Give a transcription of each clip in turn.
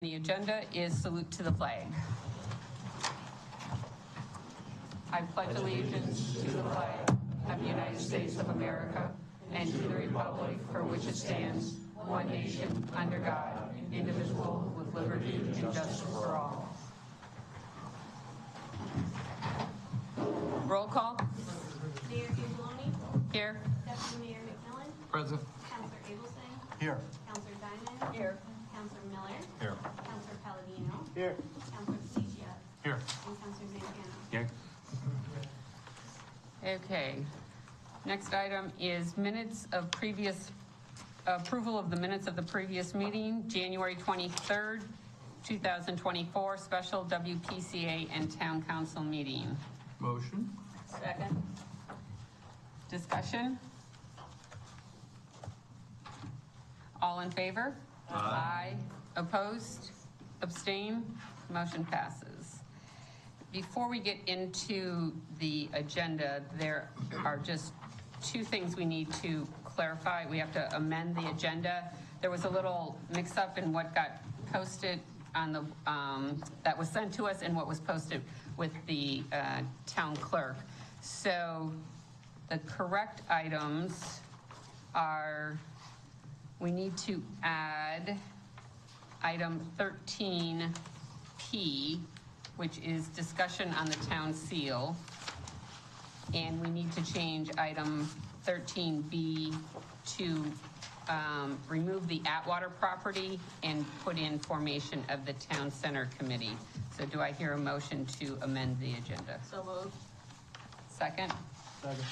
The agenda is salute to the flag. I pledge allegiance to the flag of the United States of America and to the republic for which it stands, one nation, under God, indivisible, with liberty and justice for all. Roll call. Mayor Giangeloni. Here. Deputy Mayor McMillan. Present. Councilor Abelson. Here. Councilor Diamond. Here. Councilor Miller. Here. Councilor Palladino. Here. Councilor Felicia. Here. And Councilor Zampano. Here. Okay. Next item is approval of the minutes of the previous meeting, January 23rd, 2024, special WPCA and Town Council meeting. Motion. Second. Discussion? All in favor? Aye. Opposed? Abstain? Motion passes. Before we get into the agenda, there are just two things we need to clarify. We have to amend the agenda. There was a little mix-up in what got posted on the, that was sent to us and what was posted with the town clerk. So the correct items are, we need to add item 13P, which is discussion on the town seal. And we need to change item 13B to remove the Atwater property and put in formation of the town center committee. So do I hear a motion to amend the agenda? So moved. Second? Second.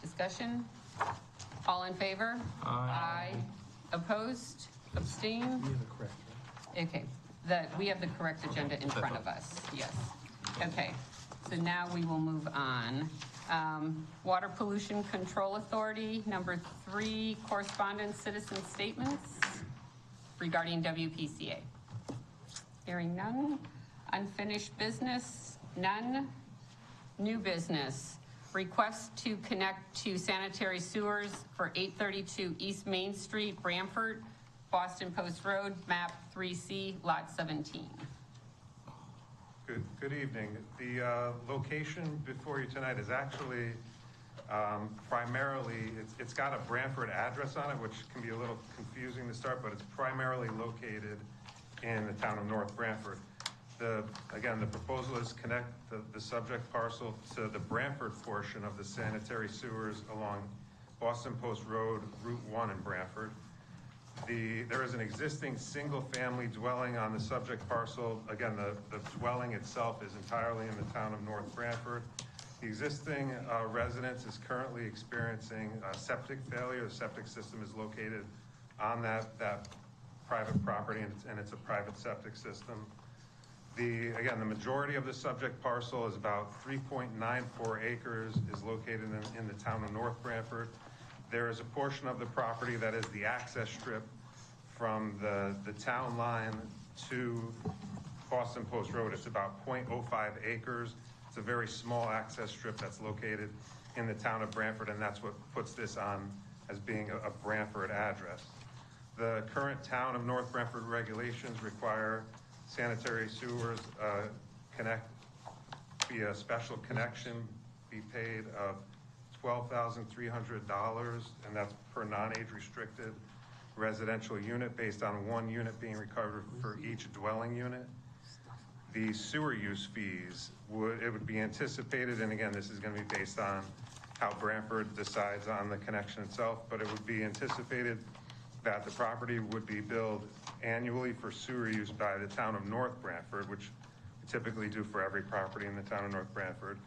Discussion? All in favor? Aye. Opposed? Abstain? We have a correct, right? Okay, we have the correct agenda in front of us, yes. Okay, so now we will move on. Water Pollution Control Authority, number 3, correspondence citizen statements regarding WPCA. Hearing none. Unfinished business, none. New business, request to connect to sanitary sewers for 832 East Main Street, Branford, Boston Post Road, map 3C, lot 17. Good evening. The location before you tonight is actually primarily, it's got a Branford address on it, which can be a little confusing to start, but it's primarily located in the town of North Branford. Again, the proposal is connect the subject parcel to the Branford portion of the sanitary sewers along Boston Post Road, Route 1 in Branford. There is an existing single-family dwelling on the subject parcel. Again, the dwelling itself is entirely in the town of North Branford. The existing residence is currently experiencing septic failure. The septic system is located on that private property, and it's a private septic system. Again, the majority of the subject parcel is about 3.94 acres, is located in the town of North Branford. There is a portion of the property that is the access strip from the town line to Boston Post Road. It's about 0.05 acres. It's a very small access strip that's located in the town of Branford, and that's what puts this on as being a Branford address. The current town of North Branford regulations require sanitary sewers be a special connection, be paid of $12,300, and that's per non-age restricted residential unit based on one unit being recovered for each dwelling unit. The sewer use fees would be anticipated, and again, this is going to be based on how Branford decides on the connection itself, but it would be anticipated that the property would be billed annually for sewer use by the town of North Branford, which we typically do for every property in the town of North Branford.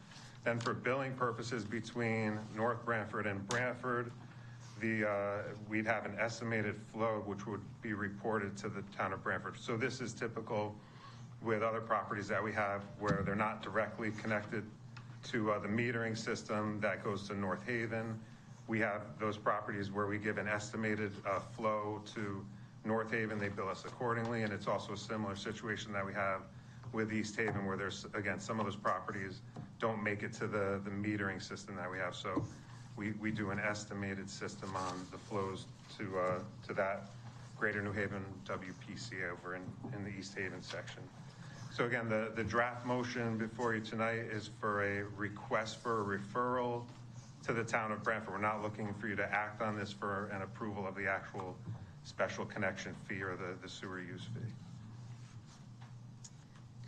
Then for billing purposes between North Branford and Branford, we'd have an estimated flow which would be reported to the town of Branford. So this is typical with other properties that we have where they're not directly connected to the metering system that goes to North Haven. We have those properties where we give an estimated flow to North Haven. They bill us accordingly, and it's also a similar situation that we have with East Haven, where there's, again, some of those properties don't make it to the metering system that we have. So we do an estimated system on the flows to that Greater New Haven WPC over in the East Haven section. So again, the draft motion before you tonight is for a request for a referral to the town of Branford. We're not looking for you to act on this for an approval of the actual special connection fee or the sewer use fee.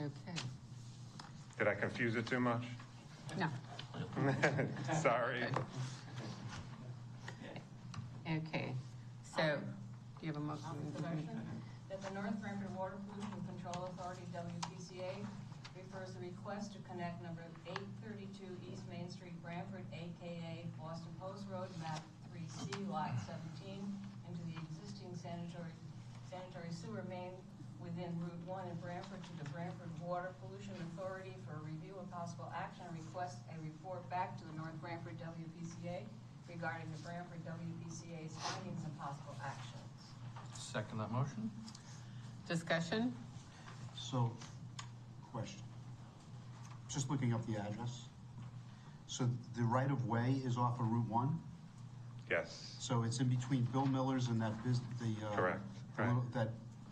Okay. Did I confuse it too much? No. Sorry. Okay. So, do you have a motion? That the North Branford Water Pollution Control Authority, WPCA, refers the request to connect number 832 East Main Street, Branford, AKA Boston Post Road, map 3C, lot 17, into the existing sanitary sewer main within Route 1 in Branford to the Branford Water Pollution Authority for a review of possible action and request a report back to the North Branford WPCA regarding the Branford WPCA's findings and possible actions. Second that motion. Discussion? So, question. Just looking up the address. So the right-of-way is off of Route 1? Yes. So it's in between Bill Miller's and that Correct. the Right.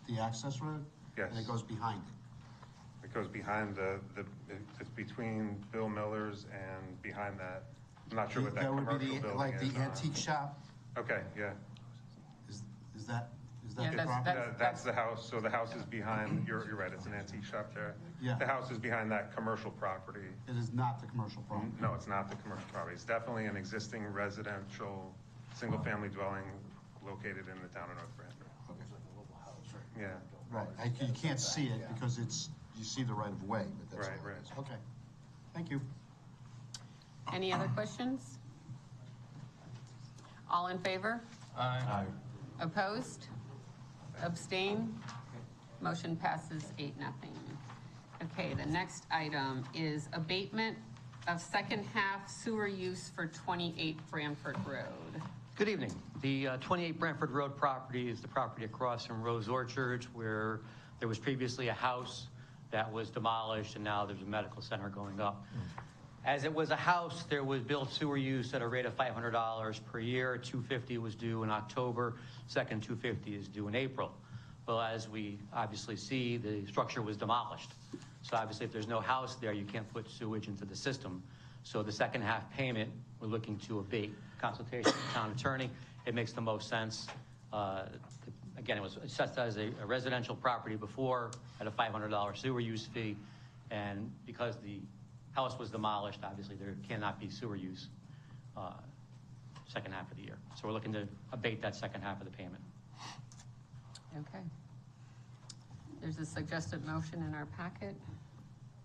the access road? Yes. And it goes behind it? It goes behind it's between Bill Miller's and behind that. I'm not sure what that would commercial be building like is. the antique shop? Okay, yeah. Is that Yeah, the that's- property? That's the house. So the house is behind, you're right, it's an antique shop there. Yeah. The house is behind that commercial property. It is not the commercial property? No, it's not the commercial property. It's definitely an existing residential, single-family dwelling located in the town of North Branford. Yeah, Right, you can't see it because you see the right-of-way, but that's Right, all it right. is. Okay, thank you. Any other questions? All in favor? Aye. Opposed? Abstain? Motion passes 8-0. Okay, the next item is abatement of second half sewer use for 28 Branford Road. Good evening. The 28 Branford Road property is the property across from Rose Orchard where there was previously a house that was demolished and now there's a medical center going up. As it was a house, there was billed sewer use at a rate of $500 per year. $250 was due in October, second $250 is due in April. Well, as we obviously see, the structure was demolished. So obviously if there's no house there, you can't put sewage into the system. So the second half payment, we're looking to abate. Consultation with the town attorney, it makes the most sense. Again, it was assessed as a residential property before at a $500 sewer use fee. And because the house was demolished, obviously there cannot be sewer use second half of the year. So we're looking to abate that second half of the payment. Okay. There's a suggested motion in our packet.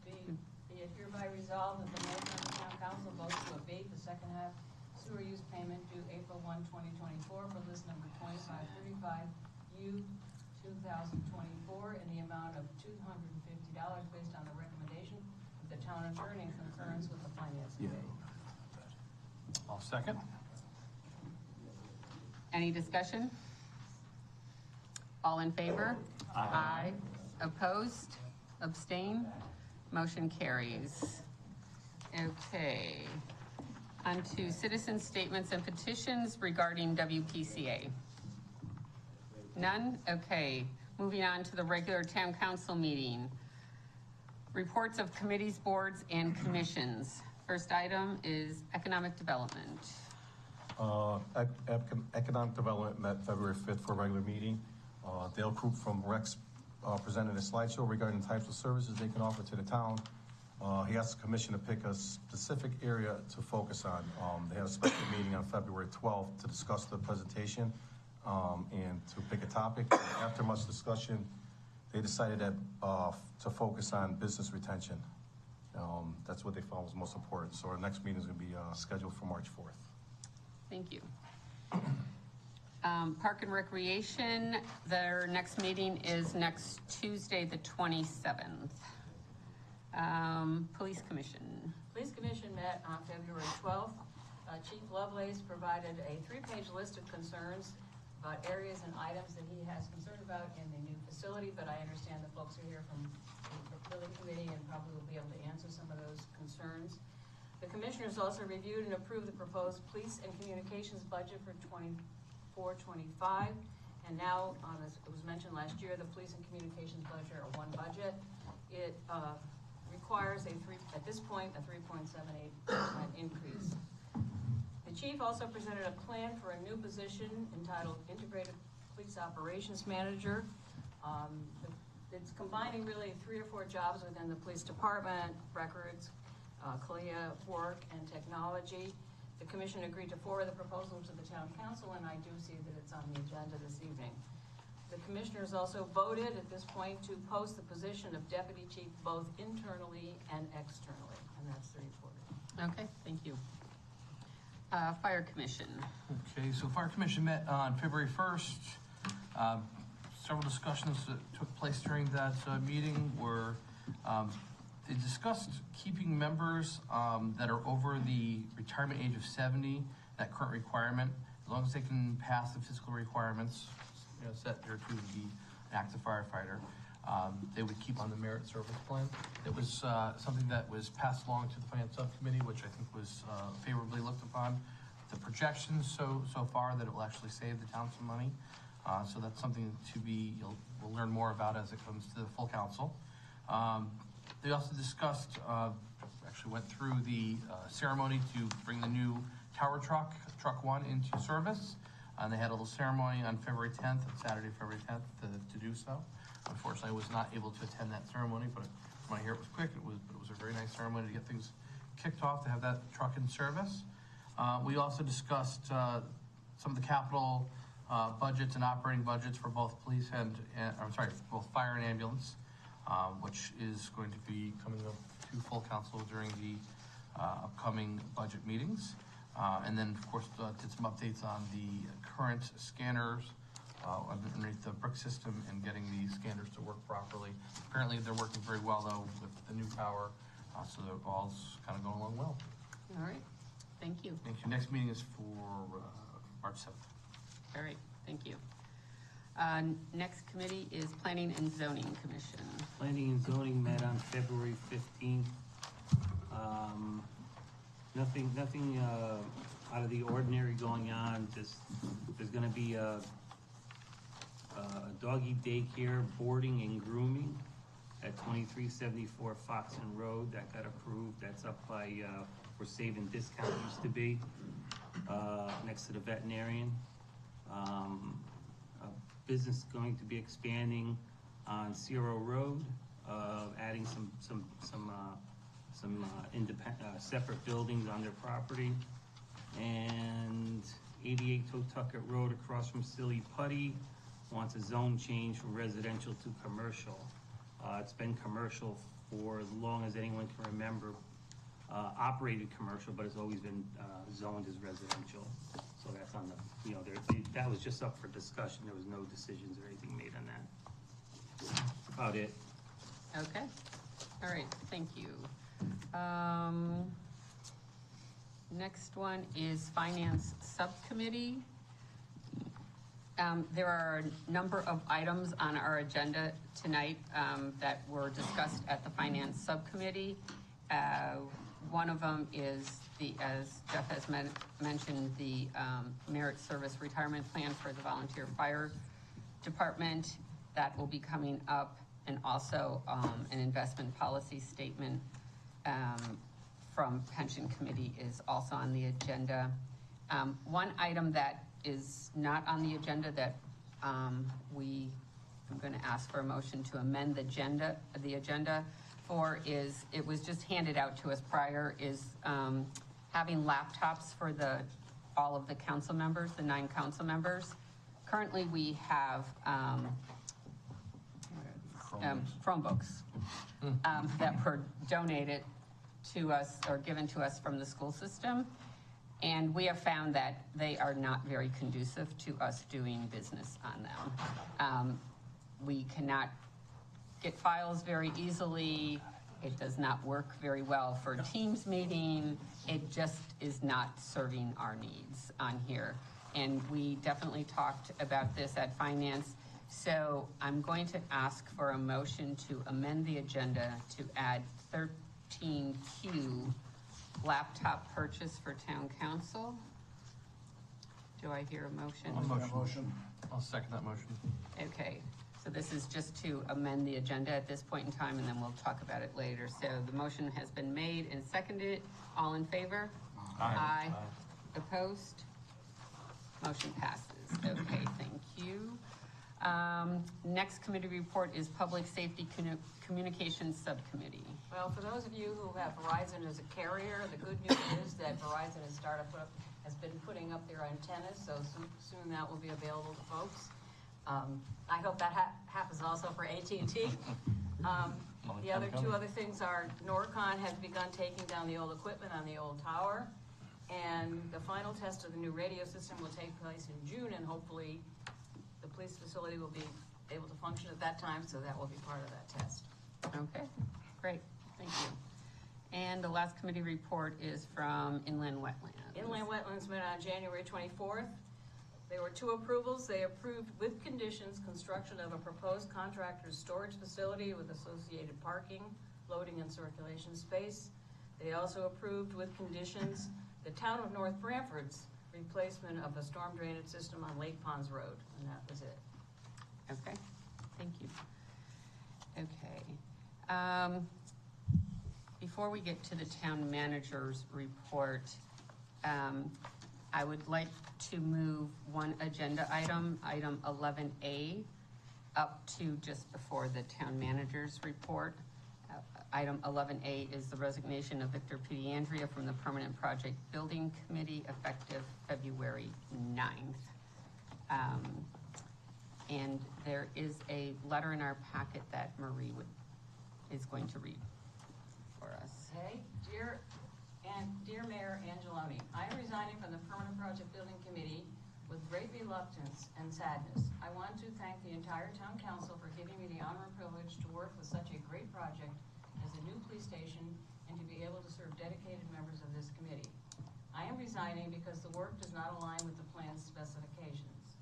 Be it hereby resolved that the mayor and the town council vote to abate the second half sewer use payment due April 1, 2024 for list number 2535 U 2024 in the amount of $250 based on the recommendation of the town attorney in concurrence with the finance committee. I'll second. Any discussion? All in favor? Aye. Opposed? Abstain? Motion carries. Okay. On to citizen statements and petitions regarding WPCA. None? Okay. Moving on to the regular town council meeting. Reports of committees, boards, and commissions. First item is economic development. Economic Development met February 5th for a regular meeting. Dale Krupp from Rex presented a slideshow regarding the types of services they can offer to the town. He asked the commission to pick a specific area to focus on. They had a special meeting on February 12th to discuss the presentation and to pick a topic. After much discussion, they decided that, to focus on business retention. That's what they found was most important. So our next meeting is going to be scheduled for March 4th. Thank you. Park and Recreation, their next meeting is next Tuesday, the 27th. Police Commission. Police Commission met on February 12th. Chief Lovelace provided a 3-page list of concerns about areas and items that he has concern about in the new facility, but I understand the folks are here from the building committee and probably will be able to answer some of those concerns. The commissioners also reviewed and approved the proposed police and communications budget for 24-25 And now, as it was mentioned last year, the police and communications budget are one budget. It requires at this point, a 3.78% increase. The chief also presented a plan for a new position entitled Integrated Police Operations Manager. It's combining really 3 or 4 jobs within the police department: records, CALIA work, and technology. The commission agreed to forward the proposal to the town council, and I do see that it's on the agenda this evening. The commissioners also voted at this point to post the position of deputy chief both internally and externally, and that's the report. Okay, thank you. Fire Commission. Okay, so Fire Commission met on February 1st. Several discussions that took place during that meeting were they discussed keeping members that are over the retirement age of 70, that current requirement, as long as they can pass the physical requirements, set there to be an active firefighter, they would keep on the merit service plan. It was something that was passed along to the Finance Subcommittee, which I think was favorably looked upon. The projections so far that it will actually save the town some money. So that's something we'll learn more about as it comes to the full council. They also discussed, actually went through the ceremony to bring the new tower truck 1 into service. And they had a little ceremony on February 10th, Saturday, February 10th, to do so. Unfortunately, I was not able to attend that ceremony, but from what I hear, it was quick. It was a very nice ceremony to get things kicked off, to have that truck in service. We also discussed some of the capital budgets and operating budgets for both police both fire and ambulance, which is going to be coming up to full council during the upcoming budget meetings. And then, of course, did some updates on the current scanners underneath the brick system and getting the scanners to work properly. Apparently, they're working very well, though, with the new power, so all's kind of going along well. All right, thank you. Thank you. Next meeting is for March 7th. All right, thank you. Next committee is Planning and Zoning Commission. Planning and Zoning met on February 15th. Nothing out of the ordinary going on. There's gonna be a doggy daycare, boarding and grooming at 2374 Foxton Road. That got approved. That's up by where Save and Discount used to be, next to the veterinarian. A business going to be expanding on Zero Road, adding some separate buildings on their property. And 88 Totucket Road across from Silly Putty wants a zone change from residential to commercial. It's been commercial for as long as anyone can remember, operated commercial, but it's always been zoned as residential. So that's on the, that was just up for discussion. There was no decisions or anything made on that. That's about it. Okay, all right, thank you. Next one is Finance Subcommittee. There are a number of items on our agenda tonight that were discussed at the Finance Subcommittee. One of them is as Jeff has mentioned, the merit service retirement plan for the volunteer fire department. That will be coming up, and also an investment policy statement from Pension Committee is also on the agenda. One item that is not on the agenda that I'm going to ask for a motion to amend the agenda for is, it was just handed out to us prior, is having laptops for all of the council members, the 9 council members. Currently, we have Chromebooks that were donated to us or given to us from the school system. And we have found that they are not very conducive to us doing business on them. We cannot get files very easily. It does not work very well for Teams meeting. It just is not serving our needs on here. And we definitely talked about this at Finance. So I'm going to ask for a motion to amend the agenda to add 13Q, laptop purchase for town council. Do I hear a motion? Motion. I'll second that motion. Okay, so this is just to amend the agenda at this point in time, and then we'll talk about it later. So the motion has been made and seconded. All in favor? Aye. Opposed? Motion passes. Okay, thank you. Next committee report is Public Safety Communications Subcommittee. Well, for those of you who have Verizon as a carrier, the good news is that Verizon has been putting up their antennas, so soon that will be available to folks. I hope that happens also for AT&T. The other two other things are Norcon has begun taking down the old equipment on the old tower, and the final test of the new radio system will take place in June, and hopefully the police facility will be able to function at that time, so that will be part of that test. Okay, great, thank you. And the last committee report is from Inland Wetlands. Inland Wetlands met on January 24th. There were two approvals. They approved with conditions construction of a proposed contractor's storage facility with associated parking, loading, and circulation space. They also approved with conditions the town of North Branford's replacement of a storm drainage system on Lake Ponds Road, and that was it. Okay, thank you. Okay. Before we get to the town manager's report, I would like to move one agenda item, item 11A, up to just before the town manager's report. Item 11A is the resignation of Victor Pediandria from the Permanent Project Building Committee effective February 9th. And there is a letter in our packet that Marie is going to read for us. Okay, Dear Mayor Angeloni, I am resigning from the Permanent Project Building Committee with great reluctance and sadness. I want to thank the entire town council for giving me the honor and privilege to work with such a great project as a new police station and to be able to serve dedicated members of this committee. I am resigning because the work does not align with the plan's specifications.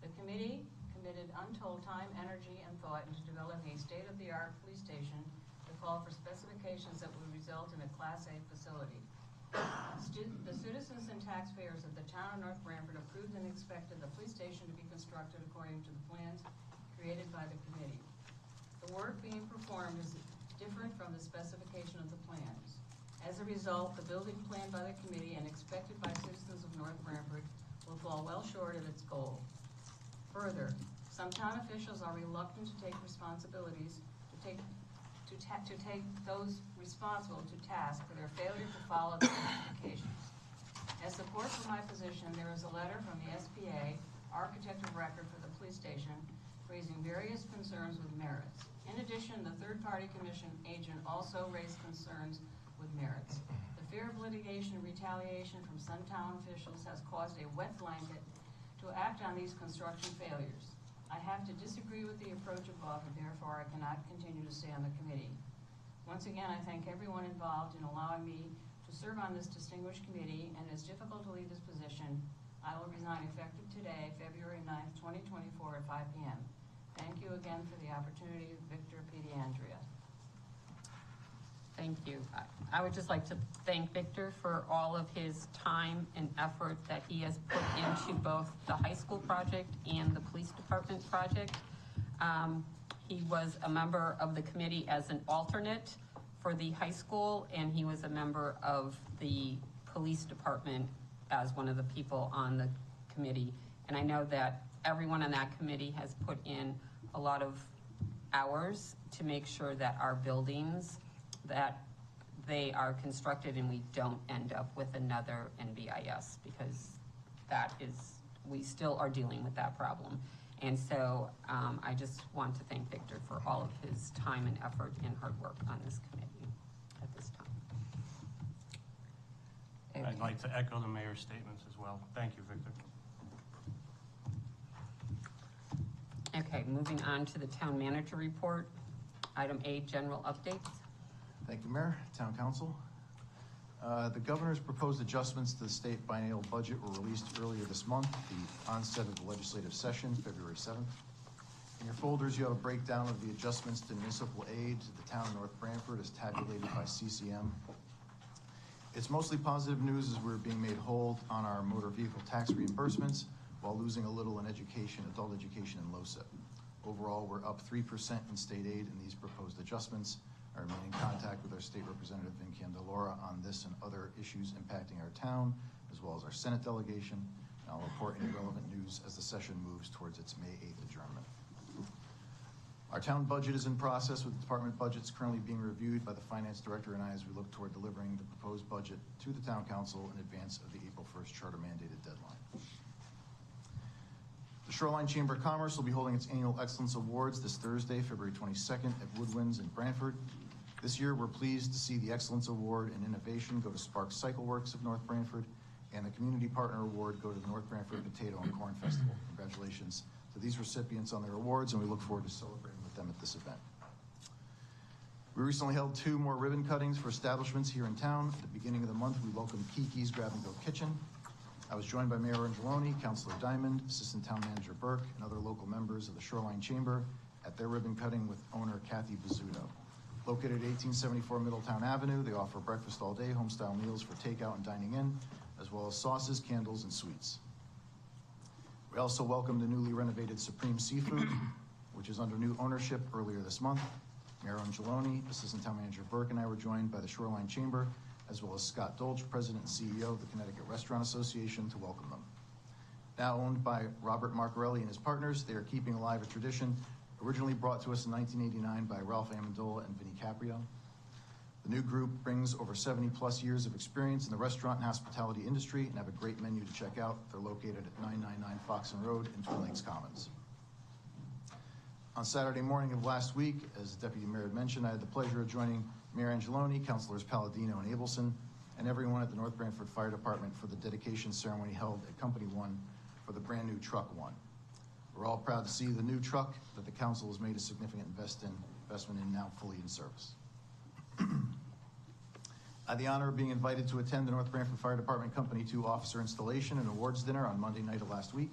The committee committed untold time, energy, and thought into developing a state-of-the-art police station to call for specifications that would result in a Class A facility. The citizens and taxpayers of the town of North Branford approved and expected the police station to be constructed according to the plans created by the committee. The work being performed is different from the specification of the plans. As a result, the building planned by the committee and expected by citizens of North Branford will fall well short of its goal. Further, some town officials are reluctant to take responsibilities, to take those responsible to task for their failure to follow the specifications. As support for my position, there is a letter from the SPA, architect of record for the police station, raising various concerns with merits. In addition, the third-party commission agent also raised concerns with merits. The fear of litigation and retaliation from some town officials has caused a wet blanket to act on these construction failures. I have to disagree with the approach above, and therefore I cannot continue to stay on the committee. Once again, I thank everyone involved in allowing me to serve on this distinguished committee, and it is difficult to leave this position. I will resign effective today, February 9th, 2024 at 5 p.m. Thank you again for the opportunity, Victor Pediandria. Thank you. I would just like to thank Victor for all of his time and effort that he has put into both the high school project and the police department project. He was a member of the committee as an alternate for the high school, and he was a member of the police department as one of the people on the committee. And I know that everyone on that committee has put in a lot of hours to make sure that our buildings, that they are constructed and we don't end up with another NBIS, because that is, we still are dealing with that problem. And so I just want to thank Victor for all of his time and effort and hard work on this committee at this time. Okay. I'd like to echo the mayor's statements as well. Thank you, Victor. Okay, moving on to the town manager report. Item A, general updates. Thank you, Mayor, Town Council. The governor's proposed adjustments to the state biennial budget were released earlier this month, the onset of the legislative session, February 7th. In your folders, you have a breakdown of the adjustments to municipal aid to the town of North Branford as tabulated by CCM. It's mostly positive news as we're being made whole on our motor vehicle tax reimbursements, while losing a little in education, adult education and LoCIP. Overall, we're up 3% in state aid in these proposed adjustments. I remain in contact with our state representative, Vin Candelora, on this and other issues impacting our town, as well as our Senate delegation. And I'll report any relevant news as the session moves towards its May 8th adjournment. Our town budget is in process, with department budgets currently being reviewed by the finance director and I as we look toward delivering the proposed budget to the town council in advance of the April 1st charter mandated deadline. The Shoreline Chamber of Commerce will be holding its annual Excellence Awards this Thursday, February 22nd at Woodwinds in Branford. This year, we're pleased to see the Excellence Award in Innovation go to Spark Cycle Works of North Branford, and the Community Partner Award go to the North Branford Potato and Corn Festival. Congratulations to these recipients on their awards, and we look forward to celebrating with them at this event. We recently held 2 more ribbon cuttings for establishments here in town. At the beginning of the month, we welcomed Kiki's Grab and Go Kitchen. I was joined by Mayor Angeloni, Councilor Diamond, Assistant Town Manager Burke, and other local members of the Shoreline Chamber at their ribbon cutting with owner Kathy Bizzuto. Located at 1874 Middletown Avenue, they offer breakfast all day, homestyle meals for takeout and dining in, as well as sauces, candles, and sweets. We also welcomed the newly renovated Supreme Seafood, which is under new ownership earlier this month. Mayor Angeloni, Assistant Town Manager Burke, and I were joined by the Shoreline Chamber, as well as Scott Dolch, President and CEO of the Connecticut Restaurant Association, to welcome them. Now owned by Robert Marcarelli and his partners, they are keeping alive a tradition originally brought to us in 1989 by Ralph Amendola and Vinnie Caprio. The new group brings over 70-plus years of experience in the restaurant and hospitality industry and have a great menu to check out. They're located at 999 Foxen Road in Twin Lakes Commons. On Saturday morning of last week, as Deputy Mayor had mentioned, I had the pleasure of joining Mayor Angeloni, Councilors Palladino and Abelson, and everyone at the North Branford Fire Department for the dedication ceremony held at Company 1 for the brand new Truck 1. We're all proud to see the new truck that the council has made a significant investment in, now fully in service. I had the honor of being invited to attend the North Branford Fire Department Company 2 officer installation and awards dinner on Monday night of last week.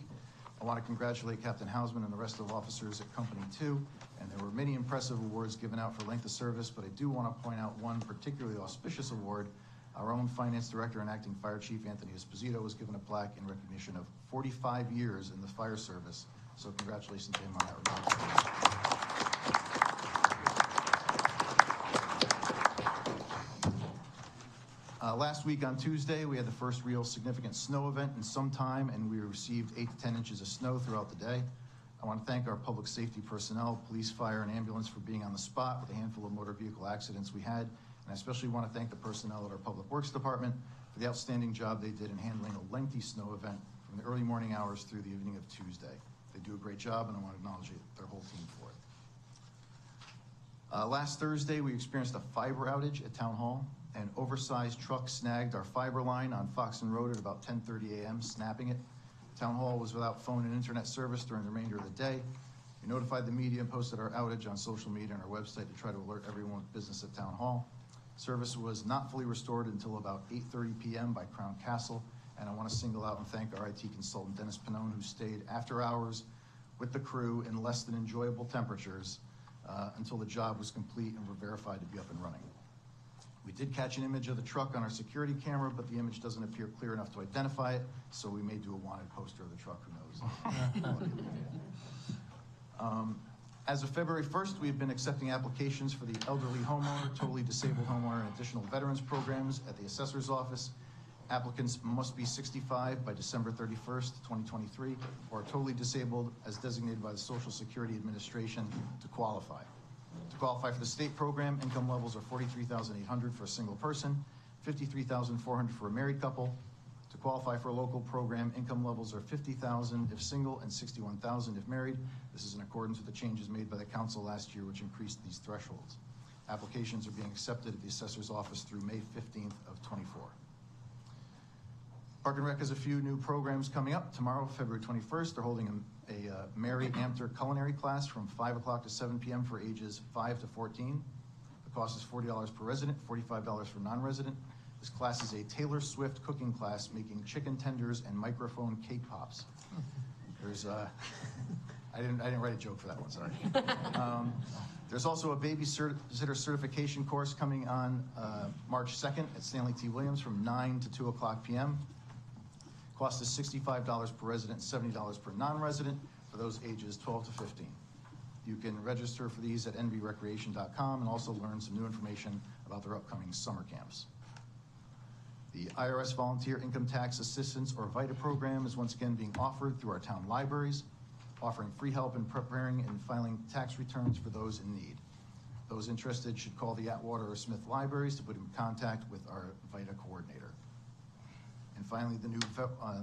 I want to congratulate Captain Hausman and the rest of the officers at Company 2, and there were many impressive awards given out for length of service, but I do want to point out one particularly auspicious award. Our own Finance Director and Acting Fire Chief Anthony Esposito was given a plaque in recognition of 45 years in the fire service, so congratulations to him on that remarkable. Last week on Tuesday, we had the first real significant snow event in some time, and we received 8 to 10 inches of snow throughout the day. I want to thank our public safety personnel, police, fire, and ambulance for being on the spot with a handful of motor vehicle accidents we had. And I especially want to thank the personnel at our Public Works Department for the outstanding job they did in handling a lengthy snow event from the early morning hours through the evening of Tuesday. They do a great job, and I want to acknowledge their whole team for it. Last Thursday, we experienced a fiber outage at Town Hall. An oversized truck snagged our fiber line on Foxen Road at about 10:30 a.m., snapping it. Town Hall was without phone and internet service during the remainder of the day. We notified the media and posted our outage on social media and our website to try to alert everyone with business at Town Hall. Service was not fully restored until about 8:30 p.m. by Crown Castle, and I want to single out and thank our IT consultant, Dennis Pannone, who stayed after hours with the crew in less than enjoyable temperatures until the job was complete and were verified to be up and running. We did catch an image of the truck on our security camera, but the image doesn't appear clear enough to identify it, so we may do a wanted poster of the truck, who knows. As of February 1st, we've been accepting applications for the elderly homeowner, totally disabled homeowner, and additional veterans programs at the assessor's office. Applicants must be 65 by December 31st, 2023, or totally disabled as designated by the Social Security Administration to qualify. To qualify for the state program, income levels are $43,800 for a single person, $53,400 for a married couple. To qualify for a local program, income levels are $50,000 if single and $61,000 if married. This is in accordance with the changes made by the council last year, which increased these thresholds. Applications are being accepted at the assessor's office through May 15th of 24. Park and Rec has a few new programs coming up. Tomorrow, February 21st, they're holding a Mary Amter culinary class from 5 o'clock to 7 p.m. for ages 5 to 14. The cost is $40 per resident, $45 for non-resident. This class is a Taylor Swift cooking class making chicken tenders and microphone cake pops. There's I didn't write a joke for that one, sorry. There's also a babysitter certification course coming on March 2nd at Stanley T. Williams from 9 to 2 o'clock p.m. Cost is $65 per resident, $70 per non-resident for those ages 12 to 15. You can register for these at nbrecreation.com and also learn some new information about their upcoming summer camps. The IRS Volunteer Income Tax Assistance or VITA program is once again being offered through our town libraries, offering free help in preparing and filing tax returns for those in need. Those interested should call the Atwater or Smith libraries to put in contact with our VITA coordinator. And finally, the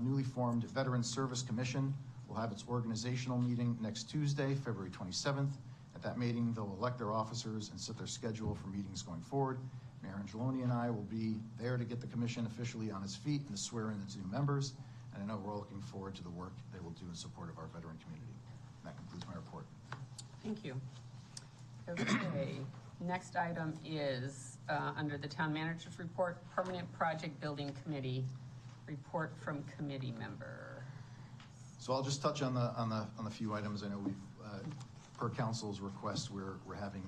newly formed Veterans Service Commission will have its organizational meeting next Tuesday, February 27th. At that meeting, they'll elect their officers and set their schedule for meetings going forward. Mayor Angeloni and I will be there to get the commission officially on its feet and to swear in its new members. And I know we're all looking forward to the work they will do in support of our veteran community. And that concludes my report. Thank you. Okay, next item is under the town manager's report, Permanent Project Building Committee, report from committee member. So I'll just touch on the few items. I know we've, per council's request, we're having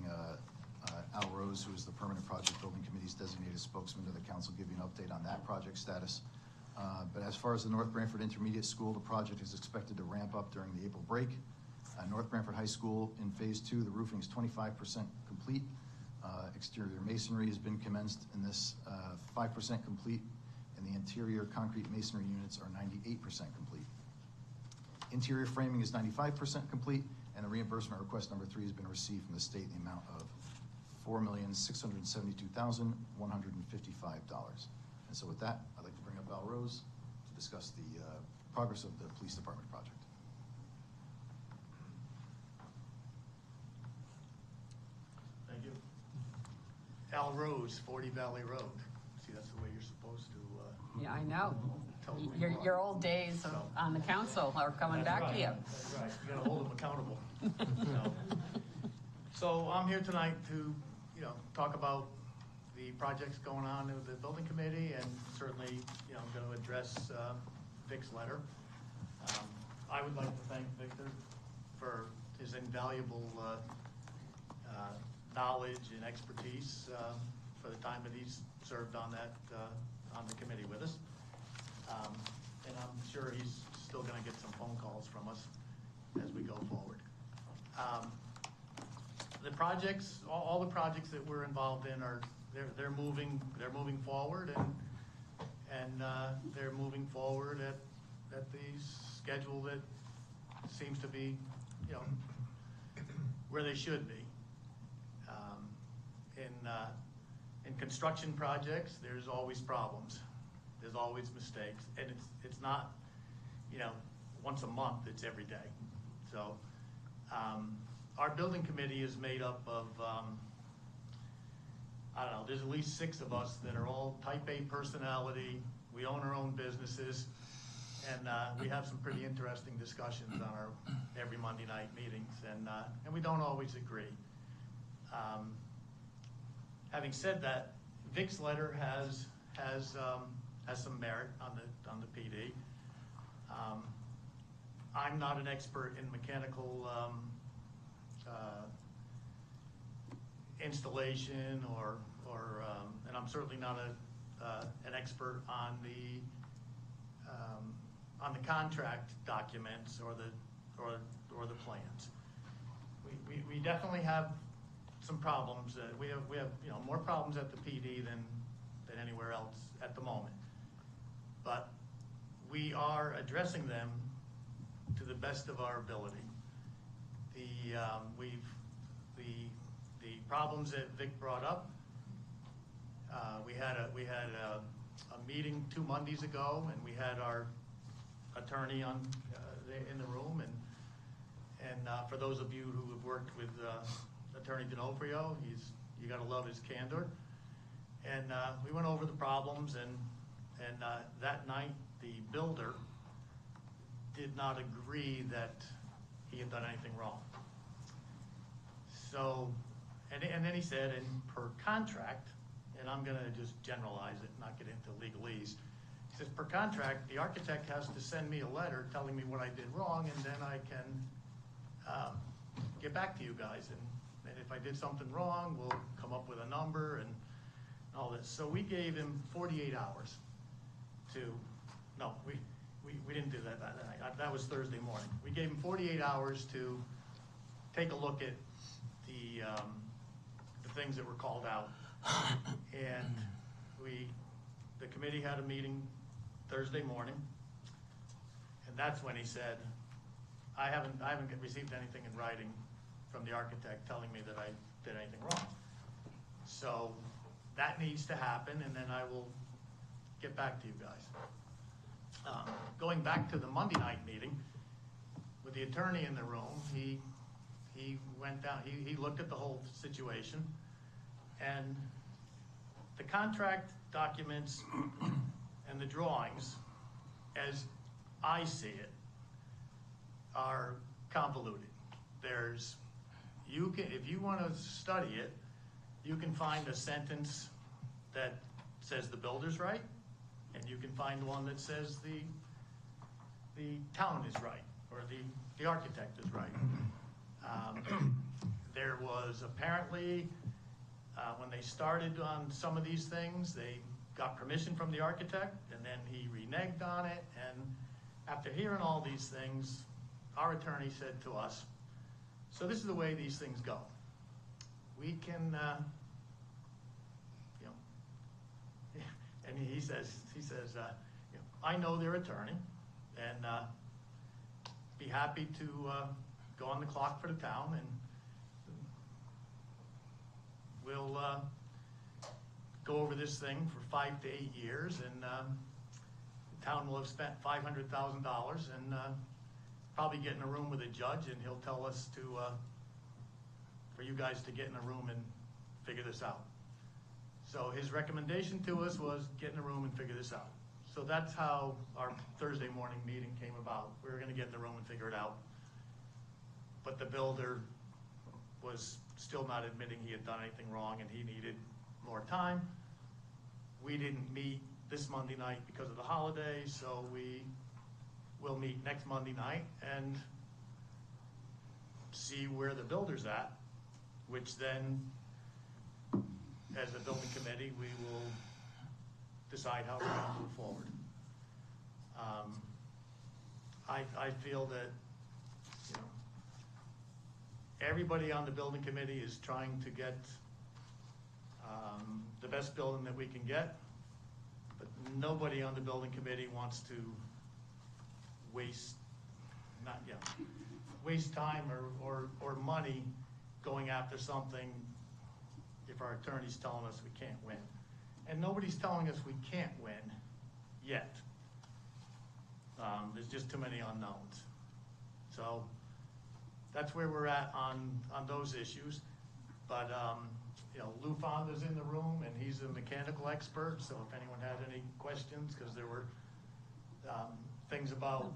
Al Rose, who is the Permanent Project Building Committee's designated spokesman to the council, give you an update on that project status. But as far as the North Branford Intermediate School, the project is expected to ramp up during the April break. North Branford High School in phase 2, the roofing is 25% complete. Exterior masonry has been commenced in this 5% complete, and the interior concrete masonry units are 98% complete. Interior framing is 95% complete, and the reimbursement request number 3 has been received from the state in the amount of $4,672,155. And so with that, I'd like to bring up Al Rose to discuss the progress of the police department project. Thank you. Al Rose, 40 Valley Road. See, that's the way you're supposed to. Yeah, I know. Tell me where you are. Your old days on the council are coming back to you. That's right. You gotta hold them accountable. So I'm here tonight to, talk about the projects going on with the building committee, and certainly, I'm going to address Vic's letter. I would like to thank Victor for his invaluable knowledge and expertise for the time that he's served on the committee with us. And I'm sure he's still going to get some phone calls from us as we go forward. The projects, all the projects that we're involved in they're moving forward, and they're moving forward at the schedule that seems to be, where they should be. In construction projects, there's always problems. There's always mistakes, and it's not, once a month, it's every day. So our building committee is made up of, I don't know, there's at least 6 of us that are all type A personality. We own our own businesses, and we have some pretty interesting discussions on our every Monday night meetings, and we don't always agree. Having said that, Vic's letter has some merit on the PD. I'm not an expert in mechanical installation and I'm certainly not an expert on the contract documents or the plans. We definitely have some problems. We have more problems at the PD than anywhere else at the moment. But we are addressing them to the best of our ability. The problems that Vic brought up, we had a meeting 2 Mondays ago, and we had our attorney in the room, and for those of you who have worked with Attorney D'Onofrio, you got to love his candor. And we went over the problems, and that night the builder did not agree that he had done anything wrong. So, and then he said, and per contract, and I'm going to just generalize it, not get into legalese. He says, per contract, the architect has to send me a letter telling me what I did wrong, and then I can get back to you guys. And if I did something wrong, we'll come up with a number and all this. So we gave him 48 hours we we didn't do that night. That was Thursday morning. We gave him 48 hours to take a look at the things that were called out. And the committee had a meeting Thursday morning, and that's when he said, I haven't received anything in writing from the architect telling me that I did anything wrong. So that needs to happen, and then I will get back to you guys. Going back to the Monday night meeting, with the attorney in the room, he went down, he looked at the whole situation, and the contract documents and the drawings, as I see it, are convoluted. If you want to study it, you can find a sentence that says the builder's right, and you can find one that says the town is right, or the architect is right. There was apparently, when they started on some of these things, they got permission from the architect, and then he reneged on it, and after hearing all these things, our attorney said to us, so this is the way these things go. We can, and he says, I know their attorney, and be happy to go on the clock for the town, and we'll go over this thing for 5 to 8 years, and the town will have spent $500,000, and probably get in a room with a judge, and he'll tell us for you guys to get in a room and figure this out. So his recommendation to us was get in a room and figure this out. So that's how our Thursday morning meeting came about. We were gonna get in the room and figure it out. But the builder was still not admitting he had done anything wrong, and he needed more time. We didn't meet this Monday night because of the holiday, so we will meet next Monday night and see where the builder's at, which then, as a building committee, we will decide how we're gonna move forward. I feel that, everybody on the building committee is trying to get the best building that we can get, but nobody on the building committee wants to waste time or money going after something if our attorney's telling us we can't win. And nobody's telling us we can't win yet. There's just too many unknowns. So that's where we're at on those issues. But Lou Fonda's in the room, and he's a mechanical expert, so if anyone had any questions, because there were things about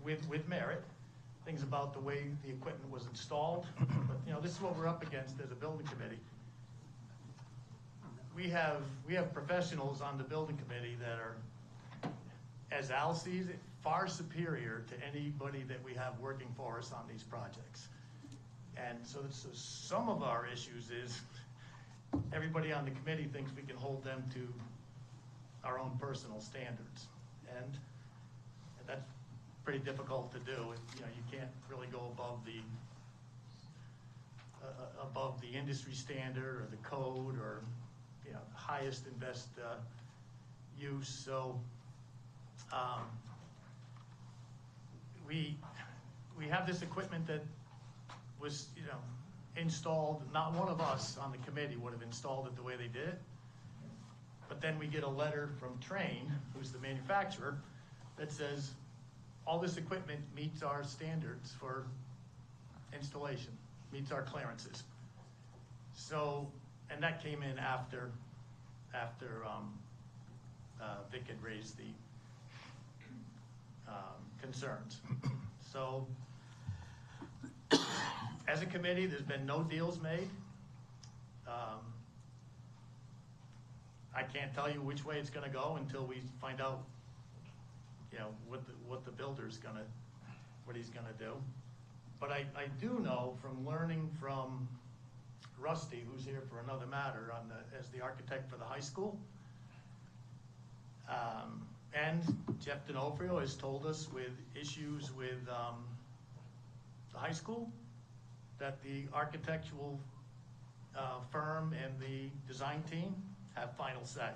with merit, things about the way the equipment was installed. But this is what we're up against as a building committee. We have professionals on the building committee that are, as Al sees it, far superior to anybody that we have working for us on these projects. And so some of our issues is everybody on the committee thinks we can hold them to our own personal standards. And that's pretty difficult to do. You can't really go above the industry standard or the code or the highest and best use. So we have this equipment that was installed. Not one of us on the committee would have installed it the way they did it. But then we get a letter from Train, who's the manufacturer, that says all this equipment meets our standards for installation, meets our clearances. So, and that came in after Vic had raised the concerns. So, as a committee, there's been no deals made. I can't tell you which way it's gonna go until we find out, what the builder's what he's gonna do. But I do know from learning from Rusty, who's here for another matter, as the architect for the high school, And Jeff D'Onofrio has told us with issues with the high school, that the architectural firm and the design team have final say.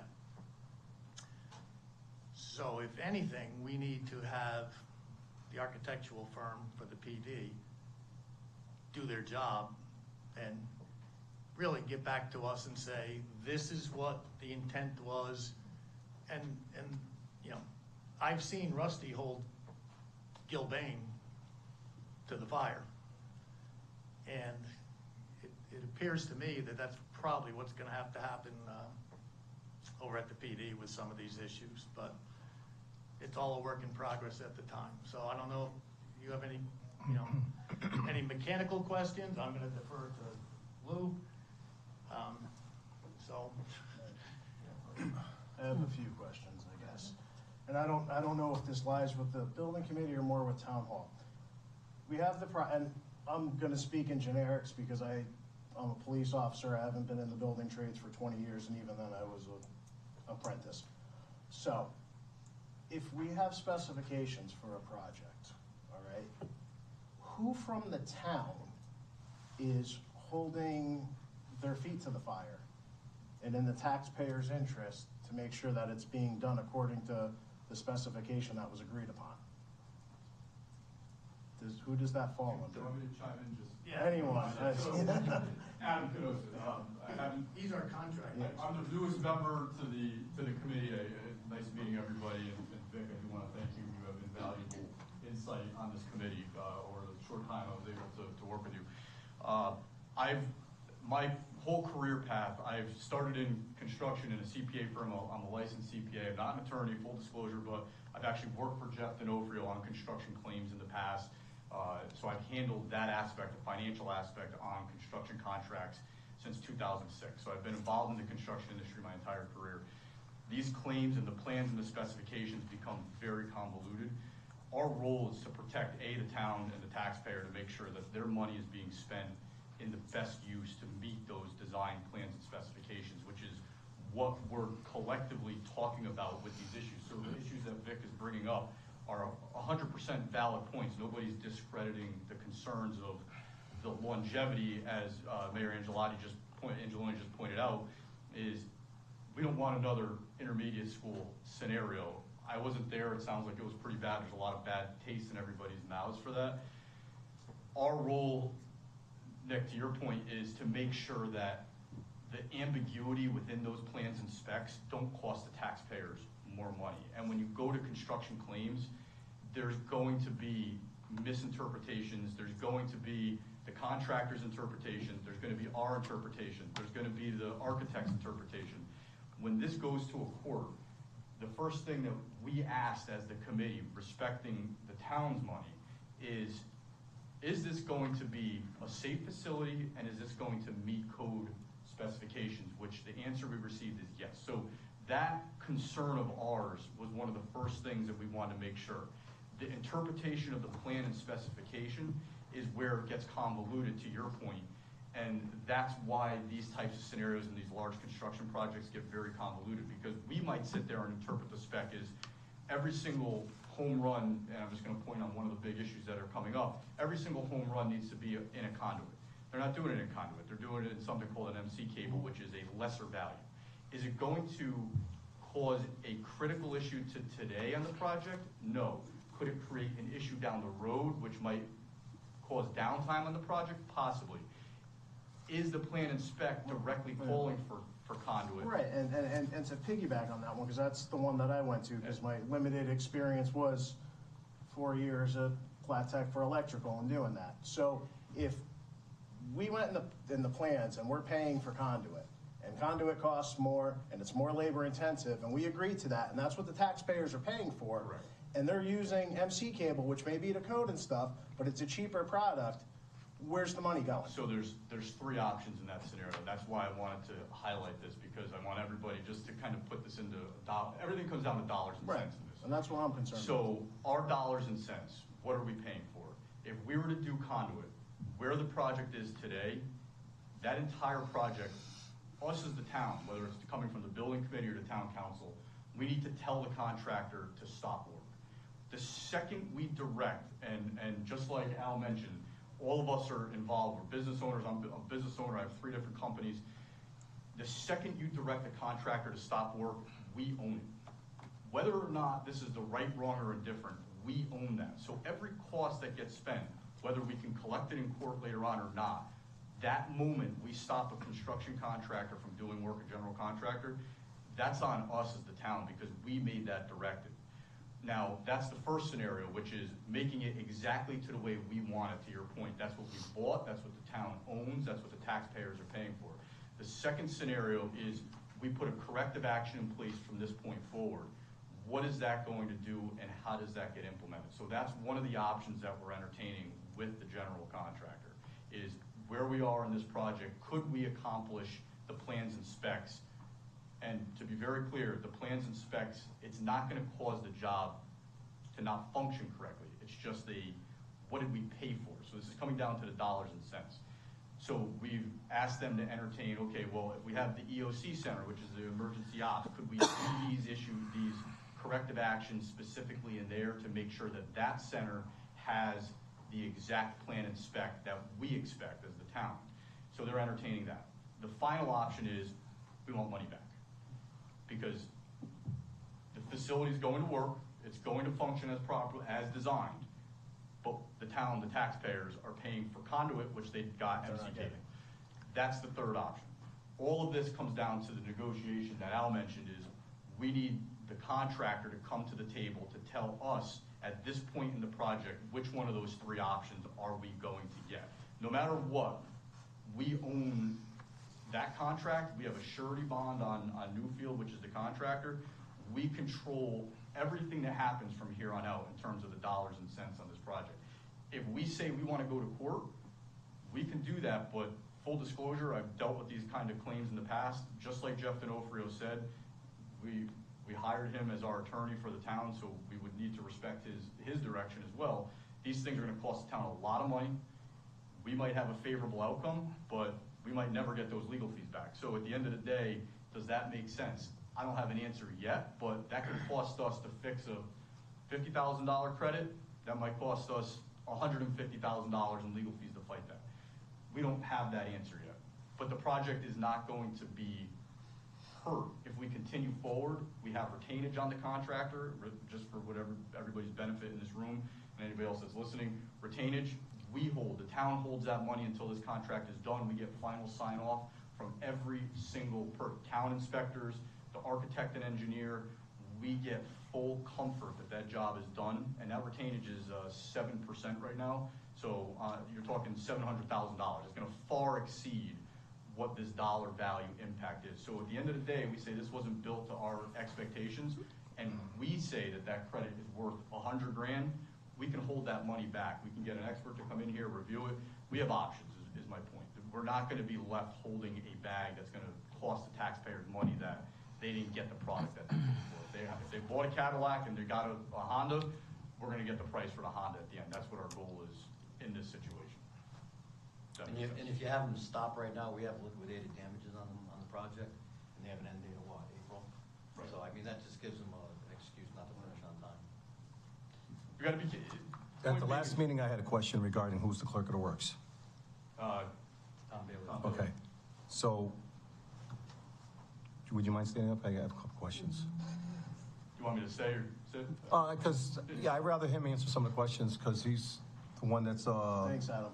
So if anything, we need to have the architectural firm for the PD do their job and really get back to us and say, this is what the intent was. And you know, I've seen Rusty hold Gilbane to the fire. And it appears to me that that's probably what's gonna have to happen over at the PD with some of these issues, but it's all a work in progress at the time. So I don't know if you have any, you know, any mechanical questions. I'm gonna defer to Lou. I have a few questions, I guess. And I don't know if this lies with the building committee or more with town hall. We have and I'm gonna speak in generics because I'm a police officer. I haven't been in the building trades for 20 years, and even then I was an apprentice. So, if we have specifications for a project, all right, who from the town is holding their feet to the fire and in the taxpayer's interest to make sure that it's being done according to the specification that was agreed upon? Who does that fall under? Do you want me to chime in? Just Anyone. Adam Canosa. He's our contractor. I'm the newest member to the committee. Nice meeting everybody, and Vic, I do want to thank you. You have invaluable insight on this committee over the short time I was able to work with you. My whole career path, I've started in construction in a CPA firm. I'm a licensed CPA. I'm not an attorney, full disclosure, but I've actually worked for Jeff D'Onofrio on construction claims in the past. So I've handled that aspect, the financial aspect on construction contracts since 2006. So I've been involved in the construction industry my entire career. These claims and the plans and the specifications become very convoluted. Our role is to protect the town and the taxpayer, to make sure that their money is being spent in the best use to meet those design plans and specifications, which is what we're collectively talking about with these issues. So the issues that Vic is bringing up are 100% valid points. Nobody's discrediting the concerns of the longevity, as Mayor Angeloni just pointed out, is we don't want another intermediate school scenario. I wasn't there. It sounds like it was pretty bad. There's a lot of bad taste in everybody's mouths for that. Our role, Nick, to your point, is to make sure that the ambiguity within those plans and specs don't cost the taxpayers more money. And when you go to construction claims, there's going to be misinterpretations. There's going to be the contractor's interpretation. There's going to be our interpretation. There's going to be the architect's interpretation. When this goes to a court, the first thing that we asked as the committee, respecting the town's money, is this going to be a safe facility, and is this going to meet code specifications? Which the answer we received is yes. So that concern of ours was one of the first things that we wanted to make sure. The interpretation of the plan and specification is where it gets convoluted, to your point, and that's why these types of scenarios and these large construction projects get very convoluted, because we might sit there and interpret the spec as every single home run, and I'm just going to point on one of the big issues that are coming up, every single home run needs to be in a conduit. They're not doing it in a conduit. They're doing it in something called an MC cable, which is a lesser value. Is it going to cause a critical issue to today on the project? No. Could it create an issue down the road, which might cause downtime on the project? Possibly. Is the plan and spec directly calling for conduit? Right, and to piggyback on that one, because that's the one that I went to, because my limited experience was 4 years at Flat Tech for electrical and doing that. So if we went in the plans and we're paying for conduit, and conduit costs more, and it's more labor intensive, and we agreed to that, and that's what the taxpayers are paying for, Right. and they're using MC cable, which may be the code and stuff, but it's a cheaper product, where's the money going? So there's three options in that scenario. That's why I wanted to highlight this, because I want everybody just to kind of put this into everything comes down to dollars and cents in this. And that's what I'm concerned So our dollars and cents, what are we paying for? If we were to do conduit, where the project is today, that entire project, us as the town, whether it's coming from the building committee or the town council, we need to tell the contractor to stop work. The second we direct, and just like Al mentioned, all of us are involved, we're business owners, I'm a business owner, I have 3 different companies. The second you direct the contractor to stop work, we own it. Whether or not this is the right, wrong, or indifferent, we own that. So every cost that gets spent, whether we can collect it in court later on or not, that moment we stop a construction contractor from doing work, a general contractor, that's on us as the town because we made that directive. Now, that's the first scenario, which is making it exactly to the way we want it, to your point. That's what we bought, that's what the town owns, that's what the taxpayers are paying for. The second scenario is we put a corrective action in place from this point forward. What is that going to do and how does that get implemented? So that's one of the options that we're entertaining with the general contractor, is where we are in this project, could we accomplish the plans and specs? And to be very clear, the plans and specs, it's not gonna cause the job to not function correctly. It's just what did we pay for? So this is coming down to the dollars and cents. So we've asked them to entertain, okay, well, if we have the EOC center, which is the emergency ops, could we see these corrective actions specifically in there to make sure that that center has the exact plan and spec that we expect as the town? So they're entertaining that. The final option is we want money back, because the facility's going to work, it's going to function as designed, but the town, the taxpayers, are paying for conduit, which they got MCK. That's the third option. All of this comes down to the negotiation that Al mentioned, is we need the contractor to come to the table to tell us at this point in the project which one of those 3 options are we going to get. No matter what, we own that contract. We have a surety bond on Newfield, which is the contractor. We control everything that happens from here on out in terms of the dollars and cents on this project. If we say we want to go to court, we can do that, but full disclosure, I've dealt with these kind of claims in the past. Just like Jeff D'Onofrio said, we hired him as our attorney for the town, so we would need to respect his direction as well. These things are going to cost the town a lot of money. We might have a favorable outcome, but we might never get those legal fees back. So at the end of the day, does that make sense? I don't have an answer yet, but that could cost us to fix a $50,000 credit. That might cost us $150,000 in legal fees to fight that. We don't have that answer yet. But the project is not going to be hurt if we continue forward. We have retainage on the contractor, just for whatever everybody's benefit in this room and anybody else that's listening. Retainage, we hold, the town holds that money until this contract is done. We get final sign off from every single town inspectors, the architect and engineer. We get full comfort that that job is done, and that retainage is 7% right now. So you're talking $700,000. It's going to far exceed what this dollar value impact is. So at the end of the day, we say this wasn't built to our expectations, and we say that that credit is worth $100 grand. We can hold that money back. We can get an expert to come in here, review it. We have options, is my point. We're not going to be left holding a bag that's going to cost the taxpayers money that they didn't get the product that they paid for. If they bought a Cadillac and they got a Honda, we're going to get the price for the Honda at the end. That's what our goal is in this situation. And if you have them stop right now, we have liquidated damages on the project, and they have an end date of what, April? Right. So, I mean, that just gives them an excuse not to finish on time. You got to be. At the last meeting, I had a question regarding who's the clerk of the works. Tom Bailey. Okay, so would you mind standing up? I have a couple questions. You want me to stay or sit? Because, yeah, I'd rather him answer some of the questions because he's the one that's... Thanks, Adam.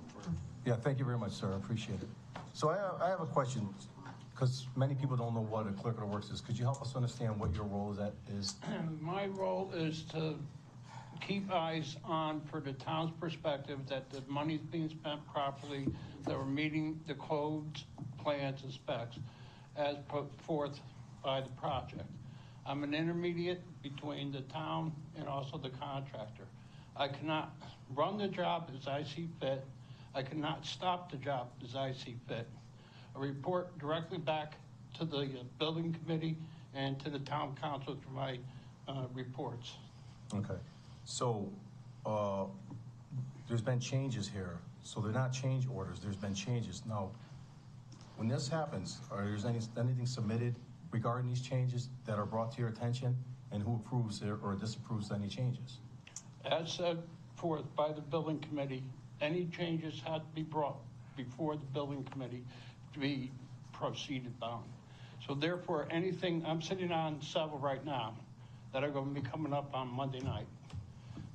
Yeah, thank you very much, sir. I appreciate it. So I have a question, because many people don't know what a clerk of the works is. Could you help us understand what your role is? My role is to keep eyes on, for the town's perspective, that the money's being spent properly, that we're meeting the codes, plans, and specs as put forth by the project. I'm an intermediate between the town and also the contractor. I cannot run the job as I see fit. I cannot stop the job as I see fit. I report directly back to the building committee and to the town council for my reports. Okay, so there's been changes here. So they're not change orders, there's been changes. Now, when this happens, are there anything submitted regarding these changes that are brought to your attention? and who approves or disapproves any changes? As set forth by the building committee, any changes had to be brought before the building committee to be proceeded on. So therefore, anything, I'm sitting on several right now that are going to be coming up on Monday night.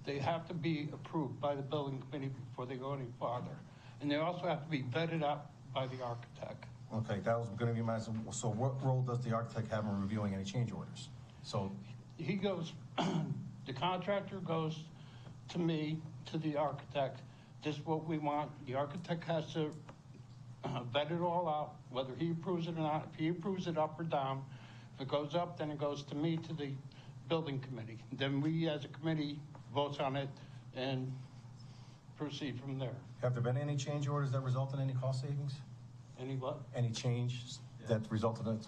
They have to be approved by the building committee before they go any farther. And they also have to be vetted out by the architect. Okay, that was gonna be my, so what role does the architect have in reviewing any change orders? So, He goes, the contractor goes to me, to the architect, this is what we want. The architect has to vet it all out, whether he approves it or not. If he approves it up or down, if it goes up, then it goes to me, to the building committee. Then we, as a committee, votes on it and proceed from there. have there been any change orders that result in any cost savings? Any what? Any change that resulted in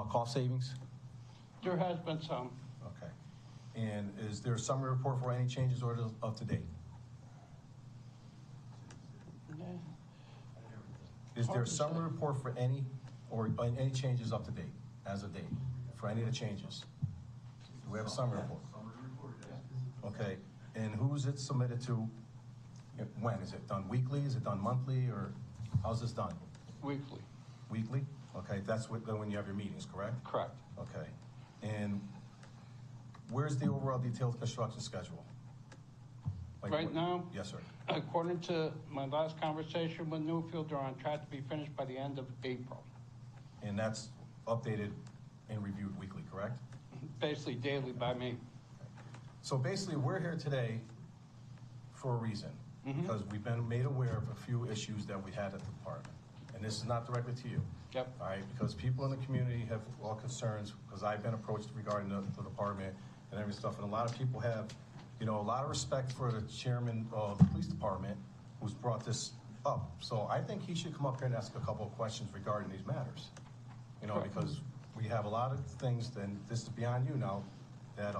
cost savings? There has been some. Okay. And is there a summary report for any changes or up to date? Is there a summary report for any changes up to date, as of date, for any of the changes? Do we have a summary report? Okay, and who's it submitted to? When? Is it done weekly? Is it done monthly? Or how's this done? Weekly. Weekly? Okay, that's when you have your meetings, correct? Correct. Okay. And where's the overall detailed construction schedule? Right now? Yes, sir. According to my last conversation with Newfield, they're on track to be finished by the end of April. And that's updated and reviewed weekly, correct? Basically daily by me. So basically, we're here today for a reason, because we've been made aware of a few issues that we had at the department. And this is not directly to you. Yep. All right, because people in the community have all concerns, because I've been approached regarding the department and every stuff, and a lot of people have, a lot of respect for the chairman of the police department who's brought this up. So I think he should come up here and ask a couple of questions regarding these matters. Because we have a lot of things, and this is beyond you now, that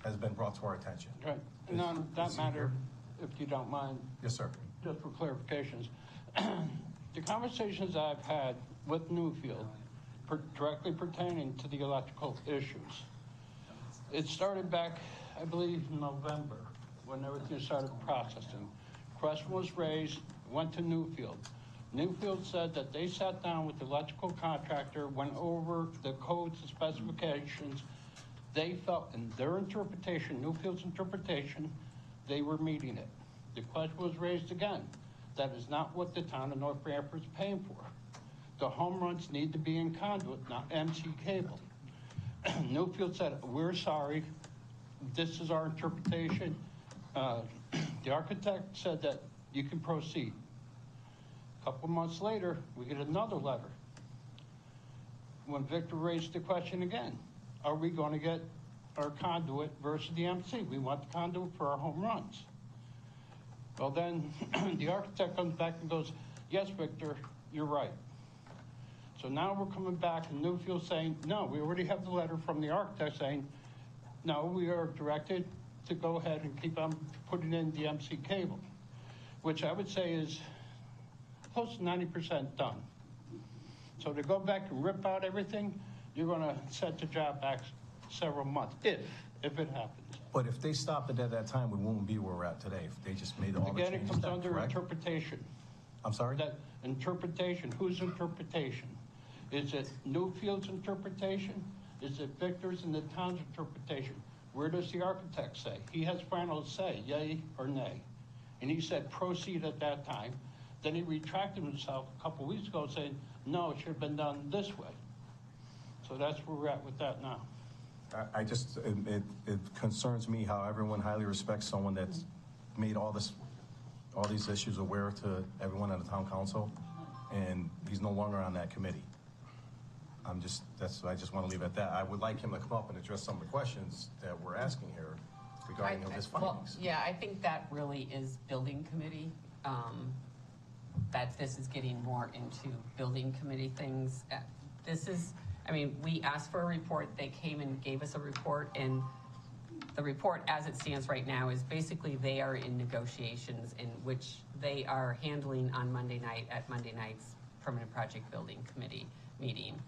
has been brought to our attention. Right. And on that matter, if you don't mind. Yes, sir. Just for clarifications. The conversations I've had with Newfield directly pertaining to the electrical issues, it started back, I believe, in November, when everything started processing. Question was raised, went to Newfield. Newfield said that they sat down with the electrical contractor, went over the codes and specifications. They felt, in their interpretation, Newfield's interpretation, they were meeting it. The question was raised again. That is not what the town of North Branford is paying for. The home runs need to be in conduit, not MC cable. Newfield said, we're sorry, this is our interpretation. The architect said that you can proceed. A couple months later, we get another letter. When Victor raised the question again, are we going to get our conduit versus the MC? We want the conduit for our home runs. Well, then the architect comes back and goes, yes, Victor, you're right. So now we're coming back and Newfield saying, no, we already have the letter from the architect saying, no, we are directed to go ahead and keep on putting in the MC cable, which I would say is close to 90% done. So to go back and rip out everything, you're going to set the job back several months, if it happens. But if they stopped it at that time, we won't be where we're at today. If they just made all the Again, changes, it comes under correct? interpretation. I'm sorry? That interpretation, whose interpretation? Is it Newfield's interpretation? Is it Victor's and the town's interpretation? Where does the architect say? He has final say, yay or nay. And he said proceed at that time. Then he retracted himself a couple weeks ago saying, no, it should have been done this way. So that's where we're at with that now. It concerns me how everyone highly respects someone that's made all these issues aware to everyone on the town council, and he's no longer on that committee. I just want to leave it at that. I would like him to come up and address some of the questions that we're asking here regarding his findings. Yeah, I think that really is building committee, that this is getting more into building committee things. We asked for a report, they came and gave us a report, and the report as it stands right now is basically they are in negotiations in which they are handling on Monday night at Monday night's Permanent Project Building Committee meeting.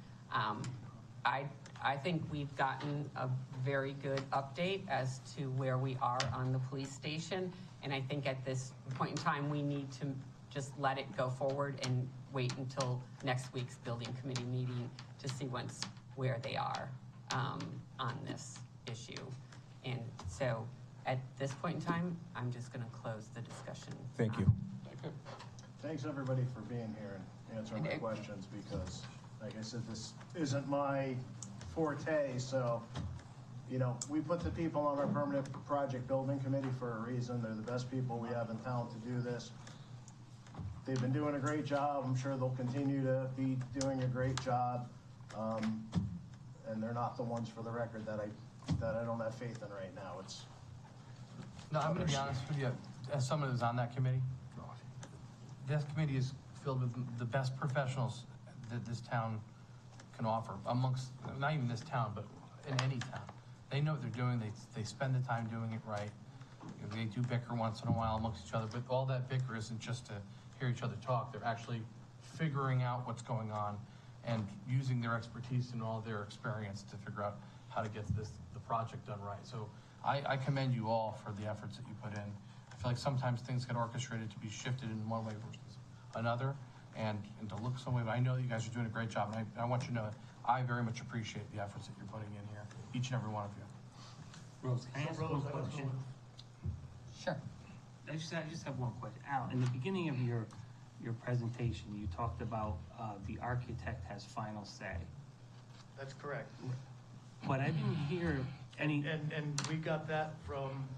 I think we've gotten a very good update as to where we are on the police station. And I think at this point in time, we need to just let it go forward and wait until next week's building committee meeting to see where they are on this issue. And so at this point in time, I'm just going to close the discussion. Thank you. Thanks, everybody, for being here and answering my questions, because, like I said, this isn't my forte, so, you know, we put the people on our permanent project building committee for a reason. They're the best people we have in town to do this. They've been doing a great job. I'm sure they'll continue to be doing a great job. And they're not the ones, for the record, that I don't have faith in right now. It's No, I'm going to be honest with you, as someone who's on that committee, this committee is filled with the best professionals that this town can offer, amongst, not even this town, but in any town. They know what they're doing, they spend the time doing it right. You know, they do bicker once in a while amongst each other, but all that bicker isn't just to hear each other talk. They're actually figuring out what's going on and using their expertise and all their experience to figure out how to get the project done right. So I commend you all for the efforts that you put in. I feel like sometimes things get orchestrated to be shifted in one way versus another, and to look some way, but I know that you guys are doing a great job, and I want you to know that I very much appreciate the efforts that you're putting in here, each and every one of you. Rose, can I ask one question? Sure. I just have one question. Al, in the beginning of your presentation, you talked about the architect has final say. That's correct. But I didn't hear any. And we got that from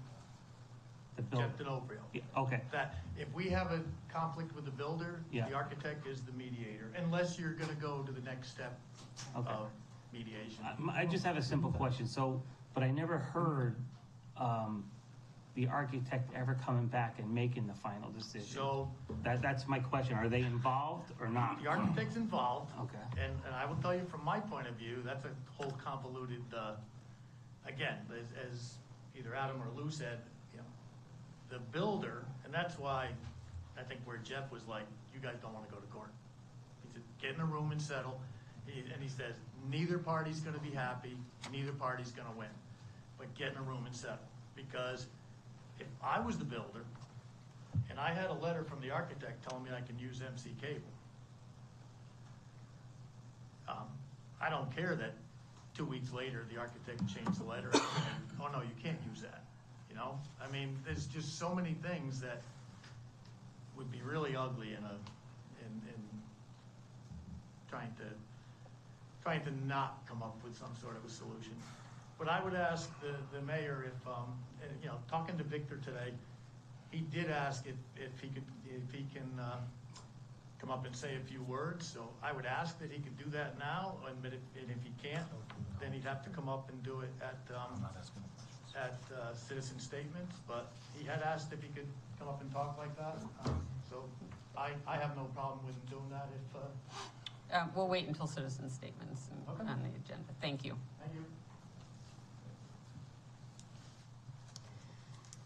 The builder. Jeff D'Onofrio. Yeah, okay. That if we have a conflict with the builder, Yeah. the architect is the mediator, unless you're gonna go to the next step Okay. of mediation. I just have a simple question. So, but I never heard the architect ever coming back and making the final decision. So That's my question. Are they involved or not? the architect's involved. Okay. And I will tell you from my point of view, that's a whole convoluted, again, as either Adam or Lou said, you know, the builder, and that's why I think where Jeff was like, you guys don't wanna go to court. He said, get in a room and settle. And he says, neither party's gonna be happy, neither party's gonna win, but get in a room and settle. Because if I was the builder, and I had a letter from the architect telling me I can use MC cable, I don't care that 2 weeks later, the architect changed the letter and said, oh no, you can't use that, you know? I mean, there's just so many things that would be really ugly in trying to not come up with some sort of a solution. But I would ask the mayor if, you know, talking to Victor today, he did ask if he can come up and say a few words. So I would ask that he could do that now, and if he can't, then he'd have to come up and do it at citizen statements. But he had asked if he could come up and talk like that. So I have no problem with him doing that if. We'll wait until citizen statements on the agenda. Thank you. Thank you.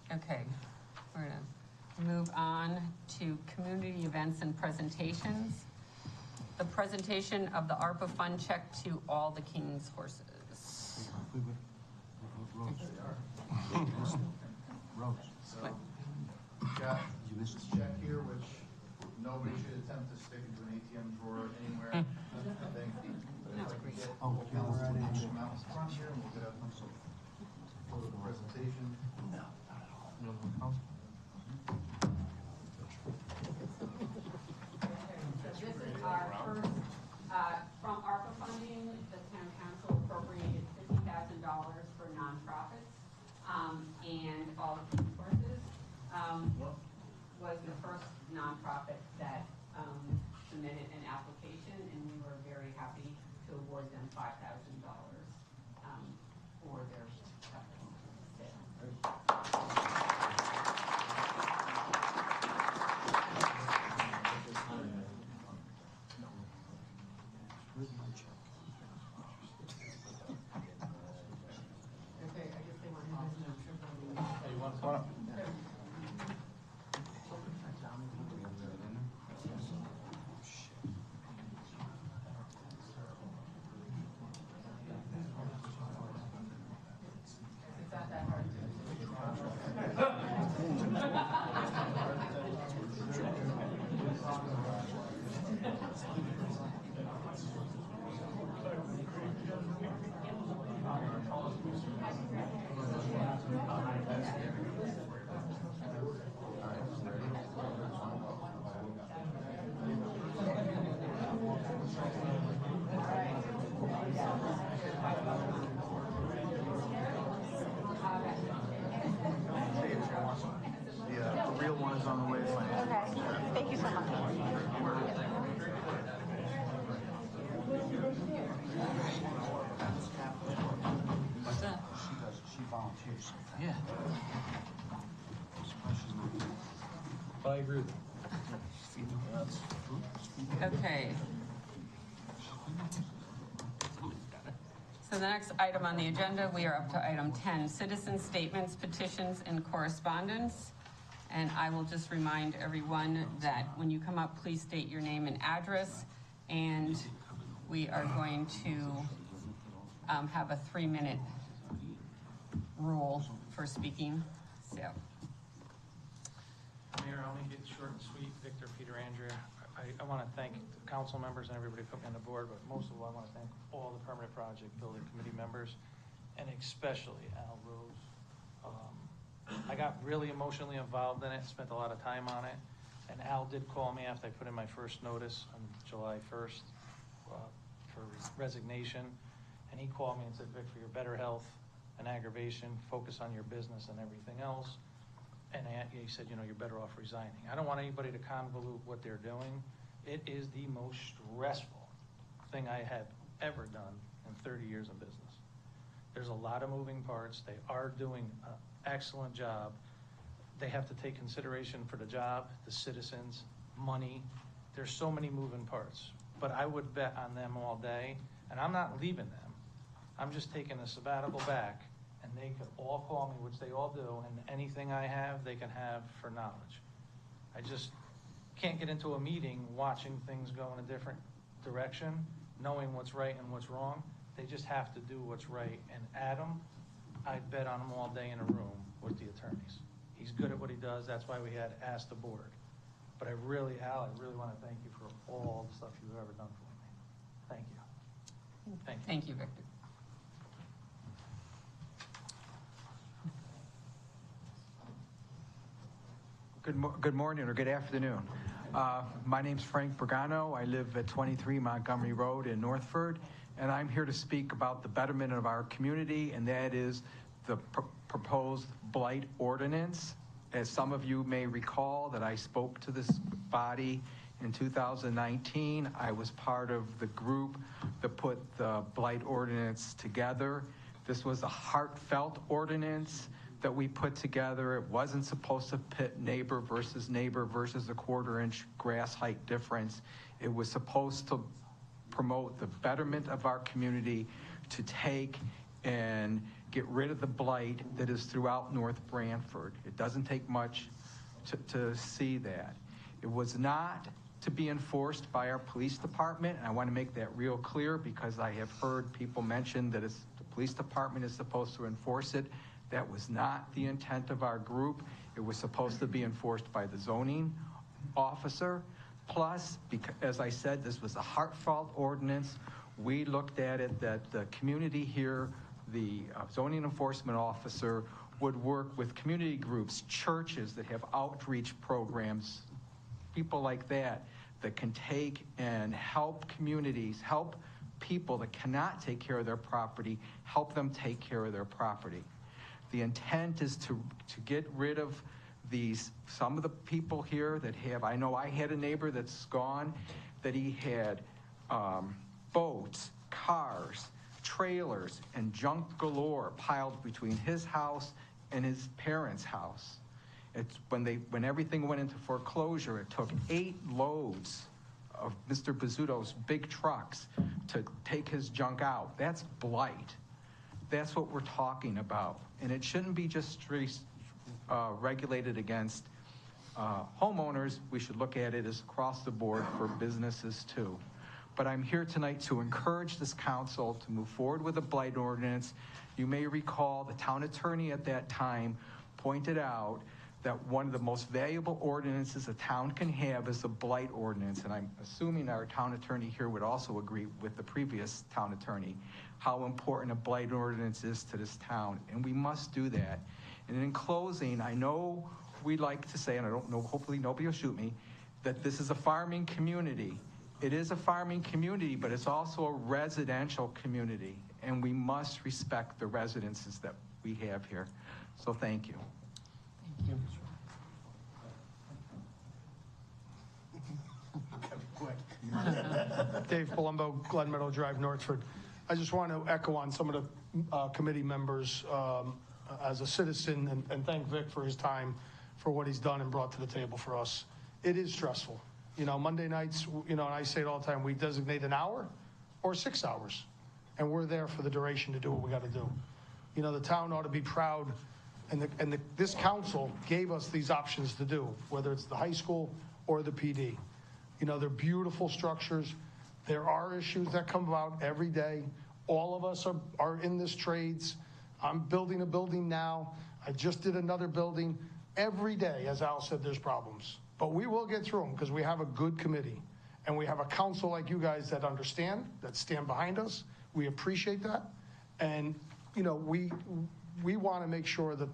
Okay, we're gonna move on to community events and presentations. The presentation of the ARPA fund check to all the King's horses. Rose. So, got this check here, which nobody should attempt to stick into an ATM drawer anywhere, I think. But if I could get council to come out front here, and we'll get a photo of the presentation. This is our first, from ARPA funding, the town council appropriated $50,000 for nonprofits, and all of these horses, was the first nonprofit that, submitted an application, and we were very happy to award them $5,000, for their The real one is on the way. Okay, thank you so much. What's that? She volunteers. Yeah. But I agree with Okay. So the next item on the agenda, we are up to item 10, citizen statements, petitions, and correspondence. And I will just remind everyone that when you come up, please state your name and address. And we are going to have a 3-minute rule for speaking. So, Mayor, I'll make it short and sweet. Victor, Peter, Andrea. I want to thank the council members and everybody who put me on the board, but most of all, I want to thank all the permanent project building committee members, and especially Al Rose. I got really emotionally involved in it, spent a lot of time on it, and Al did call me after I put in my first notice on July 1st for resignation, and he called me and said, Vic, for your better health and aggravation, focus on your business and everything else. And he said, you're better off resigning. I don't want anybody to convolute what they're doing. It is the most stressful thing I have ever done in 30 years of business. There's a lot of moving parts. They are doing an excellent job. They have to take consideration for the job, the citizens, money. There's so many moving parts. But I would bet on them all day, and I'm not leaving them. I'm just taking a sabbatical back, and they could all call me, which they all do, and anything I have, they can have for knowledge. I just can't get into a meeting watching things go in a different direction, knowing what's right and what's wrong. They just have to do what's right. And Adam, I'd bet on him all day in a room with the attorneys. He's good at what he does. That's why we had asked the board. But Al, I really want to thank you for all the stuff you've ever done for me. Thank you. Thank you. Thank you, Victor. Good morning or good afternoon. My name's Frank Bergano. I live at 23 Montgomery Road in Northford, and I'm here to speak about the betterment of our community, and that is the proposed blight ordinance. As some of you may recall that I spoke to this body in 2019. I was part of the group that put the blight ordinance together. This was a heartfelt ordinance that we put together. It wasn't supposed to pit neighbor versus a 1/4-inch grass height difference. It was supposed to promote the betterment of our community, to take and get rid of the blight that is throughout North Branford. It doesn't take much to see that. It was not to be enforced by our police department, and I want to make that real clear because I have heard people mention that the police department is supposed to enforce it. That was not the intent of our group. It was supposed to be enforced by the zoning officer. Plus, because, as I said, this was a heartfelt ordinance. We looked at it that the community here, the zoning enforcement officer, would work with community groups, churches that have outreach programs, people like that can take and help communities, help people that cannot take care of their property, help them take care of their property. The intent is to get rid of some of the people here that have, I know I had a neighbor that's gone, that he had boats, cars, trailers, and junk galore piled between his house and his parents' house. It's when everything went into foreclosure, it took 8 loads of Mr. Bizzuto's big trucks to take his junk out. That's blight. That's what we're talking about. And it shouldn't be just regulated against homeowners. We should look at it as across the board for businesses too. But I'm here tonight to encourage this council to move forward with a blight ordinance. You may recall the town attorney at that time pointed out that one of the most valuable ordinances a town can have is a blight ordinance. And I'm assuming our town attorney here would also agree with the previous town attorney how important a blight ordinance is to this town, and we must do that. And in closing, I know we like to say, and I don't know, hopefully nobody will shoot me, that this is a farming community. It is a farming community, but it's also a residential community. and we must respect the residences that we have here. So thank you. Thank you. Dave Palumbo, Glen Meadow Drive, Northford. I just want to echo on some of the committee members as a citizen and thank Vic for his time, for what he's done and brought to the table for us. It is stressful. You know, Monday nights, you know, and I say it all the time, we designate an hour or 6 hours, and we're there for the duration to do what we got to do. You know, the town ought to be proud, and this council gave us these options to do, whether it's the high school or the PD. You know, they're beautiful structures. There are issues that come about every day. All of us are in this trades. I'm building a building now. I just did another building. Every day, as Al said, there's problems. But we will get through them because we have a good committee. And we have a council like you guys that understand, that stand behind us. We appreciate that. And, you know, we want to make sure that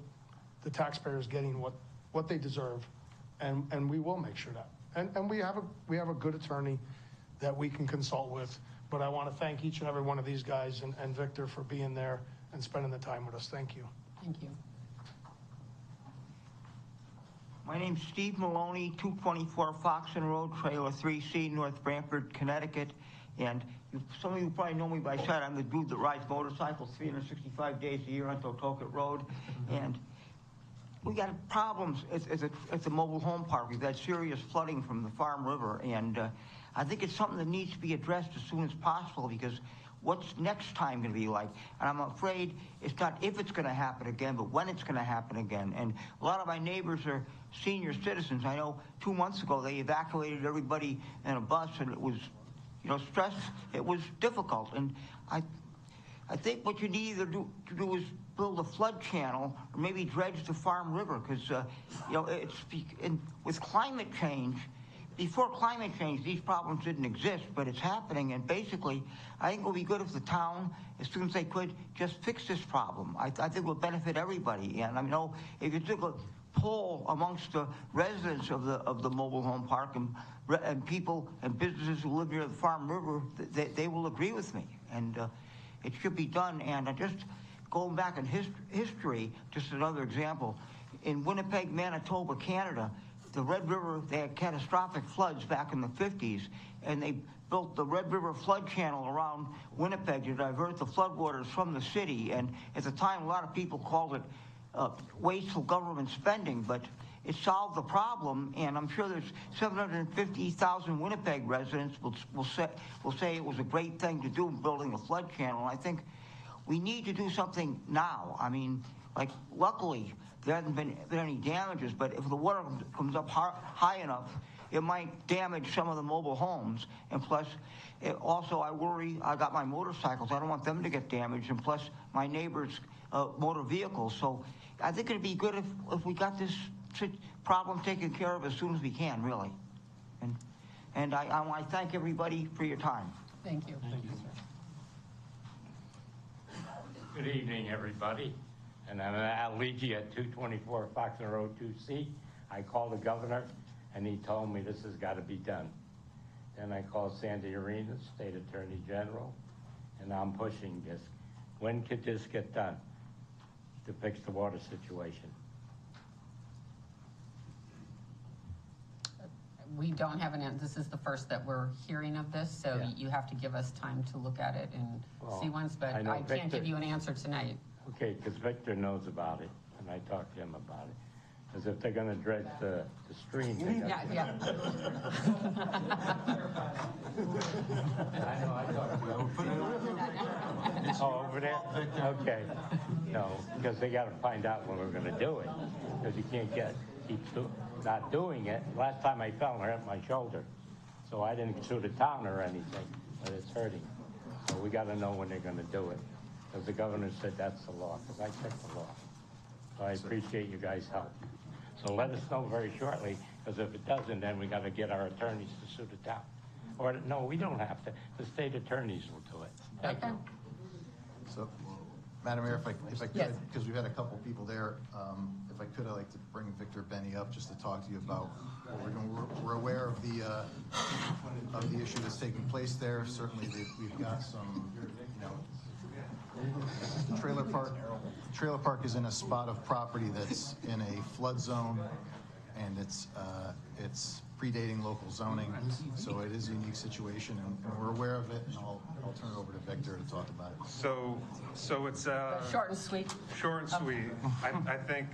the taxpayers getting what they deserve. And we will make sure that. And we have a good attorney that we can consult with. But I want to thank each and every one of these guys and Victor for being there and spending the time with us. Thank you. Thank you. My name's Steve Maloney, 224 Foxon Road, Trailer 3C, North Branford, Connecticut. And some of you probably know me by sight. I'm the dude that rides motorcycles 365 days a year on Totoket Road. And we got problems. It's a mobile home park. We've had serious flooding from the Farm River. And I think it's something that needs to be addressed as soon as possible, because what's next time going to be like? And I'm afraid it's not if it's going to happen again, but when it's going to happen again. And a lot of my neighbors are senior citizens. I know 2 months ago they evacuated everybody in a bus, and it was, you know, stress. It was difficult. And I think what you need to do is build a flood channel, or maybe dredge the Farm River, because you know, with climate change. Before climate change, these problems didn't exist, but it's happening. And basically, I think it would be good if the town, as soon as they could, just fix this problem. I think it would benefit everybody. And I know if you took a poll amongst the residents of the mobile home park and people and businesses who live near the Farm River, they will agree with me. And it should be done. And just going back in history, just another example, in Winnipeg, Manitoba, Canada, the Red River, they had catastrophic floods back in the 50s, and they built the Red River flood channel around Winnipeg to divert the floodwaters from the city. And at the time, a lot of people called it wasteful government spending, but it solved the problem. And I'm sure there's 750,000 Winnipeg residents will say it was a great thing to do, building a flood channel. And I think we need to do something now. I mean, like, luckily, there hasn't been any damages, but if the water comes up high enough, it might damage some of the mobile homes. And plus, also I worry, I got my motorcycles, I don't want them to get damaged, and plus my neighbors' motor vehicles. So I think it'd be good if we got this problem taken care of as soon as we can, really. And I want to thank everybody for your time. Thank you. Thank you. Good evening, everybody. And I'm Al Ligi at 224 Foxon Road 2C. I called the governor, and he told me this has got to be done. Then I called Sandy Arena, State Attorney General, and I'm pushing this. When could this get done to fix the water situation? We don't have an answer. This is the first that we're hearing of this, so Yeah. you have to give us time to look at it and see once, but I know I can't give you an answer tonight. Okay, because Victor knows about it, and I talked to him about it. Because if they're going to dredge the stream, they got Yeah. I know, I talked to him. Oh, over there? Okay. No, because they got to find out when we're going to do it. Because you can't keep not doing it. Last time I fell and hurt my shoulder. So I didn't sue the town or anything, but it's hurting. So we got to know when they're going to do it. Because the governor said that's the law, because I checked the law. So I appreciate you guys' help. So let us know very shortly, because if it doesn't, then we got to get our attorneys to sue the town. Or, no, we don't have to. The state attorneys will do it. Thank you. So, Madam Mayor, if I could, Yes. because we've had a couple people there, if I could, I'd like to bring Victor Benny up just to talk to you about what we're doing. We're aware of the issue that's taking place there. Certainly, we've got some, you know, Trailer park is in a spot of property that's in a flood zone, and it's predating local zoning, so it is a unique situation, and we're aware of it, and I'll turn it over to Victor to talk about it. So it's Short and sweet. Short and sweet. I think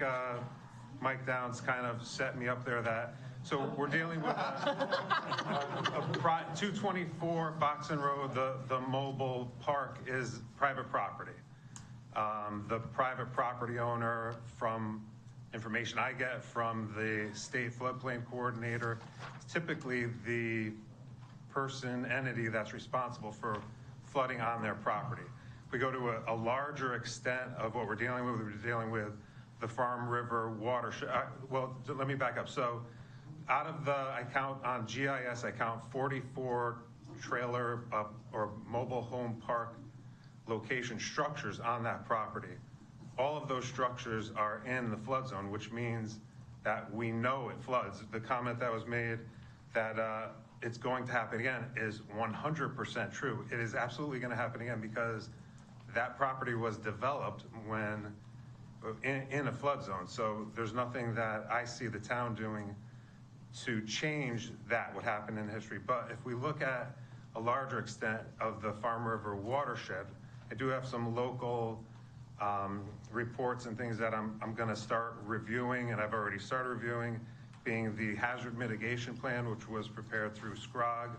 Mike Downs kind of set me up there that, so we're dealing with a 224 Foxen Road, the mobile park is private property. The private property owner, from information I get from the state floodplain coordinator, is typically the entity that's responsible for flooding on their property. If we go to a larger extent of what we're dealing with the Farm River watershed. Well, let me back up. So out of I count on GIS, I count 44 trailer or mobile home park location structures on that property. All of those structures are in the flood zone, which means that we know it floods. The comment that was made that it's going to happen again is 100% true. It is absolutely going to happen again because that property was developed when in a flood zone. So there's nothing that I see the town doing to change that, what happened in history. But if we look at a larger extent of the Farm River watershed, I do have some local reports and things that I'm going to start reviewing, and I've already started reviewing, being the hazard mitigation plan, which was prepared through SCROG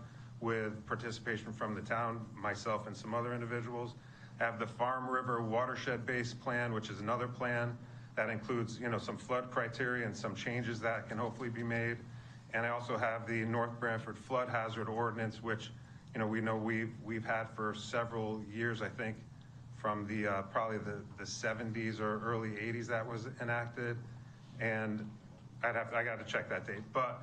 with participation from the town, myself and some other individuals. I have the Farm River watershed-based plan, which is another plan that includes, some flood criteria and some changes that can hopefully be made. And I also have the North Branford flood hazard ordinance, which, we know we've had for several years, I think, from the probably the 70s or early 80s that was enacted, and I got to check that date. But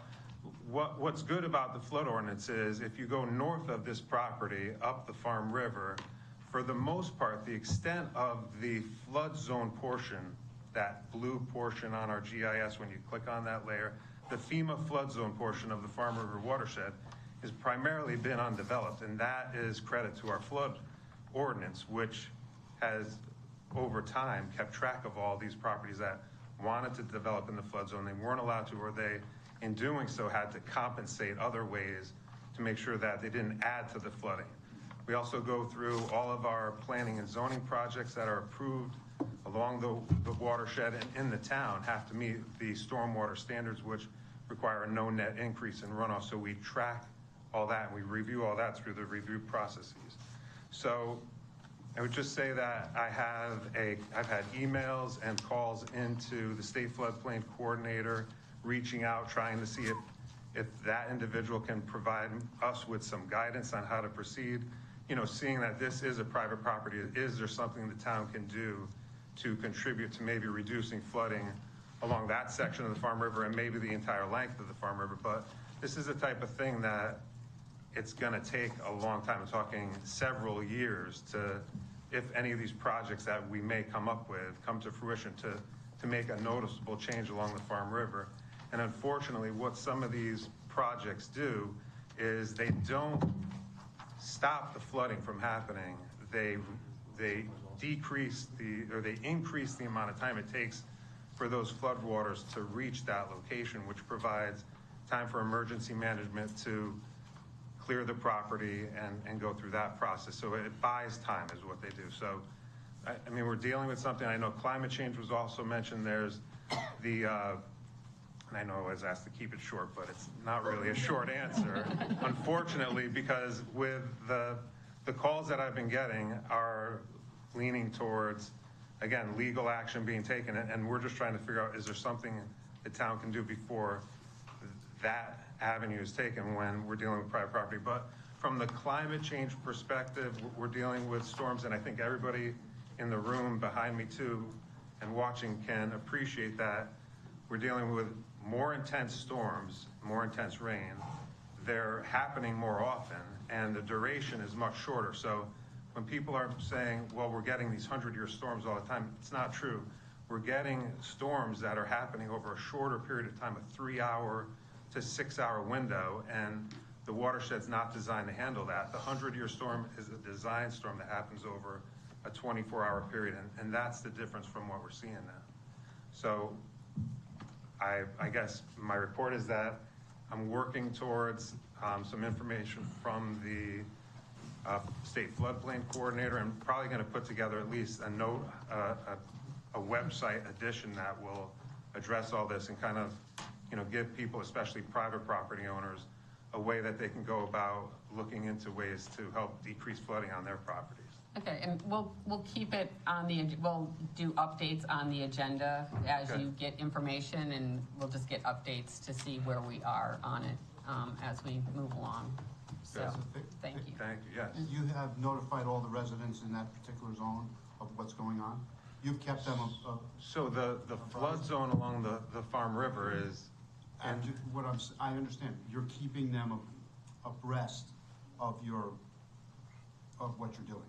what's good about the flood ordinance is if you go north of this property up the Farm River, for the most part, the extent of the flood zone portion, that blue portion on our GIS, when you click on that layer, the FEMA flood zone portion of the Farm River watershed has primarily been undeveloped, and that is credit to our flood ordinance, which has over time kept track of all these properties that wanted to develop in the flood zone. They weren't allowed to, or they, in doing so, had to compensate other ways to make sure that they didn't add to the flooding. We also go through all of our planning and zoning projects that are approved along the watershed and in the town have to meet the stormwater standards, which require a no net increase in runoff. So we track all that and we review all that through the review processes. So I would just say that I've had emails and calls into the state floodplain coordinator, reaching out, trying to see if that individual can provide us with some guidance on how to proceed. Seeing that this is a private property, is there something the town can do to contribute to maybe reducing flooding along that section of the Farm River and maybe the entire length of the Farm River? But this is the type of thing that it's going to take a long time. I'm talking several years to, if any of these projects that we may come up with come to fruition, to make a noticeable change along the Farm River. And unfortunately, what some of these projects do is they don't stop the flooding from happening. They increase the amount of time it takes for those floodwaters to reach that location, which provides time for emergency management to clear the property and go through that process. So it buys time is what they do. So, I mean, we're dealing with something. I know climate change was also mentioned. There's the, and I know I was asked to keep it short, but it's not really a short answer, unfortunately, because with the calls that I've been getting are leaning towards, again, legal action being taken, and we're just trying to figure out, is there something the town can do before that avenue is taken when we're dealing with private property. But from the climate change perspective, we're dealing with storms, and I think everybody in the room behind me too and watching can appreciate that we're dealing with more intense storms, more intense rain. They're happening more often, and the duration is much shorter. So when people are saying, well, we're getting these 100-year storms all the time, it's not true. We're getting storms that are happening over a shorter period of time, a 3-hour to 6-hour window, and the watershed's not designed to handle that. The 100-year storm is a design storm that happens over a 24-hour period, and that's the difference from what we're seeing now. So I guess my report is that I'm working towards some information from the state floodplain coordinator. I'm probably going to put together at least a note, a website edition that will address all this and kind of, give people, especially private property owners, a way that they can go about looking into ways to help decrease flooding on their properties. Okay, and we'll keep it on we'll do updates on the agenda as you get information, and we'll just get updates to see where we are on it as we move along. So, thank you. Thank you, yes. You have notified all the residents in that particular zone of what's going on? You've kept them So the flood zone along the Farm River is... And I understand, you're keeping them abreast of what you're doing.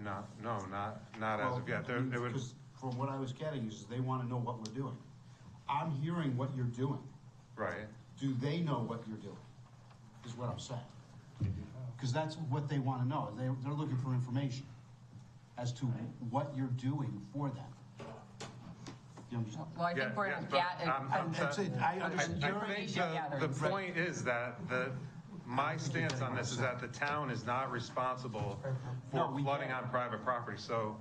Not as of yet. Because from what I was getting is they want to know what we're doing. I'm hearing what you're doing. Right. Do they know what you're doing, is what I'm saying. Because that's what they want to know. They're looking for information as to what you're doing for them. You understand? Well, I think we're yes, I understand. I think the point is that my stance on this is that the town is not responsible for flooding on private property. So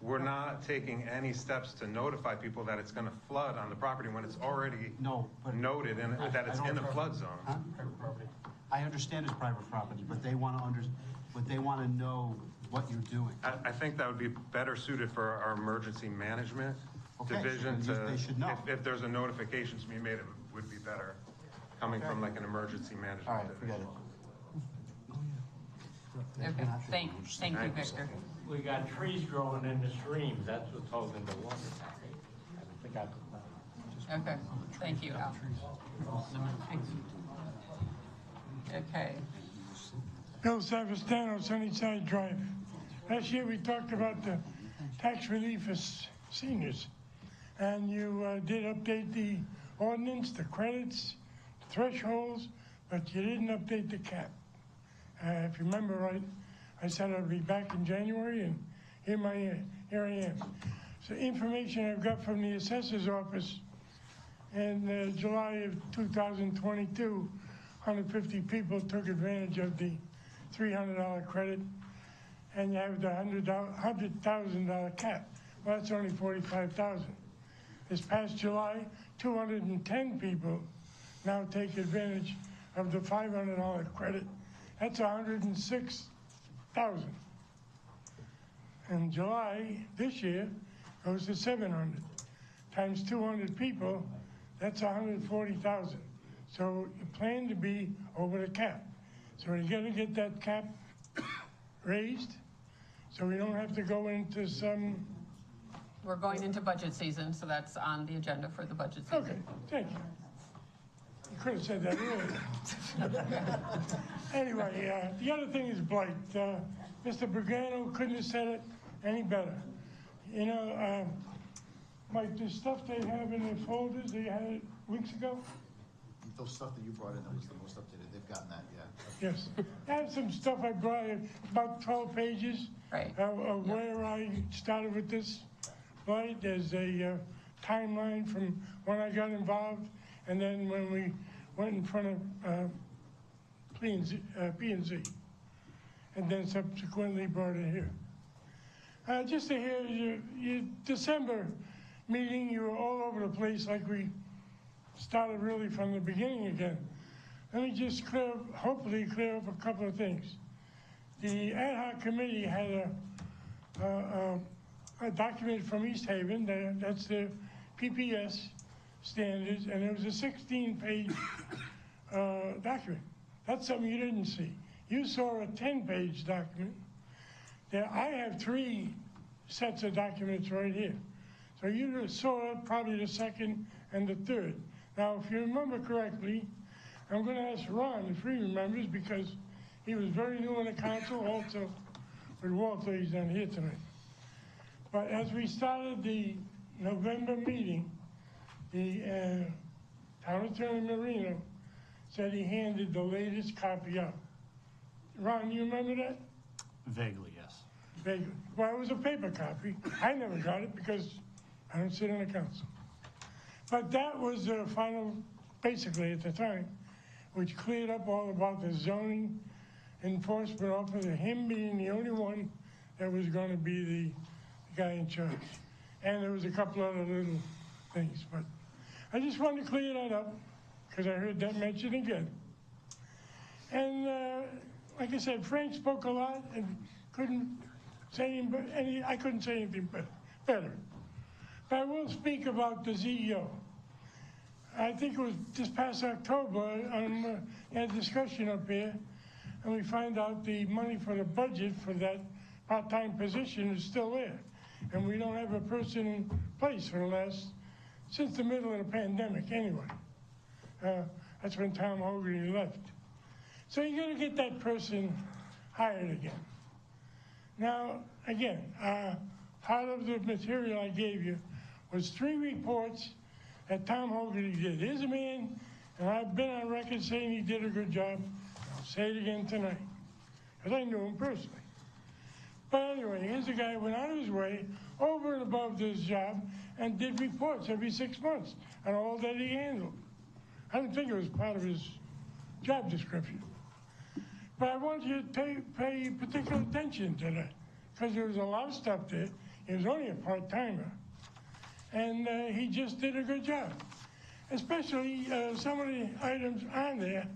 we're not taking any steps to notify people that it's going to flood on the property when it's already noted that it's in a flood zone. Huh? I understand it's private property, but they want to know what you're doing. I think that would be better suited for our emergency management division. They should know. If there's a notification to be made, it would be better coming from like an emergency management. All right, forget it. Okay, thank you, Victor. We got trees growing in the streams, that's what's holding the water back. I think I... Okay, thank you, Al. Okay. Bill Savastano, Sunnyside Drive. Last year we talked about the tax relief for seniors, and you did update the ordinance, the credits, the thresholds, but you didn't update the cap. If you remember right, I said I'd be back in January, and here I am. So information I've got from the assessor's office in July of 2022, 150 people took advantage of the $300 credit, and you have the $100,000 cap. Well, that's only $45,000. This past July, 210 people now take advantage of the $500 credit. That's $106,000. In July this year goes to 700 times 200 people. That's 140,000. So you plan to be over the cap. So we're going to get that cap raised, so we don't have to go into some. We're going into budget season, so that's on the agenda for the budget season. Okay, thank you. You could have said that earlier. Anyway, the other thing is blight. Mr. Brigano couldn't have said it any better. You know, Mike, the stuff they have in their folders, they had it weeks ago. Those stuff that you brought in, that was the most updated. They've gotten that, yeah. Yes. I have some stuff I brought in, about 12 pages of where I started with this blight. There's a timeline from when I got involved, and then when we went in front of P&Z, and then subsequently brought it here. Just to hear your December meeting, you were all over the place like we started really from the beginning again. Let me just hopefully clear up a couple of things. The ad hoc committee had a document from East Haven, that's the PPS standards, and it was a 16-page document. That's something you didn't see. You saw a 10-page document. I have 3 sets of documents right here. So you saw probably the second and the third. Now, if you remember correctly, I'm going to ask Ron if he remembers, because he was very new in the council, also with Walter, he's not here tonight. But as we started the November meeting, the town attorney Marino said he handed the latest copy out. Ron, you remember that? Vaguely, yes. Well, it was a paper copy. I never got it because I don't sit on the council. But that was the final, basically at the time, which cleared up all about the zoning enforcement officer, him being the only one that was going to be the guy in charge. And there was a couple other little things, but I just wanted to clear that up because I heard that mentioned again. And like I said, Frank spoke a lot and couldn't say I couldn't say anything better. But I will speak about the CEO. I think it was this past October, we had a discussion up here, and we find out the money for the budget for that part-time position is still there. And we don't have a person in place since the middle of the pandemic anyway. That's when Tom Hogarty left. So you gotta get that person hired again. Now, again, part of the material I gave you was 3 reports that Tom Hogarty did. Here's a man, and I've been on record saying he did a good job. I'll say it again tonight, because I knew him personally. But anyway, here's a guy who went out of his way, over and above this job, and did reports every 6 months on all that he handled. I didn't think it was part of his job description. But I want you to pay particular attention to that, because there was a lot of stuff there. He was only a part-timer, and he just did a good job. Especially some of the items on there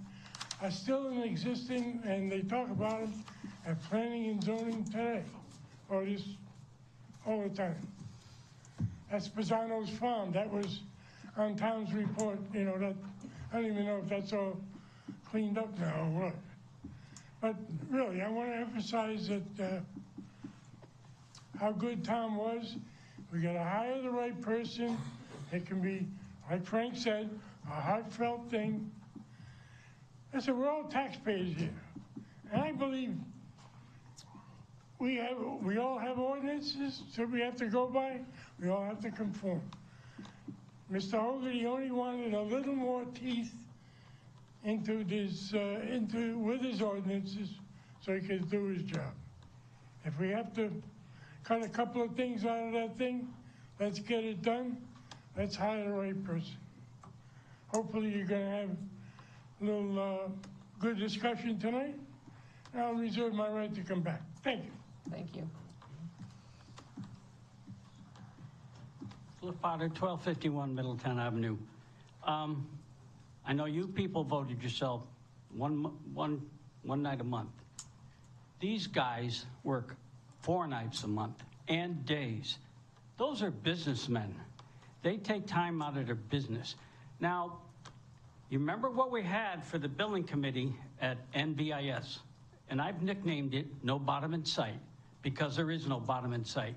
are still in existing, and they talk about them at planning and zoning today, or just all the time. That's Pisano's farm. That was on Tom's report. You know, that I don't even know if that's all cleaned up now or what. But really, I want to emphasize that how good Tom was. We got to hire the right person. It can be, like Frank said, a heartfelt thing. I said, we're all taxpayers here. And I believe we all have ordinances that we have to go by. We all have to conform. Mr. Hogarty only wanted a little more teeth into this, with his ordinances so he could do his job. If we have to cut a couple of things out of that thing, let's get it done. Let's hire the right person. Hopefully you're going to have a little good discussion tonight. I'll reserve my right to come back. Thank you. Thank you. Cliff Potter, 1251 Middletown Avenue. I know you people voted yourself one night a month. These guys work 4 nights a month and days. Those are businessmen. They take time out of their business. Now, you remember what we had for the billing committee at NBIS, and I've nicknamed it No Bottom in Sight because there is no bottom in sight.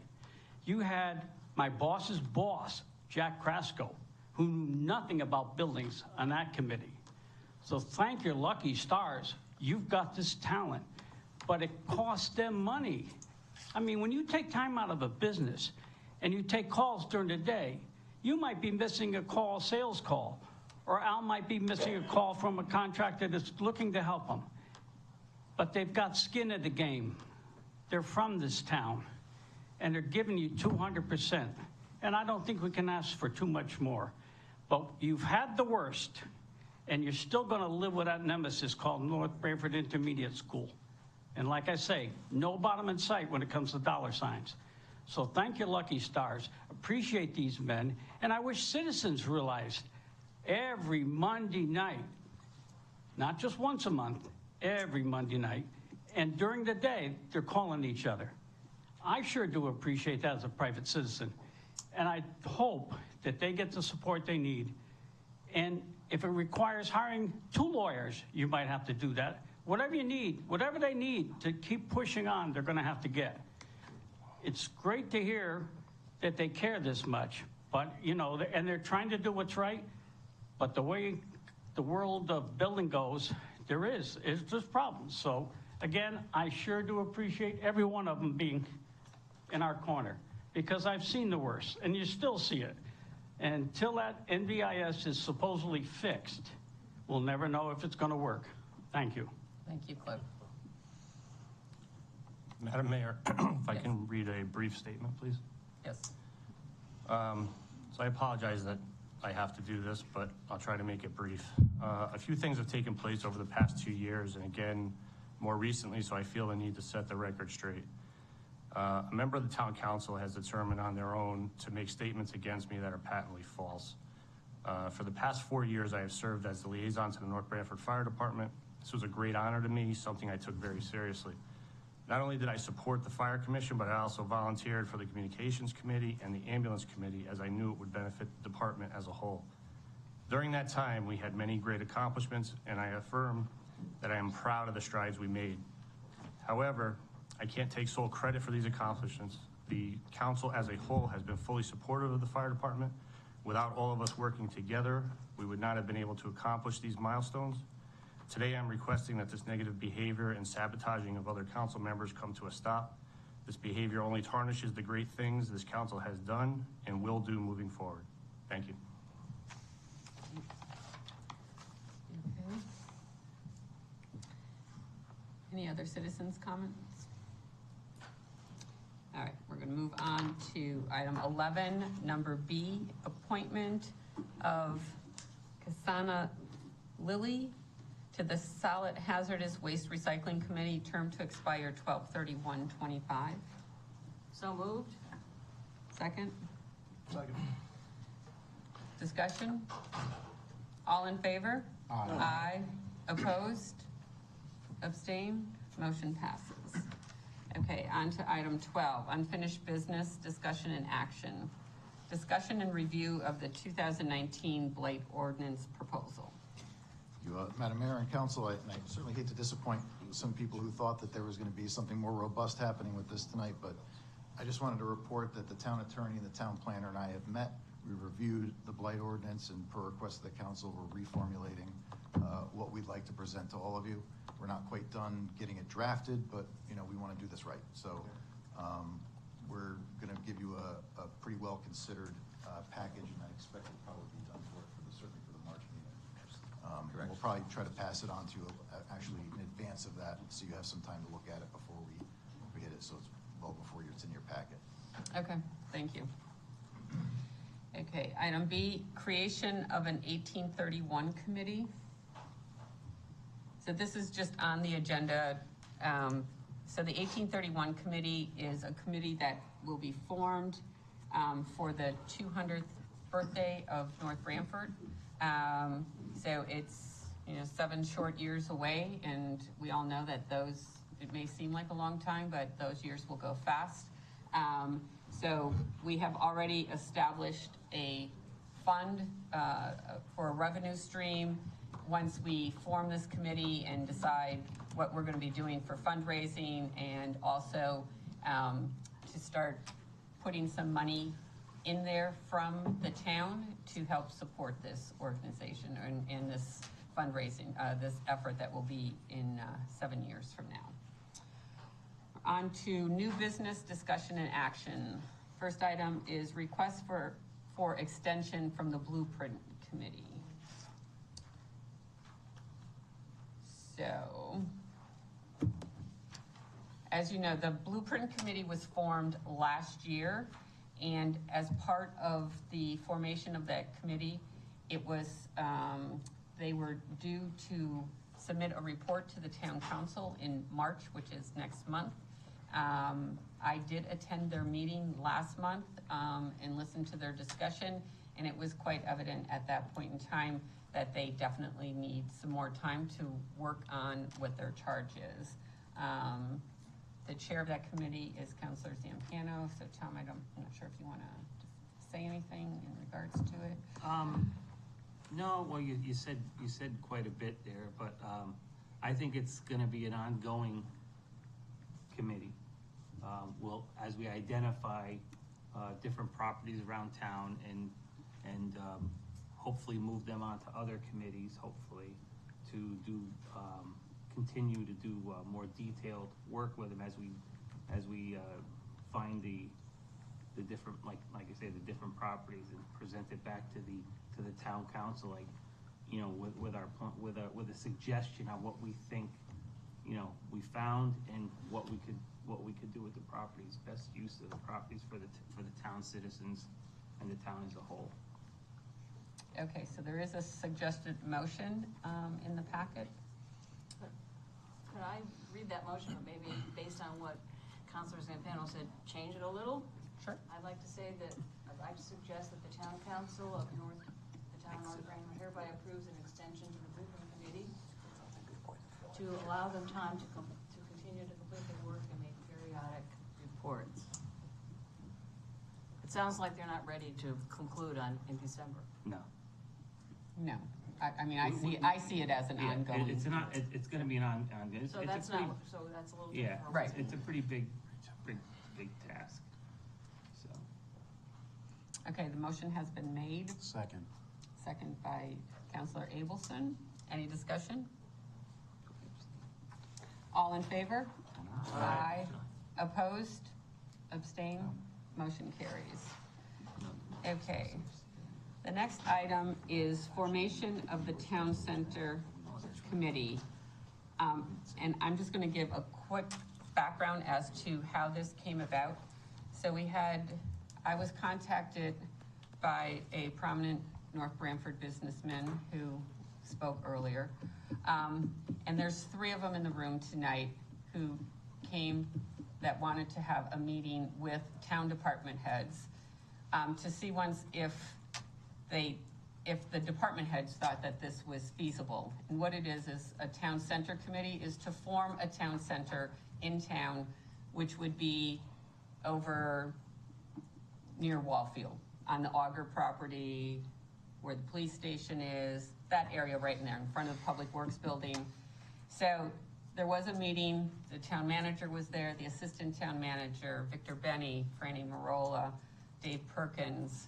You had my boss's boss, Jack Krasko, who knew nothing about buildings on that committee. So thank your lucky stars, you've got this talent, but it costs them money. I mean, when you take time out of a business and you take calls during the day, you might be missing a sales call, or Al might be missing a call from a contractor that's looking to help them. But they've got skin in the game. They're from this town, and they're giving you 200%. And I don't think we can ask for too much more. But you've had the worst, and you're still going to live with that nemesis called North Branford Intermediate School. And like I say, no bottom in sight when it comes to dollar signs. So thank you, lucky stars. Appreciate these men. And I wish citizens realized every Monday night, not just once a month, every Monday night, and during the day, they're calling each other. I sure do appreciate that as a private citizen. And I hope that they get the support they need. And if it requires hiring 2 lawyers, you might have to do that. Whatever you need, whatever they need to keep pushing on, they're going to have to get. It's great to hear that they care this much, but, you know, and they're trying to do what's right, but the way the world of building goes, there's problems. So, again, I sure do appreciate every one of them being in our corner, because I've seen the worst, and you still see it. And until that NBIS is supposedly fixed, we'll never know if it's going to work. Thank you. Thank you, Cliff. Madam Mayor, if I can read a brief statement, please. Yes. So I apologize that I have to do this, but I'll try to make it brief. A few things have taken place over the past 2 years, and again, more recently, so I feel the need to set the record straight. A member of the town council has determined on their own to make statements against me that are patently false. For the past 4 years, I have served as the liaison to the North Branford Fire Department. This was a great honor to me, something I took very seriously. Not only did I support the Fire Commission, but I also volunteered for the Communications Committee and the Ambulance Committee, as I knew it would benefit the department as a whole. During that time, we had many great accomplishments, and I affirm that I am proud of the strides we made. However, I can't take sole credit for these accomplishments. The council as a whole has been fully supportive of the fire department. Without all of us working together, we would not have been able to accomplish these milestones. Today, I'm requesting that this negative behavior and sabotaging of other council members come to a stop. This behavior only tarnishes the great things this council has done and will do moving forward. Thank you. Okay. Any other citizens' comments? All right, we're going to move on to item 11, number B, appointment of Kasana Lilly to the Solid Hazardous Waste Recycling Committee, term to expire 12/31/25. So moved. Second? Second. Discussion? All in favor? Aye. Aye. Opposed? Abstain? Motion passes. Okay, on to item 12, unfinished business, discussion and action. Discussion and review of the 2019 blight ordinance proposal. Madam Mayor and Council, and I certainly hate to disappoint some people who thought that there was going to be something more robust happening with this tonight, but I just wanted to report that the town attorney and the town planner and I have met. We reviewed the blight ordinance, and per request of the council, we're reformulating what we'd like to present to all of you. We're not quite done getting it drafted, but we want to do this right. So we're going to give you a pretty well considered package, and I expect it'll probably be done certainly for the March meeting. We'll probably try to pass it on to you actually in advance of that, so you have some time to look at it before we hit it, so it's well before it's in your packet. Okay, thank you. Okay, item B, creation of an 1831 committee. So this is just on the agenda. So the 1831 committee is a committee that will be formed for the 200th birthday of North Branford. So it's 7 short years away, and we all know that it may seem like a long time, but those years will go fast. So we have already established a fund for a revenue stream. Once we form this committee and decide what we're going to be doing for fundraising, and also to start putting some money in there from the town to help support this organization and this fundraising, this effort that will be in 7 years from now. On to new business, discussion and action. First item is request for extension from the Blueprint Committee. So, as you know, the Blueprint Committee was formed last year, and as part of the formation of that committee, it was, they were due to submit a report to the town council in March, which is next month. I did attend their meeting last month and listened to their discussion, and it was quite evident at that point in time that they definitely need some more time to work on what their charge is. The chair of that committee is Councilor Zampano. So Tom, I'm not sure if you want to say anything in regards to it. No, well, you said quite a bit there, but I think it's going to be an ongoing committee. As we identify different properties around town and hopefully move them onto other committees, hopefully, to continue to do more detailed work with them as we find the different, like I say, the different properties, and present it back to the town council, with a suggestion on what we think, we found and what we could do with the properties, best use of the properties for the town citizens and the town as a whole. Okay, so there is a suggested motion in the packet. Could I read that motion, but maybe based on what Councilor Zampano said, change it a little? Sure. I'd like to say that, I'd like to suggest that the town council of the town of North Branford hereby approves an extension to the Blueprint Committee to allow them time to continue to complete their work and make periodic reports. It sounds like they're not ready to conclude in December. No. No, I see it as an ongoing. It's gonna be an ongoing. So that's a little. Yeah, right. It's a pretty big task, so. Okay, the motion has been made. Second. Second by Councilor Abelson. Any discussion? All in favor? Aye. Opposed? Abstain? Motion carries. Okay. The next item is formation of the Town Center Committee. And I'm just going to give a quick background as to how this came about. So I was contacted by a prominent North Branford businessman who spoke earlier. And there's 3 of them in the room tonight who came that wanted to have a meeting with town department heads to see once if the department heads thought that this was feasible. And what it is a town center committee is to form a town center in town, which would be over near Wallfield, on the Auger property, where the police station is, that area right in there, in front of the Public Works building. So there was a meeting, the town manager was there, the assistant town manager, Victor Benny, Franny Marola, Dave Perkins,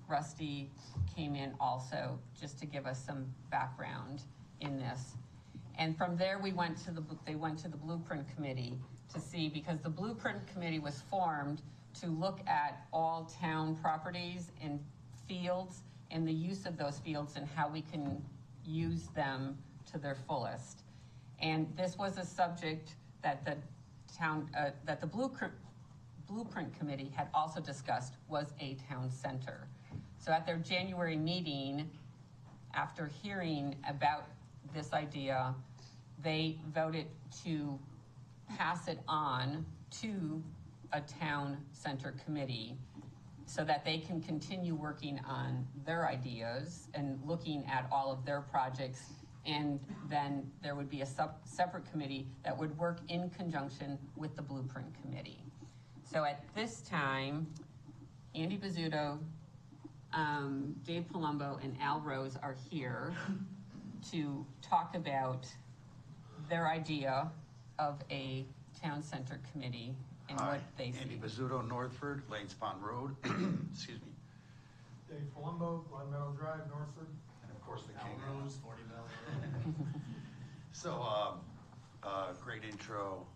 Rusty came in also, just to give us some background in this. And from there, they went to the Blueprint Committee to see, because the Blueprint Committee was formed to look at all town properties and fields and the use of those fields and how we can use them to their fullest. And this was a subject that the Blueprint Committee had also discussed, was a town center. So at their January meeting, after hearing about this idea, they voted to pass it on to a town center committee so that they can continue working on their ideas and looking at all of their projects. And then there would be a separate committee that would work in conjunction with the Blueprint Committee. So at this time, Andy Bizzuto, Dave Palumbo, and Al Rose are here to talk about their idea of a town center committee and what they see. Andy Bizzuto, Northford, Lanes Pond Road. Excuse me. Dave Palumbo, Glen Meadow Drive, Northford. And of course the King. Rose, 40 Bell. So, great intro.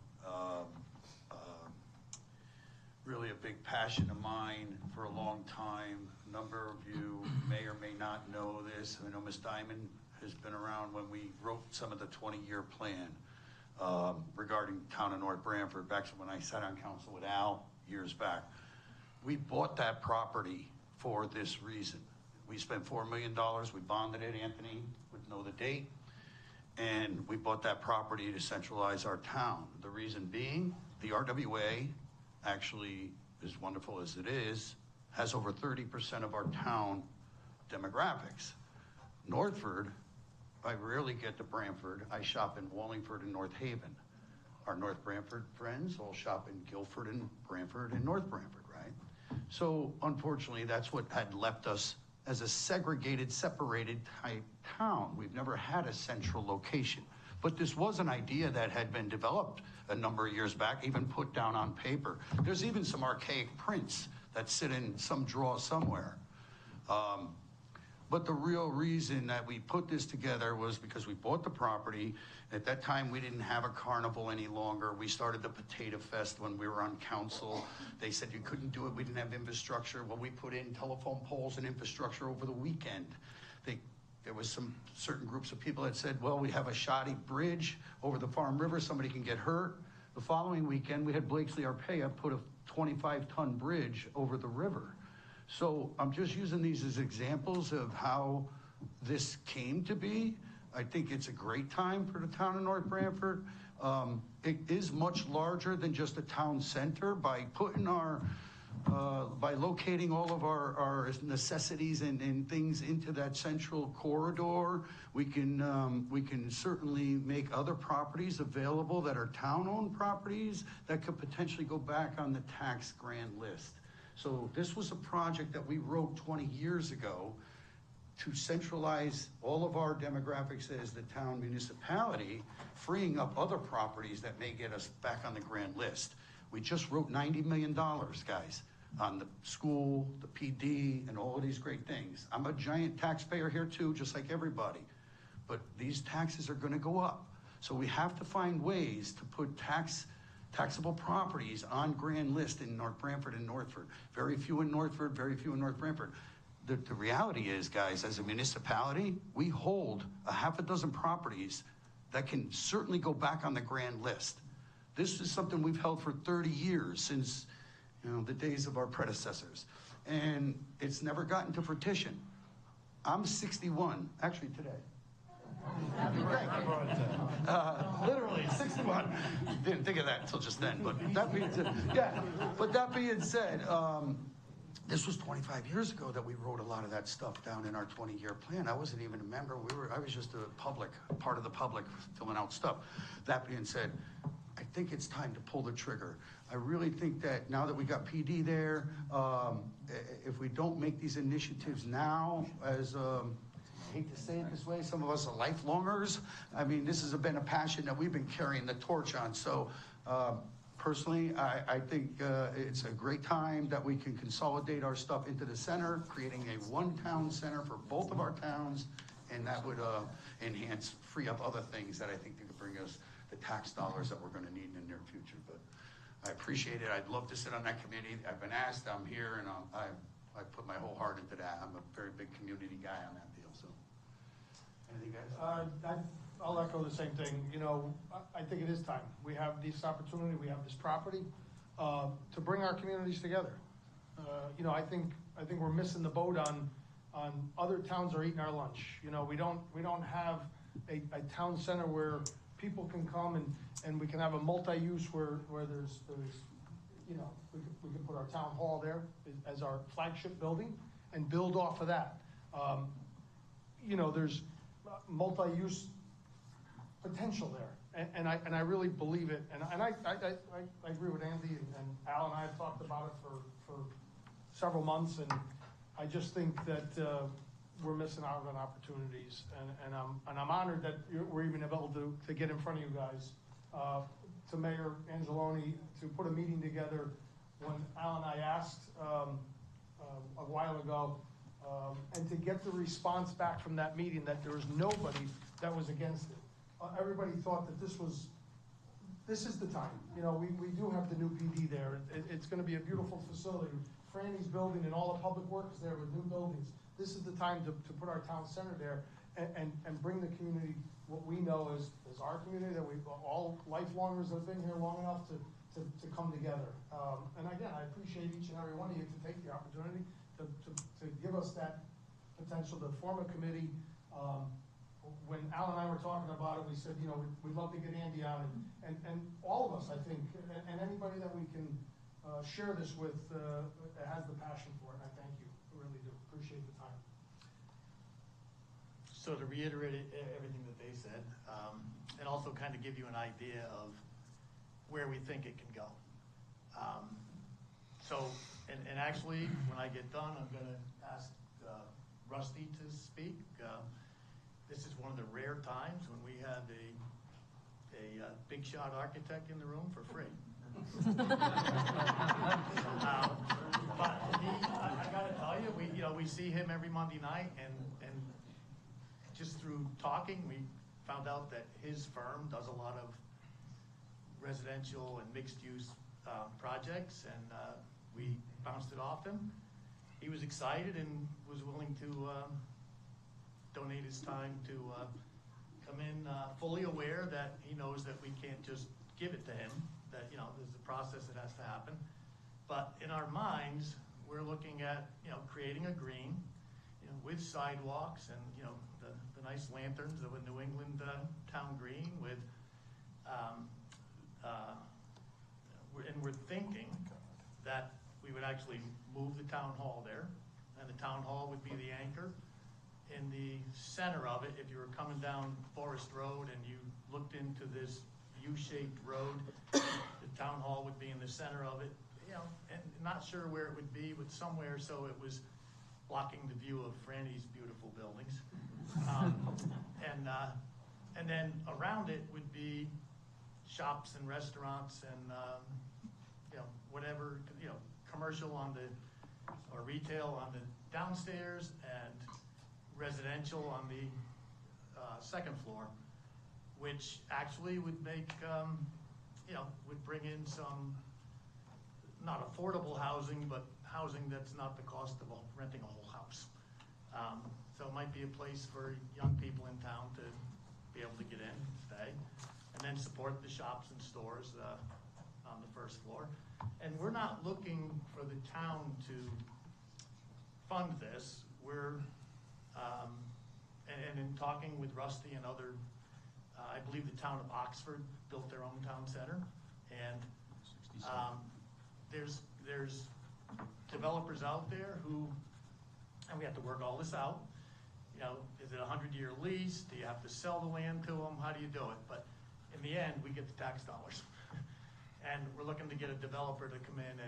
Really a big passion of mine for a long time. A number of you may or may not know this. I know Ms. Diamond has been around when we wrote some of the 20-year plan regarding town of North Branford, back when I sat on council with Al years back. We bought that property for this reason. We spent $4 million, we bonded it, Anthony would know the date, and we bought that property to centralize our town. The reason being, the RWA, actually, as wonderful as it is, has over 30% of our town demographics. Northford, I rarely get to Branford. I shop in Wallingford and North Haven. Our North Branford friends all shop in Guilford and Branford and North Branford, right? So unfortunately, that's what had left us as a segregated, separated type town. We've never had a central location. But this was an idea that had been developed a number of years back, even put down on paper. There's even some archaic prints that sit in some drawer somewhere. But the real reason that we put this together was because we bought the property. At that time, we didn't have a carnival any longer. We started the Potato Fest when we were on council. They said you couldn't do it, we didn't have infrastructure. Well, we put in telephone poles and infrastructure over the weekend. There was some certain groups of people that said, well, we have a shoddy bridge over the Farm River, somebody can get hurt. The following weekend, we had Blakesley Arpaia put a 25-ton bridge over the river. So I'm just using these as examples of how this came to be. I think it's a great time for the town of North Branford. It is much larger than just a town center. By putting by locating all of our necessities and things into that central corridor, we can certainly make other properties available that are town-owned properties that could potentially go back on the tax grant list. So this was a project that we wrote 20 years ago to centralize all of our demographics as the town municipality, freeing up other properties that may get us back on the grant list. We just wrote $90 million, guys, on the school, the PD, and all of these great things. I'm a giant taxpayer here too, just like everybody. But these taxes are gonna go up. So we have to find ways to put taxable properties on grand list in North Branford and Northford. Very few in Northford, very few in North Branford. The reality is, guys, as a municipality, we hold a half a dozen properties that can certainly go back on the grand list. This is something we've held for 30 years, since the days of our predecessors. And it's never gotten to fruition. I'm 61, actually today. Literally 61. Didn't think of that until just then, but that being said, yeah. But that being said, this was 25 years ago that we wrote a lot of that stuff down in our 20-year plan. I wasn't even a member. I was just a part of the public filling out stuff. That being said, I think it's time to pull the trigger. I really think that now that we got PD there, if we don't make these initiatives now, as I hate to say it this way, some of us are lifelongers. I mean, this has been a passion that we've been carrying the torch on. So personally, I think it's a great time that we can consolidate our stuff into the center, creating a one-town center for both of our towns, and that would free up other things that I think could bring us the tax dollars that we're gonna need in the near future. But I appreciate it. I'd love to sit on that committee. I've been asked, I'm here, and I put my whole heart into that. I'm a very big community guy on that deal, so. Anything, guys? I'll echo the same thing. I think it is time. We have this opportunity, we have this property, to bring our communities together. I think we're missing the boat on other towns are eating our lunch. We don't have a town center where people can come and we can have a multi-use where there's we can put our town hall there as our flagship building and build off of that. There's multi-use potential there, and I really believe it. And I agree with Andy, and Al and I have talked about it for several months, and I just think that we're missing out on opportunities, and I'm honored that we're even able to get in front of you guys, to Mayor Angeloni, to put a meeting together. When Al and I asked a while ago, and to get the response back from that meeting that there was nobody that was against it. Everybody thought that this is the time. We do have the new PD there. It's going to be a beautiful facility. Franny's building and all the public works there with new buildings. This is the time to put our town center there and bring the community what we know as our community, that we've all lifelongers that have been here long enough to come together. And again, I appreciate each and every one of you to take the opportunity to give us that potential to form a committee. When Al and I were talking about it, we said, we'd love to get Andy on, and all of us, I think, and anybody that we can share this with has the passion for it. And I thank you. I really do. Appreciate the time. So to reiterate everything that they said, and also kind of give you an idea of where we think it can go. And actually, when I get done, I'm going to ask Rusty to speak. This is one of the rare times when we have a big shot architect in the room for free. But I got to tell you, we see him every Monday night, and just through talking, we found out that his firm does a lot of residential and mixed-use projects, and we bounced it off him. He was excited and was willing to donate his time to come in fully aware that he knows that we can't just give it to him, that, you know, there's a process that has to happen. But in our minds, we're looking at, you know, creating a green, you know, with sidewalks and, you know, the nice lanterns of a New England town green with, and we're thinking that we would actually move the town hall there, and the town hall would be the anchor. In the center of it, if you were coming down Forest Road and you looked into this U-shaped road, the town hall would be in the center of it, you know, and not sure where it would be, but somewhere so it was blocking the view of Franny's beautiful buildings. And then around it would be shops and restaurants and, you know, whatever, you know, commercial on the, or retail on the downstairs and residential on the second floor, which actually would make, you know, would bring in some, not affordable housing, but housing that's not the cost of renting a whole house. So it might be a place for young people in town to be able to get in, stay, and then support the shops and stores on the first floor. And we're not looking for the town to fund this. We're, and in talking with Rusty and other, I believe the town of Oxford built their own town center, and there's developers out there who, and we have to work all this out. You know, is it a 100-year lease? Do you have to sell the land to them? How do you do it? But in the end, we get the tax dollars. And we're looking to get a developer to come in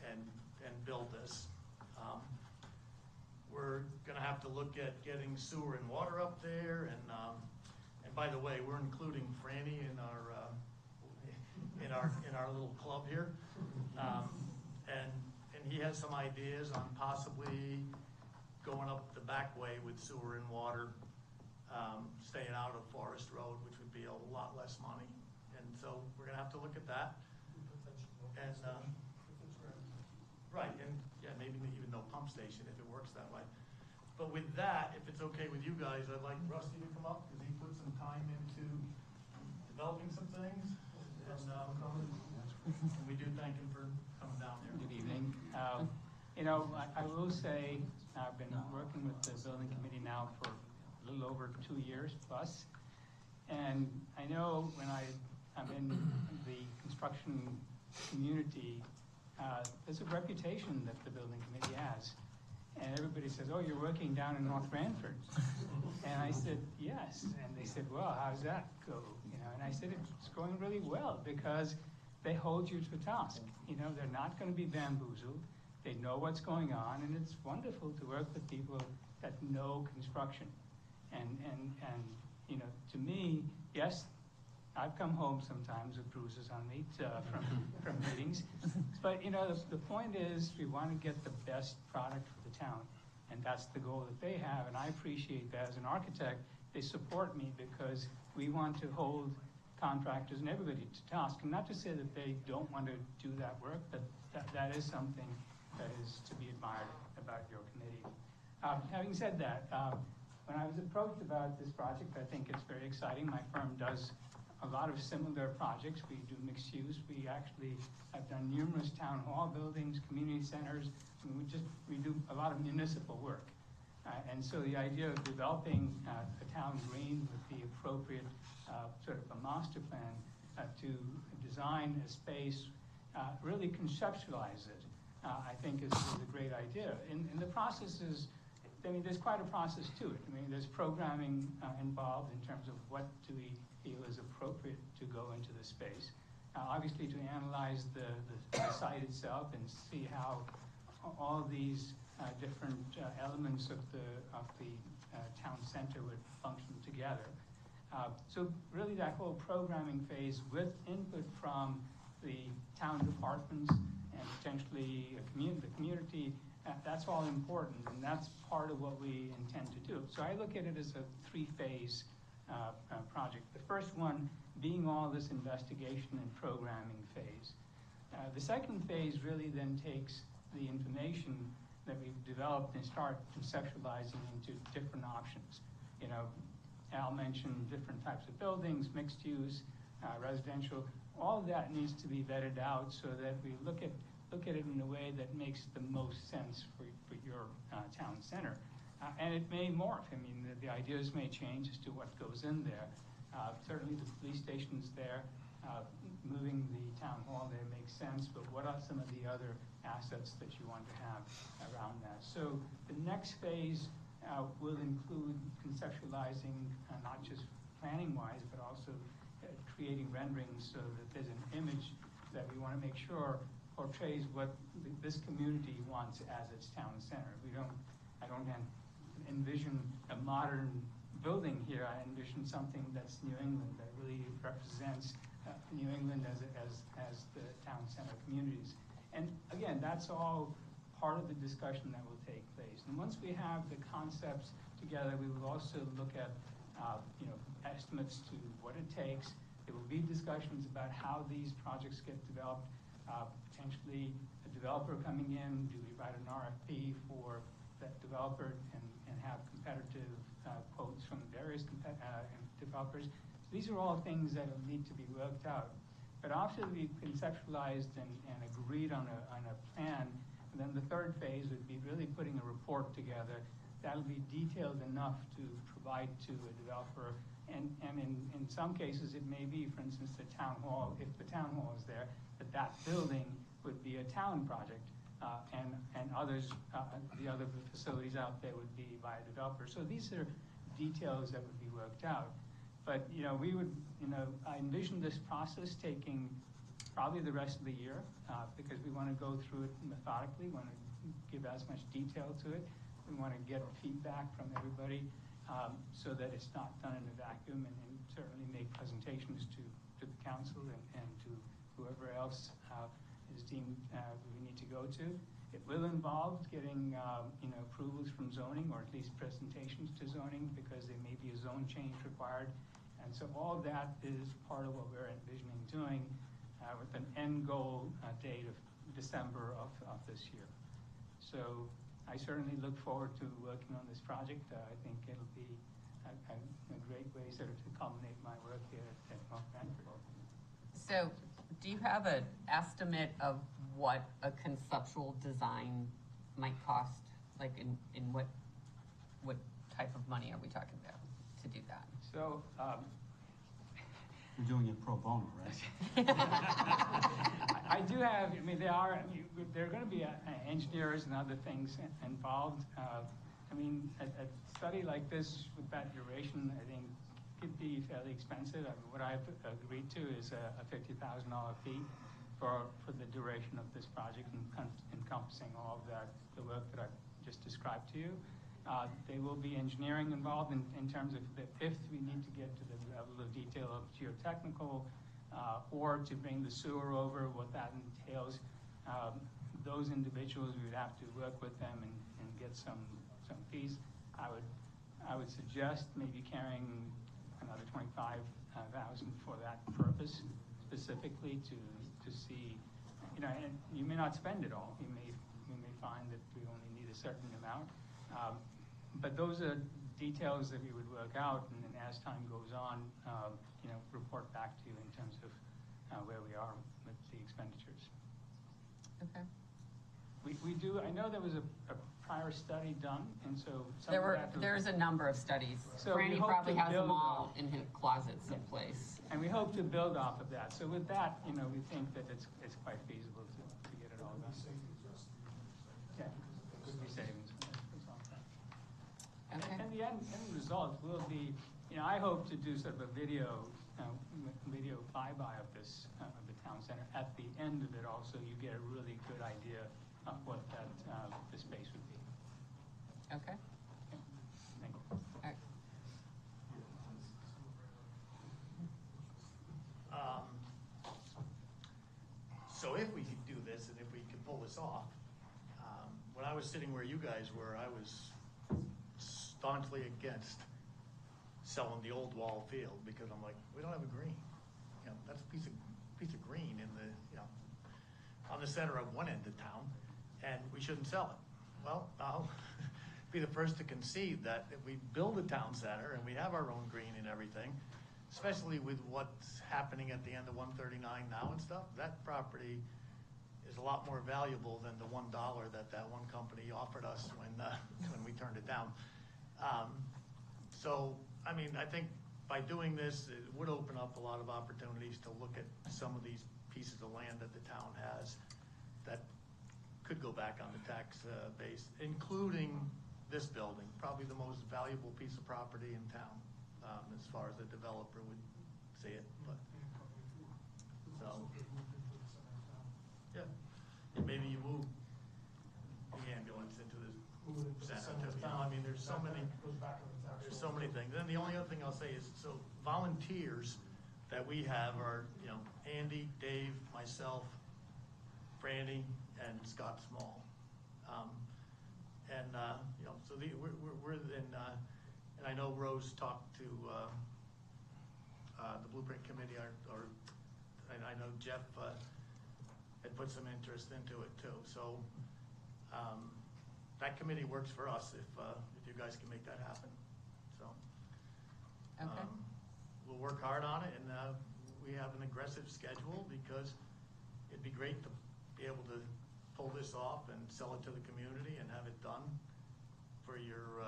and build this. We're gonna have to look at getting sewer and water up there, and by the way, we're including Franny in our little club here. And he has some ideas on possibly going up the back way with sewer and water, staying out of Forest Road, which would be a lot less money. And so we're gonna have to look at that. And, right, and yeah, maybe even no pump station if it works that way. But with that, if it's okay with you guys, I'd like Rusty to come up because he put some time into developing some things. And we do thank him for coming down here. Good evening. You know, I will say I've been working with the building committee now for a little over 2 years plus. And I know when I'm in the construction community, there's a reputation that the building committee has. And everybody says, oh, you're working down in North Branford. And I said, yes. And they said, well, how's that go? You know, and I said, it's going really well because they hold you to task. You know, they're not going to be bamboozled. They know what's going on, and it's wonderful to work with people that know construction. And you know, to me, yes, I've come home sometimes with bruises on me from meetings. But you know, the point is we want to get the best product for the town. And that's the goal that they have. And I appreciate that as an architect, they support me because we want to hold contractors and everybody to task. And not to say that they don't want to do that work, but that is something that is to be admired about your committee. Having said that, when I was approached about this project, I think it's very exciting. My firm does a lot of similar projects. We do mixed use. We actually have done numerous town hall buildings, community centers. We do a lot of municipal work. And so the idea of developing a town green with the appropriate sort of a master plan to design a space, really conceptualize it, I think is a great idea. And the process is, I mean, there's quite a process to it. I mean, there's programming involved in terms of what do we feel is appropriate to go into the space. Obviously, to analyze the site itself and see how all these different elements of the town center would function together. So really that whole programming phase with input from the town departments and potentially the community, that's all important, and that's part of what we intend to do. So I look at it as a three-phase project. The first one being all this investigation and programming phase. The second phase really then takes the information that we've developed and start conceptualizing into different options. You know, Al mentioned different types of buildings, mixed use, residential. All of that needs to be vetted out so that we look at it in a way that makes the most sense for your town center. And it may morph. I mean, the ideas may change as to what goes in there. Certainly the police station's there. Moving the town hall there makes sense, but what are some of the other assets that you want to have around that? So the next phase will include conceptualizing, not just planning-wise, but also creating renderings so that there's an image that we want to make sure portrays what this community wants as its town center. I don't envision a modern building here. I envision something that's New England, that really represents New England as the town center communities. And again, that's all part of the discussion that will take place. And once we have the concepts together, we will also look at estimates to what it takes. There will be discussions about how these projects get developed. Potentially a developer coming in, do we write an RFP for that developer and have competitive quotes from various developers? These are all things that will need to be worked out. But after we've conceptualized and agreed on a plan, and then the third phase would be really putting a report together that'll be detailed enough to provide to a developer. And in some cases, it may be, for instance, the town hall, if the town hall is there, that building would be a town project, and others, the other facilities out there would be by a developer. So these are details that would be worked out. But, we would, I envision this process taking probably the rest of the year, because we want to go through it methodically, want to give as much detail to it. We want to get feedback from everybody, so that it's not done in a vacuum, and certainly make presentations to the council and to whoever else is deemed we need to go to. It will involve getting approvals from zoning, or at least presentations to zoning, because there may be a zone change required. And so all of that is part of what we're envisioning doing, with an end goal date of December of this year. So I certainly look forward to working on this project. I think it'll be a great way sort of to culminate my work here at North Branford. So do you have an estimate of what a conceptual design might cost? Like in what type of money are we talking about to do that? So, We're doing it pro bono, right? I do have, there are going to be engineers and other things involved. A study like this with that duration, I think, could be fairly expensive. What I've agreed to is a $50,000 fee for the duration of this project, encompassing all of the work that I've just described to you. There will be engineering involved in terms of if we need to get to the level of detail of geotechnical, or to bring the sewer over, what that entails. Those individuals, we would have to work with them and get some fees. I would suggest maybe carrying another $25,000 for that purpose, specifically to see, and you may not spend it all. We may find that we only need a certain amount. But those are details that we would work out, and then as time goes on, report back to you in terms of where we are with the expenditures. Okay. We do, I know there was a prior study done, and so there's a number of studies. So Franny probably has them all in his closet someplace. And we hope to build off of that. So with that, we think that it's quite feasible to get it all done. Yeah, could be savings. Okay. And the end result will be, I hope to do sort of a video flyby of this, of the town center. At the end of it also, you get a really good idea of what the space would be. Okay. Thank you. All right. So if we could do this, and if we could pull this off, when I was sitting where you guys were, I was staunchly against selling the old wall field, because I'm like, we don't have a green. That's a piece of green in the, on the center of one end of town, and we shouldn't sell it. Well, I'll be the first to concede that if we build a town center and we have our own green and everything, especially with what's happening at the end of 139 now and stuff, that property is a lot more valuable than the $1 that one company offered us when we turned it down. So, I mean, I think by doing this, it would open up a lot of opportunities to look at some of these pieces of land that the town has that could go back on the tax base, including this building, probably the most valuable piece of property in town, as far as the developer would see it. But so, yeah, and maybe you move the ambulance into the center. You know, I mean, there's so many things. And the only other thing I'll say is, so volunteers that we have are, you know, Andy, Dave, myself, Franny, and Scott Small. You know, so we're in, and I know Rose talked to the Blueprint Committee, and I know Jeff had put some interest into it too. So that committee works for us if you guys can make that happen. So Okay. We'll work hard on it, and we have an aggressive schedule because it'd be great to be able to pull this off and sell it to the community and have it done for your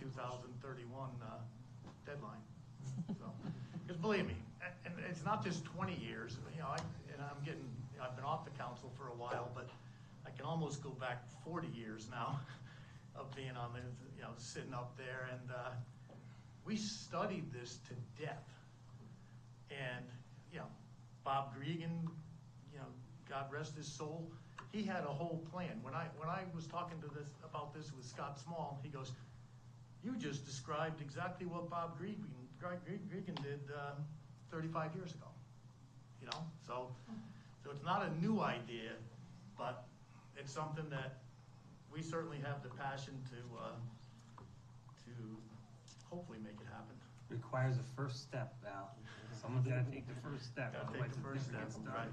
2031 deadline. So, because believe me, and it's not just 20 years. You know, I've been off the council for a while, but I can almost go back 40 years now of being on the, you know, sitting up there, and we studied this to death. And you know, Bob Gregan, you know, God rest his soul, he had a whole plan. When I was talking about this with Scott Small, he goes, "You just described exactly what Bob Gregan did 35 years ago." You know, so it's not a new idea, but it's something that we certainly have the passion to hopefully make it happen. Requires a first step, Val. Someone's gotta take the first step. Gotta take otherwise the it first never step, gets done. right?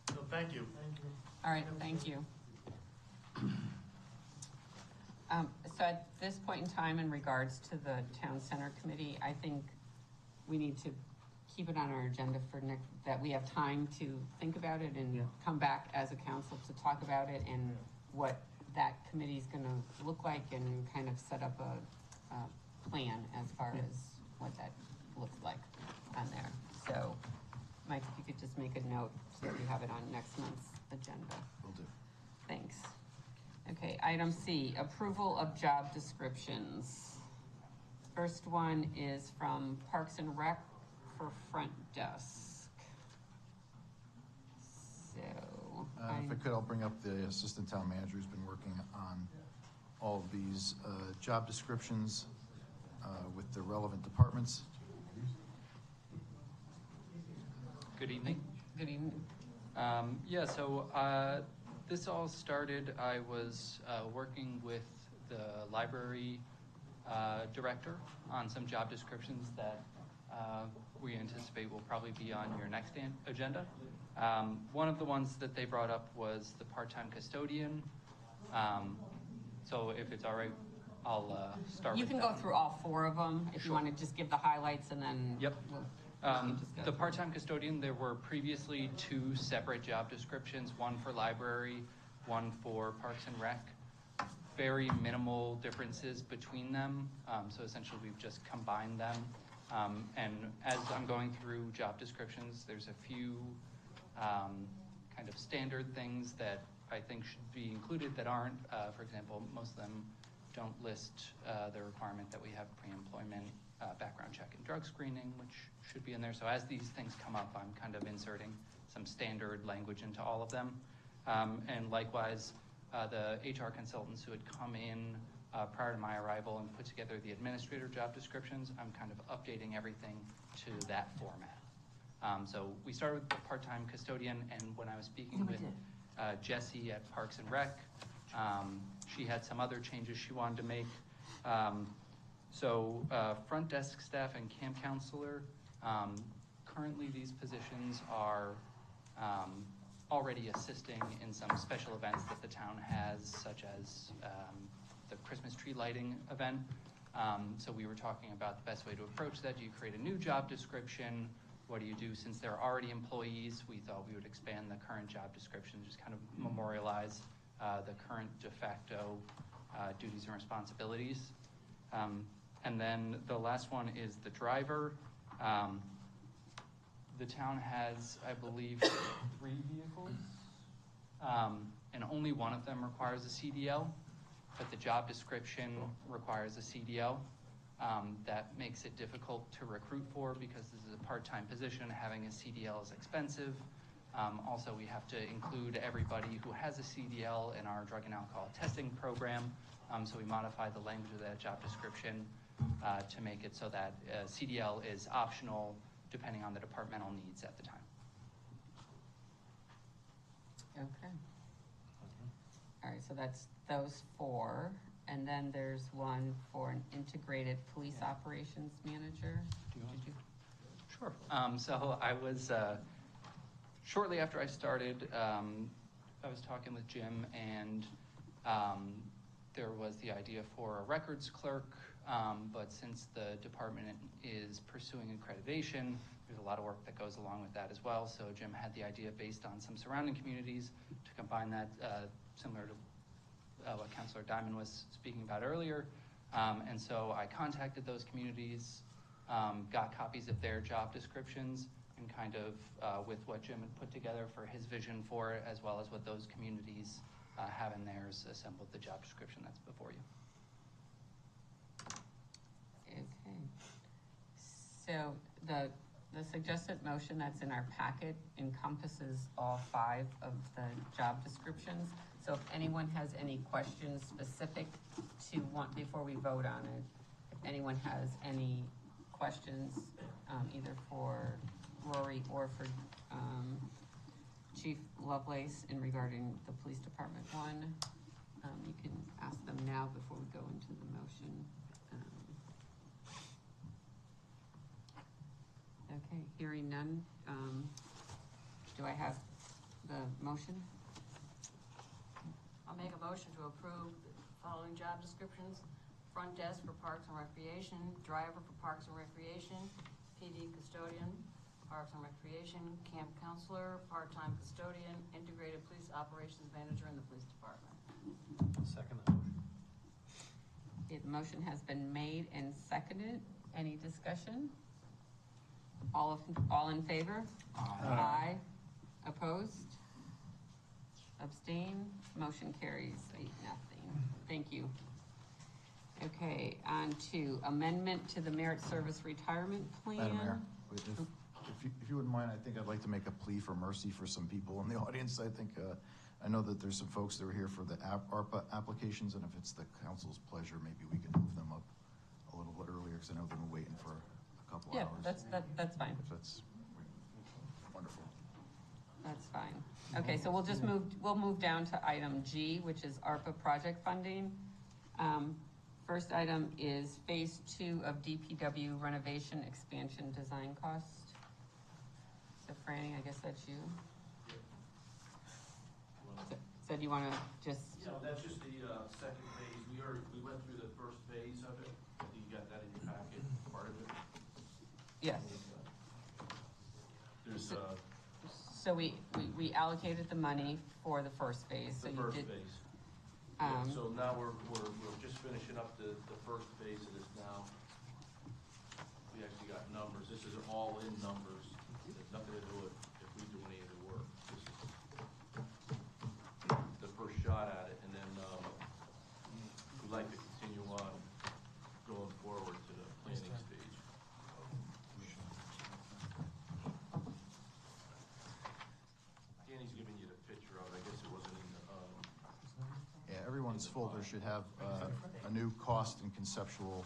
So thank you. All right, thank you. So at this point in time, in regards to the Town Center Committee, I think we need to keep it on our agenda for that we have time to think about it and come back as a council to talk about it and what that committee is gonna look like and kind of set up a plan as far as what that looks like on there. So, Mike, if you could just make a note so that we have it on next month's agenda. Will do. Thanks. Okay, item C, approval of job descriptions. First one is from Parks and Rec for front desk. So. If I could, I'll bring up the assistant town manager who's been working on all of these job descriptions with the relevant departments. Good evening. Good evening. So this all started, I was working with the library director on some job descriptions that we anticipate will probably be on your next agenda. One of the ones that they brought up was the part-time custodian. So if it's all right, I'll start with You can that go through all four of them if you Sure. want to just give the highlights and then. Yep. we can just go The through. part-time custodian, there were previously two separate job descriptions, one for library, one for Parks and Rec. Very minimal differences between them, so essentially we've just combined them. And as I'm going through job descriptions, there's a few kind of standard things that I think should be included that aren't. For example, most of them don't list the requirement that we have pre-employment background check and drug screening, which should be in there. So as these things come up, I'm kind of inserting some standard language into all of them. And likewise, the HR consultants who had come in prior to my arrival and put together the administrator job descriptions, I'm kind of updating everything to that format. So we started with the part-time custodian, and when I was speaking with Jessie at Parks and Rec, she had some other changes she wanted to make. Front desk staff and camp counselor, currently these positions are already assisting in some special events that the town has, such as the Christmas tree lighting event. So we were talking about the best way to approach that. Do you create a new job description? What do you do since they're already employees? We thought we would expand the current job description, just kind of memorialize the current de facto duties and responsibilities. And then the last one is the driver. The town has, I believe, 3 vehicles, and only one of them requires a CDL, but the job description requires a CDL. That makes it difficult to recruit for because this is a part-time position. Having a CDL is expensive. Also, we have to include everybody who has a CDL in our drug and alcohol testing program. So we modify the language of that job description to make it so that CDL is optional depending on the departmental needs at the time. Okay. All right, so that's those 4. And then there's one for an integrated police operations manager. Did you? Sure. So I was, shortly after I started, I was talking with Jim, and there was the idea for a records clerk, but since the department is pursuing accreditation, there's a lot of work that goes along with that as well. So Jim had the idea based on some surrounding communities to combine that, similar to what Councilor Diamond was speaking about earlier. And so I contacted those communities, got copies of their job descriptions, and kind of with what Jim had put together for his vision for it, as well as what those communities have in theirs, assembled the job description that's before you. Okay. So the suggested motion that's in our packet encompasses all 5 of the job descriptions. So if anyone has any questions specific to one, before we vote on it, if anyone has any questions, either for Rory or for Chief Lovelace in regarding the police department one, you can ask them now before we go into the motion. Okay, hearing none, do I have the motion? I'll make a motion to approve the following job descriptions: front desk for Parks and Recreation, driver for Parks and Recreation, PD custodian, Parks and Recreation, camp counselor, part-time custodian, integrated police operations manager in the police department. Second the motion. Okay, the motion has been made and seconded. Any discussion? All in favor? Aye. Opposed? Abstain? Motion carries 8-0. Thank you. Okay, on to amendment to the merit service retirement plan. Madam Mayor, if you wouldn't mind, I think I'd like to make a plea for mercy for some people in the audience. I think, I know that there's some folks that are here for the ARPA applications, and if it's the council's pleasure, maybe we can move them up a little bit earlier, because I know they've been waiting for a couple hours. Yeah, that's fine. That's wonderful. That's fine. Okay, so we'll move down to item G, which is ARPA project funding. First item is phase 2 of DPW renovation expansion design cost. So Franny, I guess that's you. So do you want to just? Yeah, that's just the second phase. We went through the first phase of it. I think you got that in your packet, part of it. Yes. There's So we allocated the money for the first phase. So the you first did. phase. Yeah, so now we're just finishing up the first phase of this now. We actually got numbers. This is all in numbers. It has nothing to do with if we do any of the work. This is the first shot at it, and then we'd like to continue on going forward to the planning stage. Danny's giving you the picture of it. I guess it wasn't in the. Yeah, everyone's folder should have a new cost and conceptual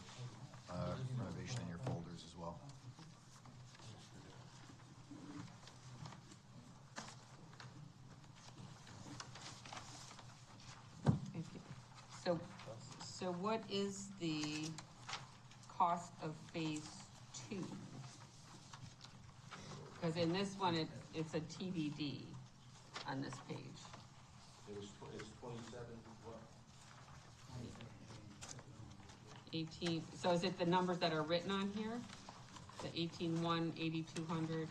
renovation in your folders as well. So what is the cost of phase 2? Because in this one, it's a TBD. on this page? It's 27, what? 18, so is it the numbers that are written on here? The 18,1, 8,200,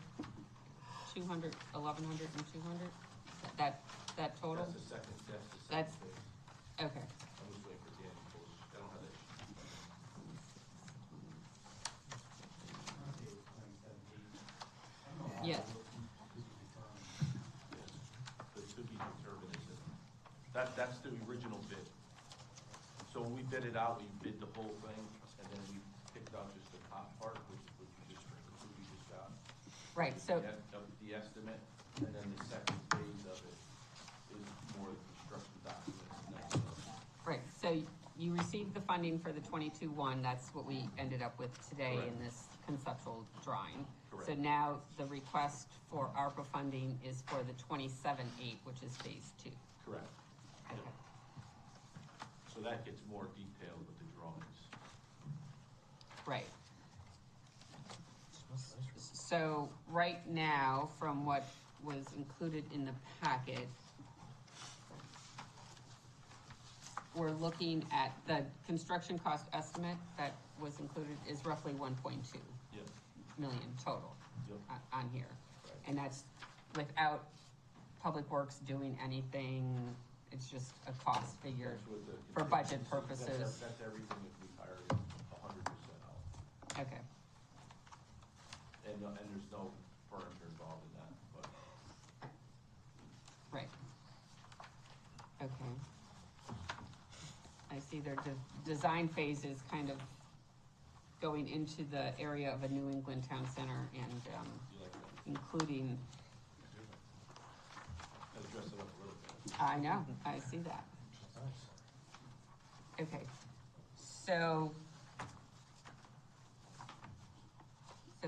200, 1,100, and 200? That total? That's the second page. Okay. I'm just waiting for Dan to post. I don't have that sheet. Yes. The to be determined is it. That's the original bid. So when we bid it out, we bid the whole thing, and then we picked out just the top part, which we just got. Right, so, The estimate, and then the second phase of it is more the construction documents and that stuff. right, so you received the funding for the 22-1, that's what we ended up with today in Correct. this conceptual drawing. So Correct. now the request for ARPA funding is for the 27-8, which is phase 2. Correct. Okay. So that gets more detailed with the drawings. Right. So right now, from what was included in the packet, we're looking at the construction cost estimate that was included is roughly 1.2 Yep. million total Yep. on here. Right. And that's without Public Works doing anything, it's just a cost figure That's with the for budget contingency. purposes. That's everything if we hire it 100% out. Okay, And there's no furniture involved in that, but. right. Okay. I see their design phase is kind of going into the area of a New England town center and You like that? including, Let's dress it up a little bit. I know, I see that. Okay, so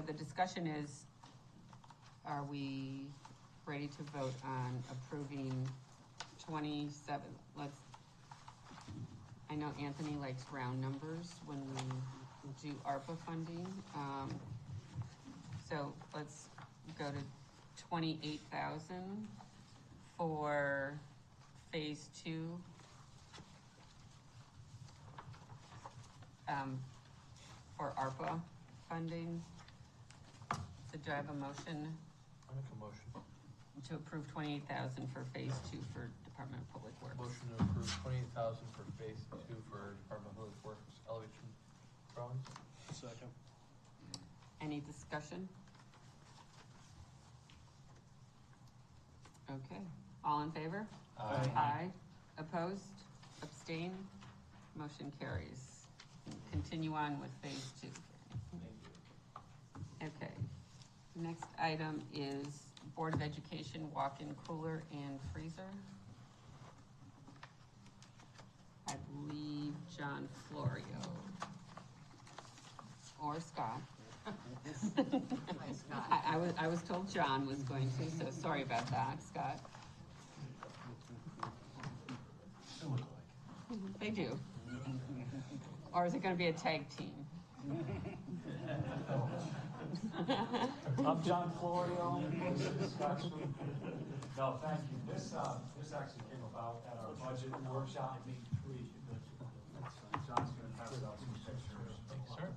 the discussion is, are we ready to vote on approving 27? I know Anthony likes round numbers when we do ARPA funding. So let's go to 28,000 for phase 2. For ARPA funding. So do I have a motion I make a motion. to approve 28,000 for phase 2 for Department of Public Works? Motion to approve 28,000 for phase 2 for Department of Public Works elevation drawings. Second. Any discussion? Okay, all in favor? Aye. Aye. Opposed? Abstain? Motion carries. Continue on with phase 2. Okay. Next item is Board of Education walk-in cooler and freezer. I believe John Florio. Or Scott. I was told John was going to, so sorry about that, Scott. They do. Or is it gonna be a tag team? I'm John Florio. No, thank you. This actually came about at our budget workshop. John's gonna pass out some pictures. Sure.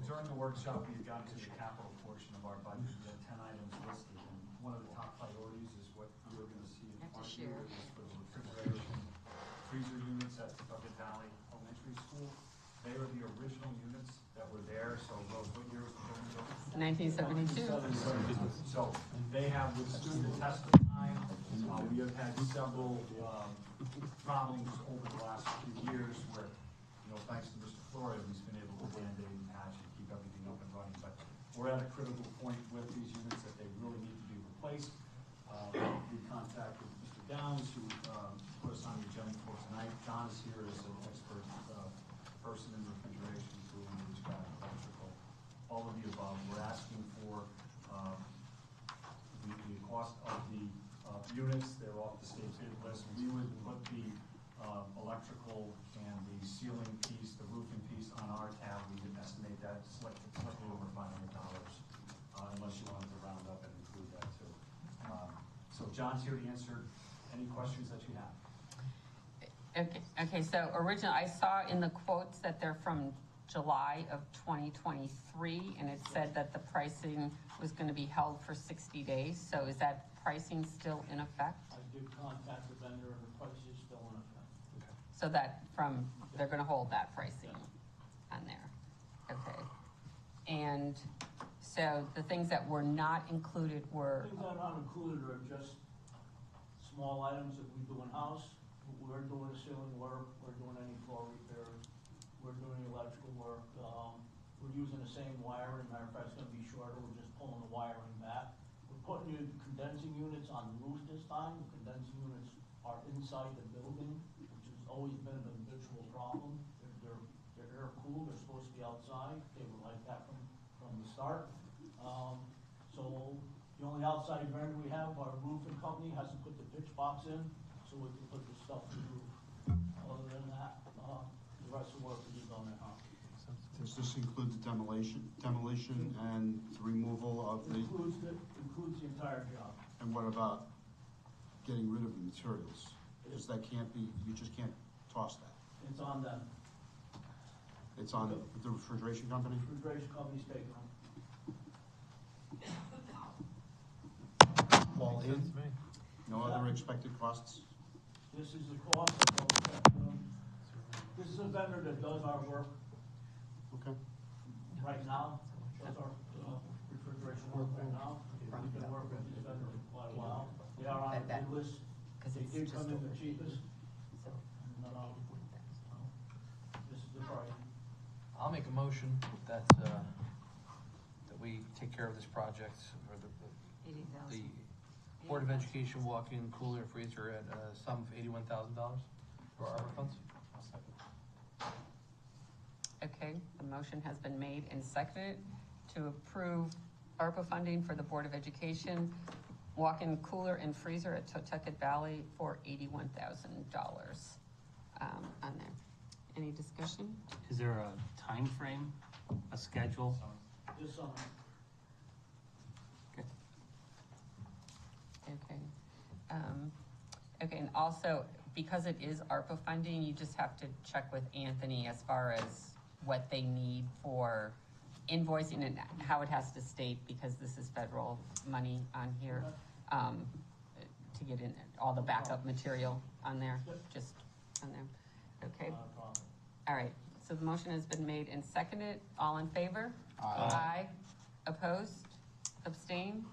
During the workshop, we've gotten to the capital portion of our budget. We have 10 items listed, and one of the top priorities is what you're gonna see in Have to front of share. you is for the refrigeration freezer units at Tucket Valley Elementary School. They are the original units that were there, so Rose, what year was the building built? 1972. So they have withstood the test of time. We have had several problems over the last few years where, thanks to Mr. Florio, he's been able to band-aid and patch and keep everything up and running. But we're at a critical point with these units that they really need to be replaced. We contacted Mr. Downs, who put us on the agenda for tonight. John is here as an expert person in refrigeration, cooling, HVAC, electrical, all of the above. We're asking for the cost of the units. They're off the state bid list. We would put the electrical and the ceiling piece, the roofing piece on our tab. We would estimate that slightly over $500, unless you wanted to round up and include that too. So John's here to answer any questions that you have. Okay, so originally, I saw in the quotes that they're from July of 2023, and it said that the pricing was gonna be held for 60 days, so is that pricing still in effect? I did contact the vendor and the price is still in effect. So that they're gonna hold that pricing on there, okay. And so the things that were not included were, Things that are not included are just small items that we do in-house. We're doing the ceiling work, we're doing any floor repairs, we're doing electrical work. We're using the same wiring, matter of fact, it's gonna be shorter, we're just pulling the wiring back. We're putting new condensing units on the roof this time. The condensing units are inside the building, which has always been an habitual problem. They're air cooled, they're supposed to be outside. They were like that from the start. So the only outside vendor we have, our roofing company, has to put the pitch box in so we can put the stuff in the roof. Other than that, the rest of the work is done in-house. Does this include the demolition and the removal of the? Includes the entire job. And what about getting rid of the materials? Because that can't be, you just can't toss that. It's on them. It's on the refrigeration company? Refrigeration company's taking them. All in? No other expected costs? This is the cost of this is a vendor that does our work. Okay. Right now, does our refrigeration work right now. We've been working with this vendor for quite a while. They are on the bid list. They did come in the cheapest. This is the price. I'll make a motion that we take care of this project for the Board of Education walk-in cooler freezer at a sum of $81,000 for ARPA funds. okay, the motion has been made and seconded to approve ARPA funding for the Board of Education, walk-in cooler and freezer at Totucket Valley for $81,000 on there. Any discussion? Is there a time frame, a schedule? This summer. Okay. Okay, and also, because it is ARPA funding, you just have to check with Anthony as far as what they need for invoicing and how it has to state, because this is federal money on here, to get in all the backup material on there, just on there. Okay? All right, so the motion has been made and seconded. All in favor? Aye. Opposed? Abstain?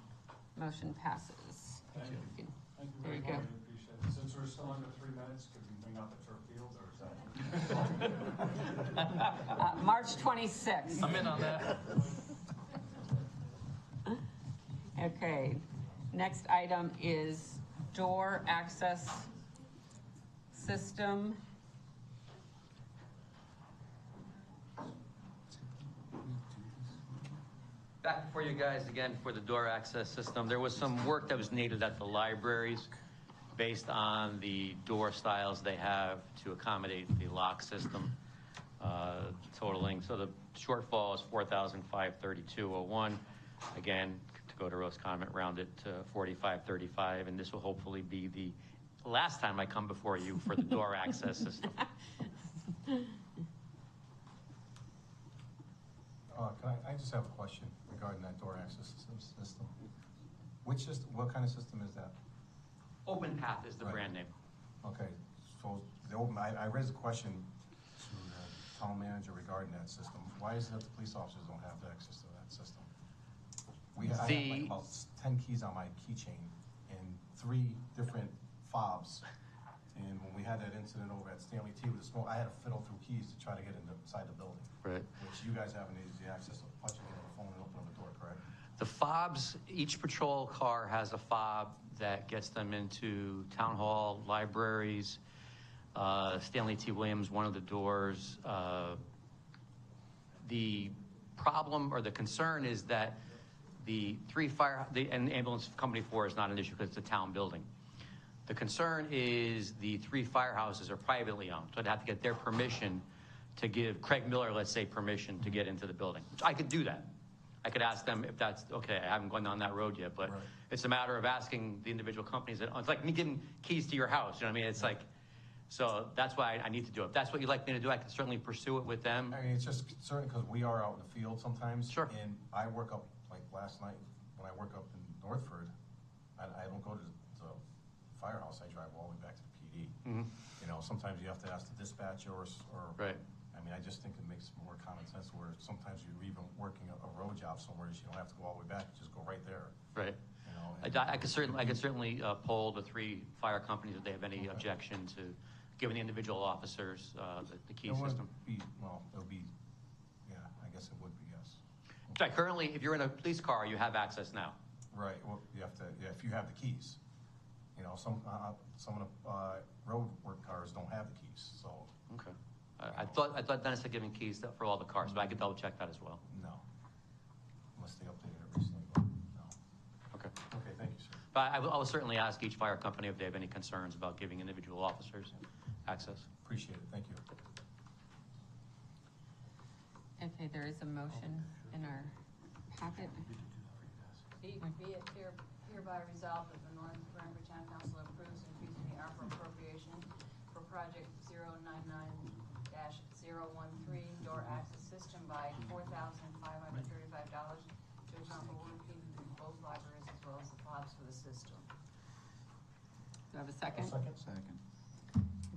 Motion passes. Thank you. There you go. Really appreciate it. Since we're still under 3 minutes, could we bring out the turf field, or is that? March 26th. I'm in on that. Okay, next item is door access system. Back before you guys again for the door access system. There was some work that was needed at the libraries based on the door styles they have to accommodate the lock system, totaling. So the shortfall is $4,532.01. Again, to go to Rose comment, round it to $4,535, and this will hopefully be the last time I come before you for the door access system. I just have a question regarding that door access system. What kind of system is that? Open Path is the brand name. Okay, so I raised a question to the town manager regarding that system. Why is it that the police officers don't have access to that system? I have like about 10 keys on my keychain and 3 different fobs. And when we had that incident over at Stanley T with the smoke, I had to fiddle through keys to try to get inside the building. Right. Which you guys have an easy access of punching in the phone and opening the door, correct? The fobs, each patrol car has a fob that gets them into town hall, libraries, Stanley T. Williams, one of the doors. The problem or the concern is that the and ambulance company 4 is not an issue because it's a town building. The concern is the 3 firehouses are privately owned, so I'd have to get their permission to give Craig Miller, let's say, permission to get into the building, which I could do that. I could ask them if that's, okay, I haven't gone down that road yet, but it's a matter of asking the individual companies. It's like me giving keys to your house, you know what I mean? It's like, so that's why I need to do it. If that's what you'd like me to do, I can certainly pursue it with them. I mean, it's just certain because we are out in the field sometimes. Sure. And I work up, like last night, when I work up in Northford, I don't go to the firehouse, I drive all the way back to the PD. You know, sometimes you have to ask the dispatcher or. Right. I mean, I just think it makes more common sense where sometimes you're even working a road job somewhere, you don't have to go all the way back, you just go right there. Right. You know, I could certainly poll the 3 fire companies if they have any objection to giving the individual officers the key system. It'll be, yeah, I guess it would be, yes. Right, currently, if you're in a police car, you have access now. Right, well, you have to, yeah, if you have the keys. You know, some of the road work cars don't have the keys, so. Okay. I thought Dennis had given keys for all the cars, but I could double check that as well. No. Unless they updated it recently, but no. Okay. Okay, thank you, sir. But I will certainly ask each fire company if they have any concerns about giving individual officers access. Appreciate it, thank you. Okay, there is a motion in our packet. Be it hereby resolved that the North Branford Town Council approves increasing the ARPA appropriation for project 099-013 door access system by $4,535 to account for work needed in both libraries as well as the fobs for the system. Do I have a second? Second.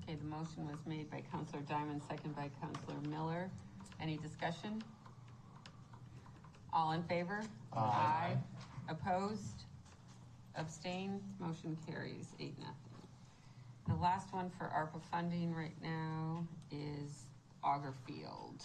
Okay, the motion was made by Counselor Diamond, second by Counselor Miller. Any discussion? All in favor? Aye. Opposed? Abstained? Motion carries 8-0. The last one for ARPA funding right now is Auger Field.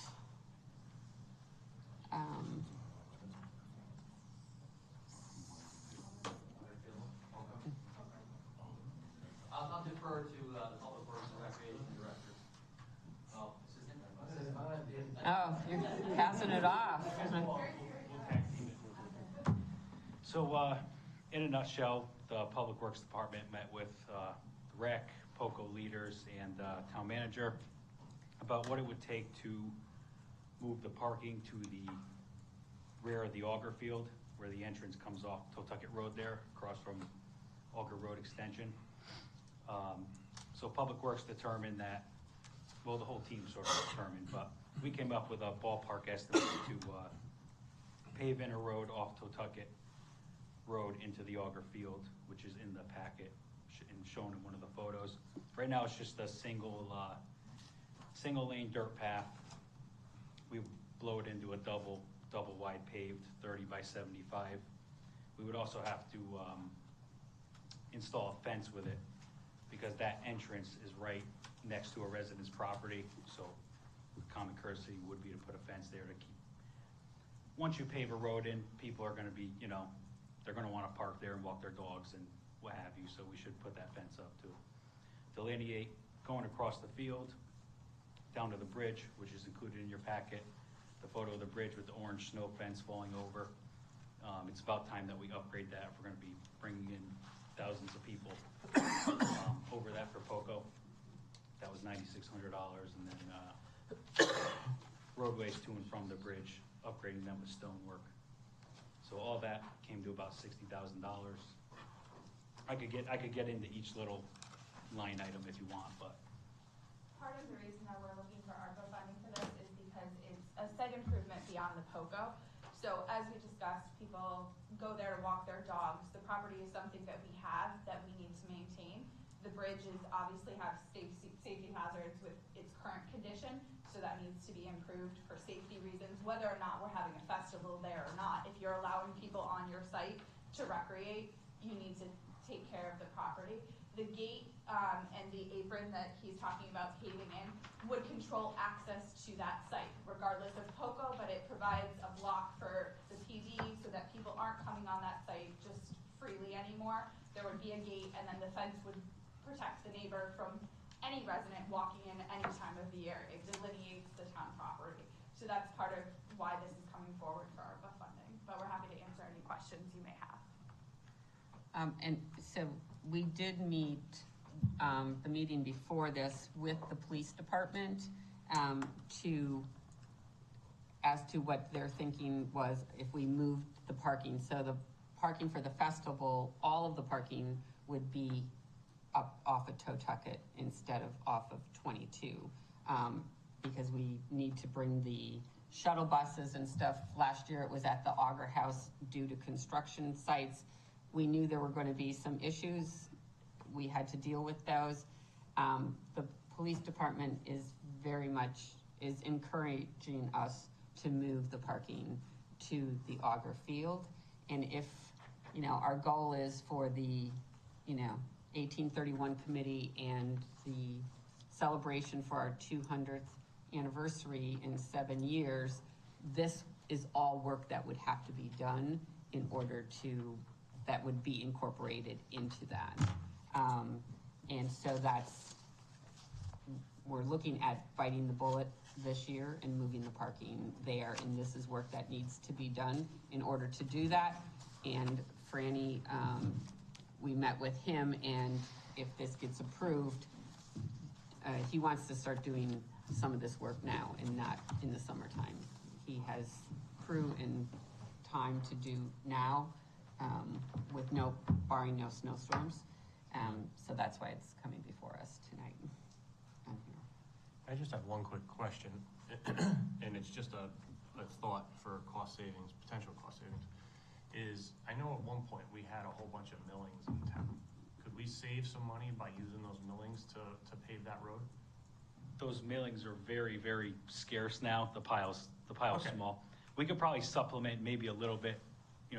I'll defer to the Public Works and Recreation Director. Oh, you're passing it off. So, in a nutshell, the Public Works Department met with the rec, POCO leaders, and town manager about what it would take to move the parking to the rear of the Auger Field, where the entrance comes off Totucket Road there, across from Auger Road Extension. So Public Works determined that, well, the whole team sort of determined, but we came up with a ballpark estimate to pave in a road off Totucket Road into the Auger Field, which is in the packet and shown in one of the photos. Right now, it's just a single lane dirt path. We blow it into a double wide paved 30 by 75. We would also have to install a fence with it because that entrance is right next to a resident's property. So common courtesy would be to put a fence there to keep. Once you pave a road in, people are gonna be, they're gonna wanna park there and walk their dogs and what have you, so we should put that fence up to delineate going across the field, down to the bridge, which is included in your packet, the photo of the bridge with the orange snow fence falling over. It's about time that we upgrade that if we're gonna be bringing in thousands of people over that for POCO. That was $9,600, and then roadways to and from the bridge, upgrading them with stonework. So all that came to about $60,000. I could get into each little line item if you want, but. Part of the reason that we're looking for ARPA funding for this is because it's a site improvement beyond the POCO. So as we discussed, people go there to walk their dogs. The property is something that we have that we need to maintain. The bridge is obviously have safety hazards with its current condition, so that needs to be improved for safety reasons, whether or not we're having a festival there or not. If you're allowing people on your site to recreate, you need to take care of the property. The gate and the apron that he's talking about paving in would control access to that site, regardless of POCO, but it provides a block for the PD so that people aren't coming on that site just freely anymore. There would be a gate, and then the fence would protect the neighbor from any resident walking in any time of the year. It delineates the town property. So that's part of why this is coming forward for ARPA funding, but we're happy to answer any questions you may have. And so we did meet the meeting before this with the police department to as to what their thinking was if we moved the parking. So the parking for the festival, all of the parking would be up off of Totucket instead of off of 22. Because we need to bring the shuttle buses and stuff. Last year it was at the Auger House due to construction sites. We knew there were going to be some issues. We had to deal with those. The police department is encouraging us to move the parking to the Auger Field. And if, our goal is for the, 1831 committee and the celebration for our 200th anniversary in 7 years, this is all work that would have to be done in order to, that would be incorporated into that. And so we're looking at biting the bullet this year and moving the parking there. And this is work that needs to be done in order to do that. And Franny, we met with him, and if this gets approved, he wants to start doing some of this work now and not in the summertime. He has crew and time to do now, with barring no snowstorms. So that's why it's coming before us tonight. I just have one quick question, and it's just a thought for cost savings, potential cost savings. I know at one point we had a whole bunch of millings in town. Could we save some money by using those millings to pave that road? Those millings are very, very scarce now. The pile's Okay. small. We could probably supplement maybe a little bit,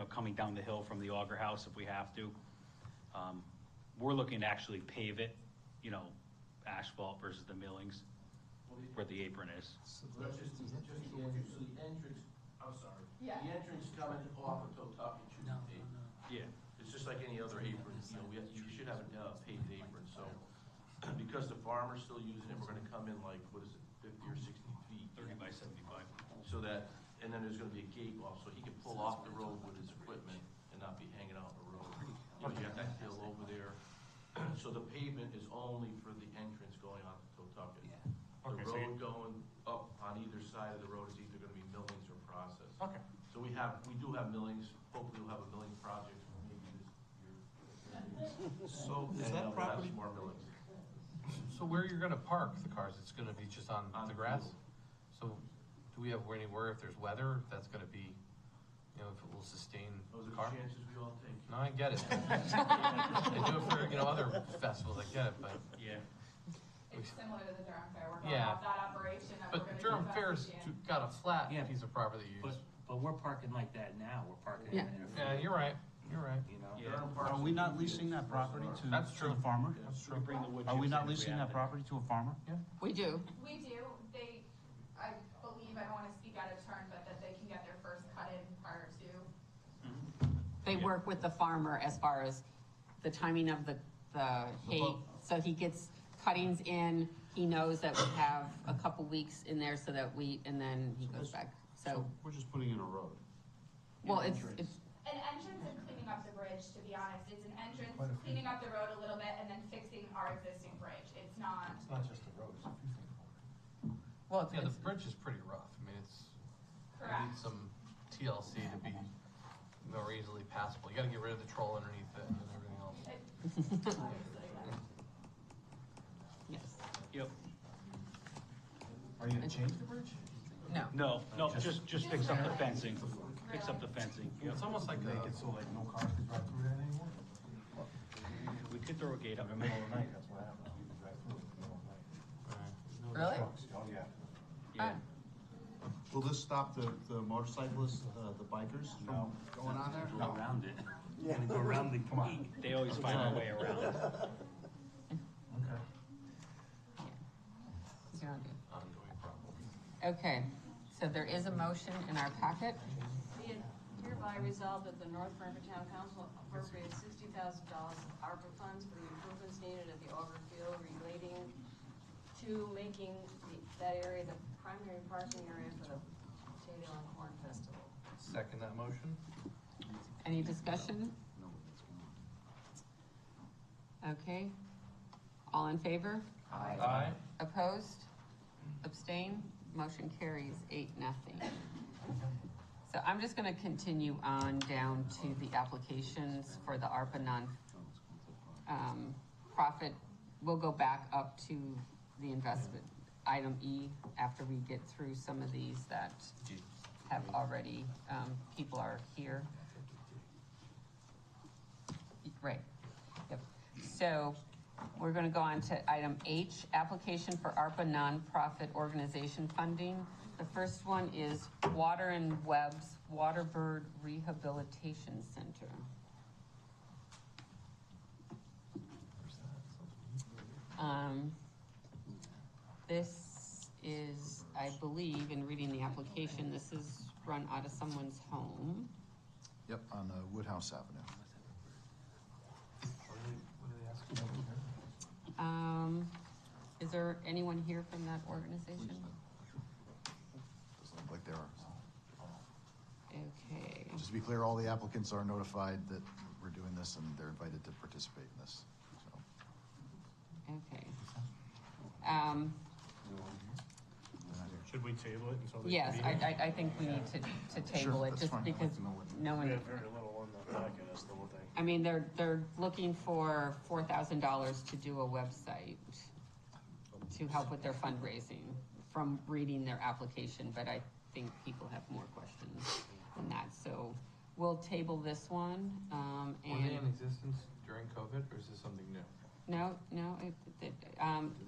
coming down the hill from the Auger House if we have to. We're looking to actually pave it, asphalt versus the millings where the apron is. So the entrance, I'm sorry. Yeah. The entrance coming off of Totucket should be paved. Yeah. It's just like any other apron, you should have a paved apron, so because the farmer's still using it, we're gonna come in like, 50 or 60 feet? 30 by 75. So that, and then there's gonna be a gate off, so he can pull off the road with his equipment and not be hanging out in the road. You have that hill over there, so the pavement is only for the entrance going on to Totucket. The Okay, so road going up on either side of the road is either gonna be millings or process. Okay. So we do have millings, hopefully we'll have a milling project maybe this year. So is And that we'll have property, some more millings. so where you're gonna park the cars, it's gonna be just on On the the grass? field. So do we have any worry if there's weather, if that's gonna be, if it will sustain Those the are car? the chances we all take. No, I get it. I do it for, other festivals, I get it, but. Yeah. It's similar to the Durham Fair. We're going Yeah. off that operation that we're But gonna Durham do Fair's best we can. got a flat Yeah. piece of property to use. But we're parking like that now, we're parking Yeah. in a Yeah, you're right, you're right. Durham Park's Are we not leasing that property to That's to true. the farmer? That's true. Bring the wood Are we chips not in if we leasing have that to. property to a farmer? We do. We do. I believe, I don't want to speak out of turn, but that they can get their first cut in prior to. They work with the farmer as far as the timing of the hay. So he gets cuttings in, he knows that we have a couple weeks in there so that and then he goes back. So, We're just putting in a road. well, it's, An entrance and cleaning up the bridge, to be honest. It's an entrance, cleaning up the road a little bit, and then fixing our existing bridge. It's not. It's not just the road, it's a few things. well, Yeah, the it's, bridge is pretty rough. I mean, it Correct. needs some TLC to be more easily passable. You gotta get rid of the troll underneath it and everything else. yes. Yep. Are you gonna change the bridge? No. No, just fix up the fencing. Fix up the fencing. Yep. It's almost like Make it so like no cars can drive through there anymore? We could throw a gate up. In the middle of the night, that's what happens, you can drive through it in the middle of the night. Really? Trucks, oh, yeah. Yeah. Will this stop the motorcyclists, the bikers from going on there? Go around it. You're gonna go around the gate. They always find a way around it. Okay. ongoing problem. Okay, so there is a motion in our packet. Be it hereby resolved that the North Branford Town Council appropriates $60,000 of ARPA funds for the improvements needed at the Auger Field relating to making that area the primary parking area for the Potato and Corn Festival. Second that motion? Any discussion? Okay, all in favor? Aye. Opposed? Abstain? Motion carries 8-0. So I'm just gonna continue on down to the applications for the ARPA profit. We'll go back up to the investment, item E, after we get through some of these that have already, people are here. Right, yep. So we're gonna go on to item H, application for ARPA nonprofit organization funding. The first one is Water and Webb's Waterbird Rehabilitation Center. This is, I believe, in reading the application, this is run out of someone's home. Yep, on Woodhouse Avenue. Is there anyone here from that organization? Doesn't look like there are. Okay. Just to be clear, all the applicants are notified that we're doing this and they're invited to participate in this. So. Okay. Should we table it until the Yes, meeting? I think we need to table Sure, it, that's just fine. because no one. We have very little on the packet as to what they. I mean, they're looking for $4,000 to do a website to help with their fundraising from reading their application, but I think people have more questions than that, so we'll table this one, Were they in existence during COVID, or is this something new? No,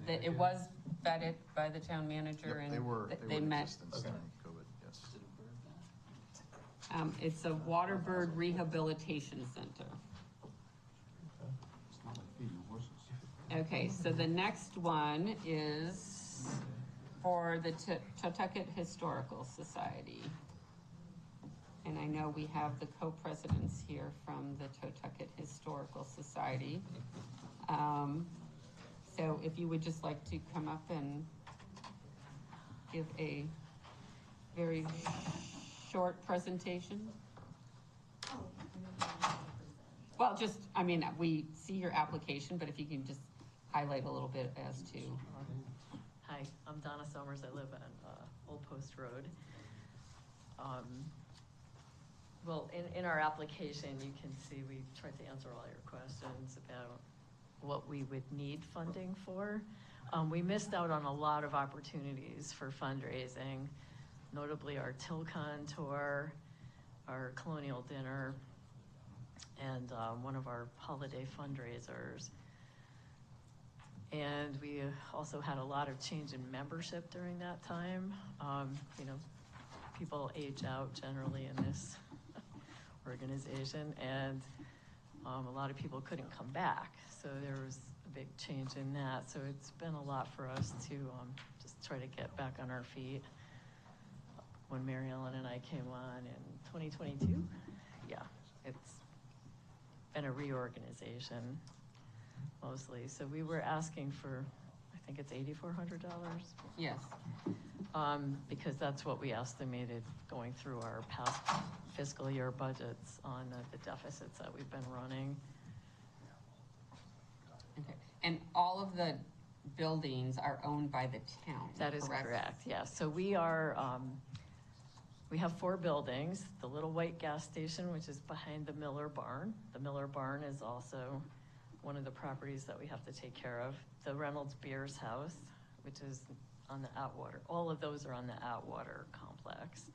it was vetted by the town manager, Yep, and they were in met. existence during COVID, yes. It's a Waterbird Rehabilitation Center. It's not like feeding horses. Okay, so the next one is for the Totucket Historical Society. And I know we have the co-presidents here from the Totucket Historical Society. So if you would just like to come up and give a very short presentation. Well, just, I mean, we see your application, but if you can just highlight a little bit as to. Hi, I'm Donna Somers. I live on Old Post Road. Well, in our application, you can see we tried to answer all your questions about what we would need funding for. We missed out on a lot of opportunities for fundraising, notably our Tilcon tour, our Colonial Dinner, and one of our holiday fundraisers. And we also had a lot of change in membership during that time. You know, people age out generally in this organization, and a lot of people couldn't come back. So there was a big change in that. So it's been a lot for us to just try to get back on our feet. When Mary Ellen and I came on in 2022, yeah, it's been a reorganization mostly. So we were asking for, I think it's $8,400. Yes. Because that's what we estimated going through our past fiscal year budgets on the deficits that we've been running. Okay. And all of the buildings are owned by the town, That is correct, yes. So we are, we have 4 buildings. The little white gas station, which is behind the Miller Barn. The Miller Barn is also one of the properties that we have to take care of. The Reynolds Beers House, which is on the Atwater. All of those are on the Atwater complex.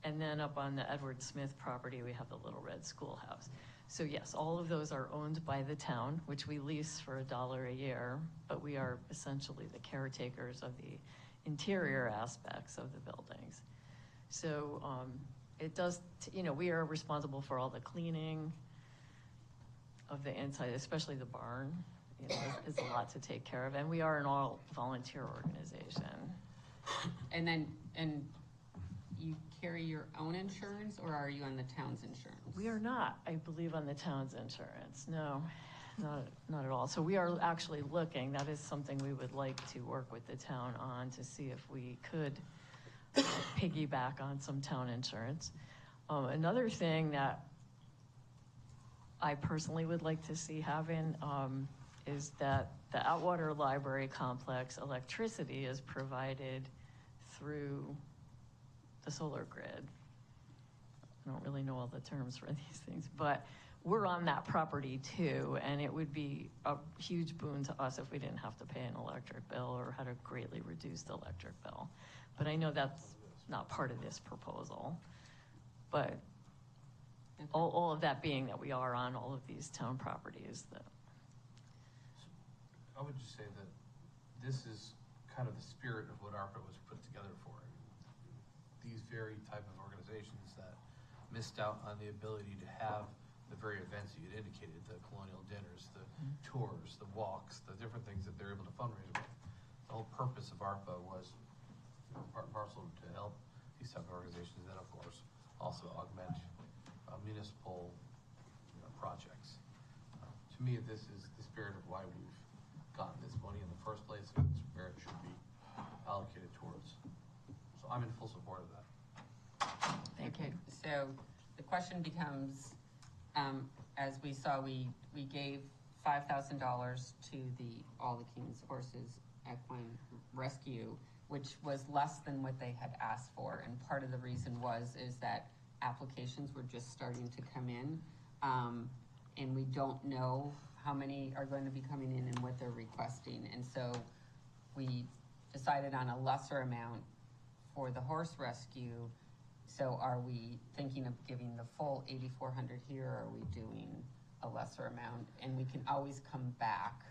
And then up on the Edward Smith property, we have the Little Red Schoolhouse. So yes, all of those are owned by the town, which we lease for $1 a year, but we are essentially the caretakers of the interior aspects of the buildings. So it does, you know, we are responsible for all the cleaning of the inside, especially the barn. You know, is a lot to take care of, and we are an all-volunteer organization. And you carry your own insurance, or are you on the town's insurance? We are not, I believe, on the town's insurance. No, not at all. So we are actually looking, that is something we would like to work with the town on to see if we could piggyback on some town insurance. Another thing that I personally would like to see happen is that the Atwater Library Complex electricity is provided through the solar grid. I don't really know all the terms for these things, but we're on that property too, and it would be a huge boon to us if we didn't have to pay an electric bill or had a greatly reduced electric bill. But I know that's not part of this proposal. But all of that being that we are on all of these town properties that. I would just say that this is kind of the spirit of what ARPA was put together for. These very type of organizations that missed out on the ability to have the very events that you'd indicated, the colonial dinners, the tours, the walks, the different things that they're able to fundraise with. The whole purpose of ARPA was part and parcel to help these type of organizations that, of course, also augment municipal projects. To me, this is the spirit of why we've gotten this money in the first place, and it's where it should be allocated towards. So I'm in full support of that. Okay, so the question becomes, as we saw, we gave $5,000 to All the King's Horses Equine Rescue, which was less than what they had asked for. And part of the reason is that applications were just starting to come in. And we don't know how many are going to be coming in and what they're requesting. And so we decided on a lesser amount for the horse rescue. So are we thinking of giving the full $8,400 here, or are we doing a lesser amount? And we can always come back,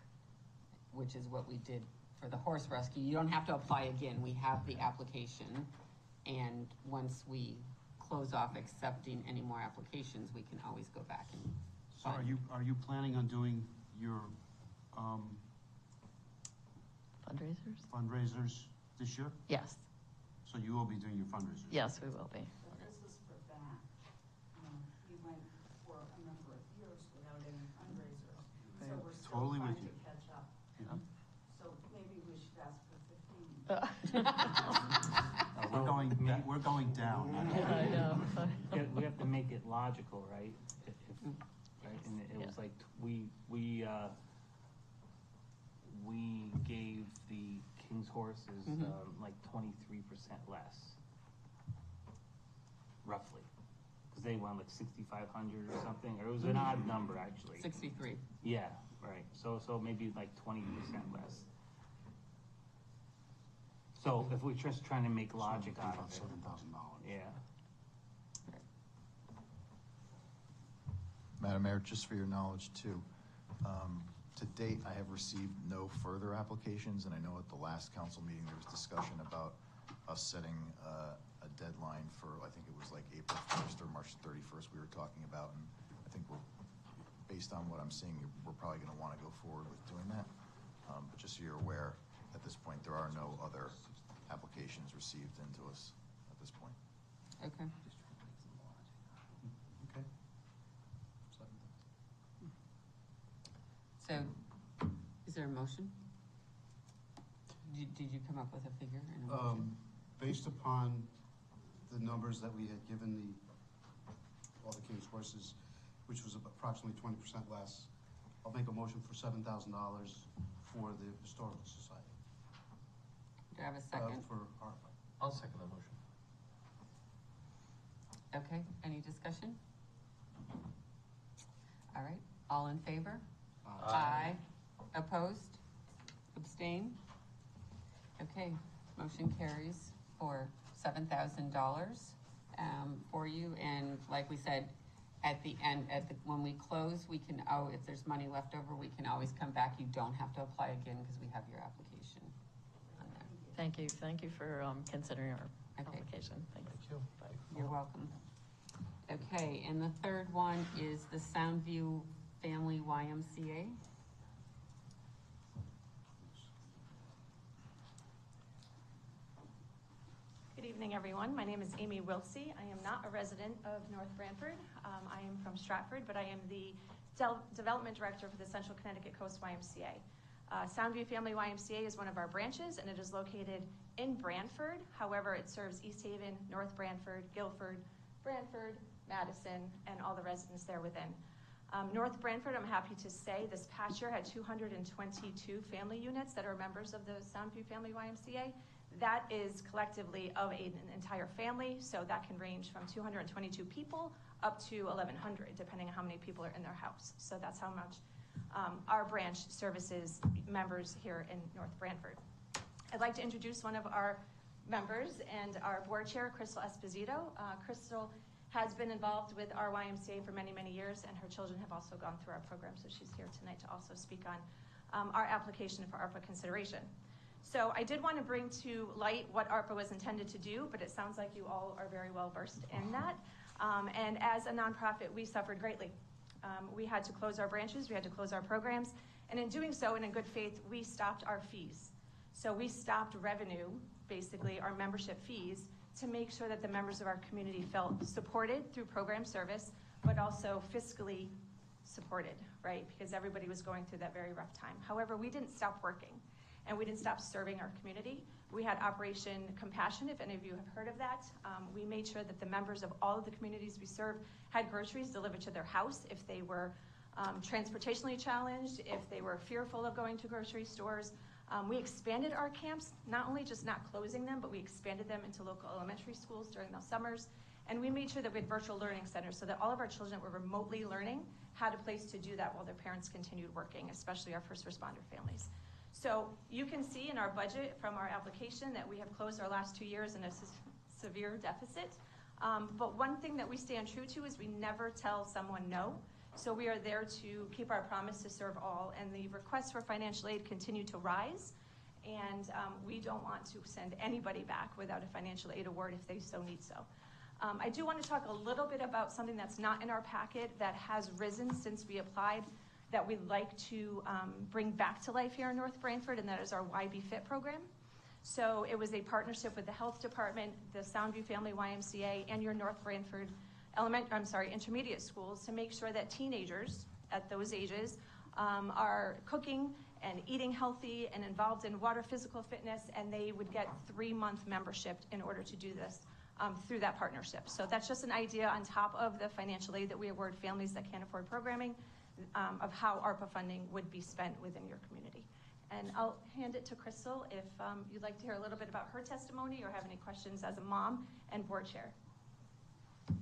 which is what we did for the horse rescue. You don't have to apply again. We have the application. And once we close off accepting any more applications, we can always go back and So are you planning on doing your fundraisers this year? Yes. So you will be doing your fundraisers? Yes, we will be. But this is for back. We went for a number of years without any fundraisers, so we're still Totally trying with you. to catch up. Yeah. So maybe we should ask for 15. We're going down. I know. Yeah, we have to make it logical, right? Right, and it was like, we gave the King's Horses, like 23% less, roughly. Cause they won like 6,500 or something, or it was an odd number, actually. 63. Yeah, right, so maybe like 20% less. So if we're just trying to make logic out of it. $7,000. Yeah. Madam Mayor, just for your knowledge too, to date, I have received no further applications, and I know at the last council meeting, there was discussion about us setting a deadline for, I think it was like April 1st or March 31st we were talking about, and I think based on what I'm seeing, we're probably gonna wanna go forward with doing that. But just so you're aware, at this point, there are no other applications received into us at this point. Okay. Okay. So, is there a motion? Did you come up with a figure and a motion? Based upon the numbers that we had given All the King's Horses, which was approximately 20% less, I'll make a motion for $7,000 for the Historical Society. Do I have a second? For ARPA. I'll second that motion. Okay, any discussion? All right, all in favor? Aye. Opposed? Abstain? Okay, motion carries for $7,000 for you. And like we said, at the end, when we close, we can, if there's money left over, we can always come back. You don't have to apply again because we have your application on there. Thank you for considering our application. Thank you. You're welcome. Okay, and the third one is the Soundview Family YMCA. Good evening, everyone. My name is Amy Wiltsey. I am not a resident of North Branford. I am from Stratford, but I am the Development Director for the Central Connecticut Coast YMCA. Soundview Family YMCA is one of our branches, and it is located in Branford. However, it serves East Haven, North Branford, Guilford, Branford, Madison, and all the residents there within. North Branford, I'm happy to say, this past year had 222 family units that are members of the Soundview Family YMCA. That is collectively of an entire family, so that can range from 222 people up to 1,100, depending on how many people are in their house. So that's how much our branch services members here in North Branford. I'd like to introduce one of our members and our board chair, Crystal Esposito. Crystal has been involved with our YMCA for many, many years, and her children have also gone through our program, so she's here tonight to also speak on our application for ARPA consideration. So I did want to bring to light what ARPA was intended to do, but it sounds like you all are very well versed in that. And as a nonprofit, we suffered greatly. We had to close our branches, we had to close our programs, and in doing so, and in good faith, we stopped our fees. So we stopped revenue, basically our membership fees, to make sure that the members of our community felt supported through program service, but also fiscally supported, right? Because everybody was going through that very rough time. However, we didn't stop working, and we didn't stop serving our community. We had Operation Compassion, if any of you have heard of that. We made sure that the members of all of the communities we serve had groceries delivered to their house if they were transportationally challenged, if they were fearful of going to grocery stores. We expanded our camps, not only just not closing them, but we expanded them into local elementary schools during those summers. And we made sure that we had virtual learning centers so that all of our children were remotely learning, had a place to do that while their parents continued working, especially our first responder families. So you can see in our budget from our application that we have closed our last 2 years in a severe deficit. But one thing that we stand true to is we never tell someone no. So we are there to keep our promise to serve all, and the requests for financial aid continue to rise. And we don't want to send anybody back without a financial aid award if they so need so. I do want to talk a little bit about something that's not in our packet that has risen since we applied, that we'd like to bring back to life here in North Branford, and that is our YB Fit program. So it was a partnership with the health department, the Soundview Family YMCA, and your North Branford intermediate schools to make sure that teenagers at those ages are cooking and eating healthy and involved in water physical fitness, and they would get 3-month membership in order to do this through that partnership. So that's just an idea on top of the financial aid that we award families that can't afford programming, of how ARPA funding would be spent within your community. And I'll hand it to Crystal if you'd like to hear a little bit about her testimony or have any questions as a mom and board chair.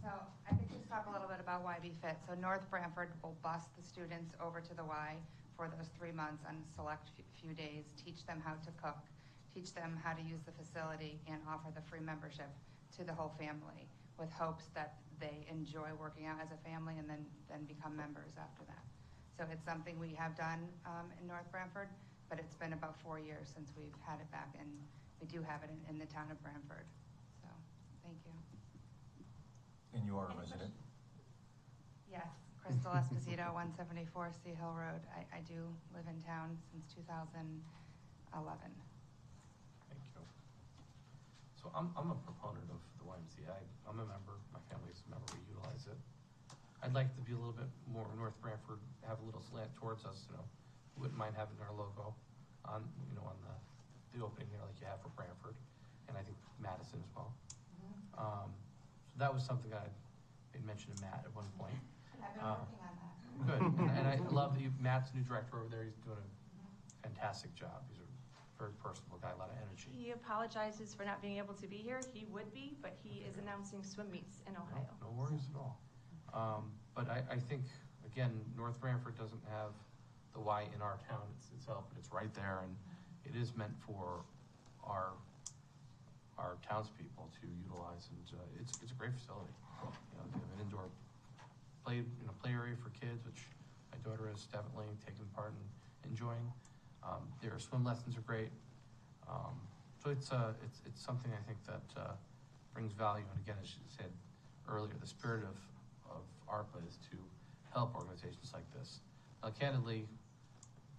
So I could just talk a little bit about YB Fit. So North Branford will bus the students over to the Y for those 3 months on select few days, teach them how to cook, teach them how to use the facility, and offer the free membership to the whole family with hopes that they enjoy working out as a family and then become members after that. So it's something we have done in North Branford, but it's been about 4 years since we've had it back, and we do have it in the town of Branford. So, thank you. And you are a resident? Yes, Crystal Esposito, 174 Sea Hill Road. I do live in town since 2011. Thank you. So I'm a proponent of the YMCA. I'm a member, my family's a member, we utilize it. I'd like to be a little bit more North Branford, have a little slant towards us, wouldn't mind having our logo on, on the opening there like you have for Branford, and I think Madison as well. So that was something I had mentioned to Matt at one point. I've been working on that. Good, and I love that Matt's new director over there, he's doing a fantastic job. He's a very personable guy, a lot of energy. He apologizes for not being able to be here. He would be, but he is announcing swim meets in Ohio. No worries at all. But I think, again, North Branford doesn't have the Y in our town itself, but it's right there, and it is meant for our townspeople to utilize, and it's a great facility. They have an indoor play area for kids, which my daughter is definitely taking part in enjoying. Their swim lessons are great. So it's something I think that brings value, and again, as you said earlier, the spirit of ARPA is to help organizations like this. Now, candidly,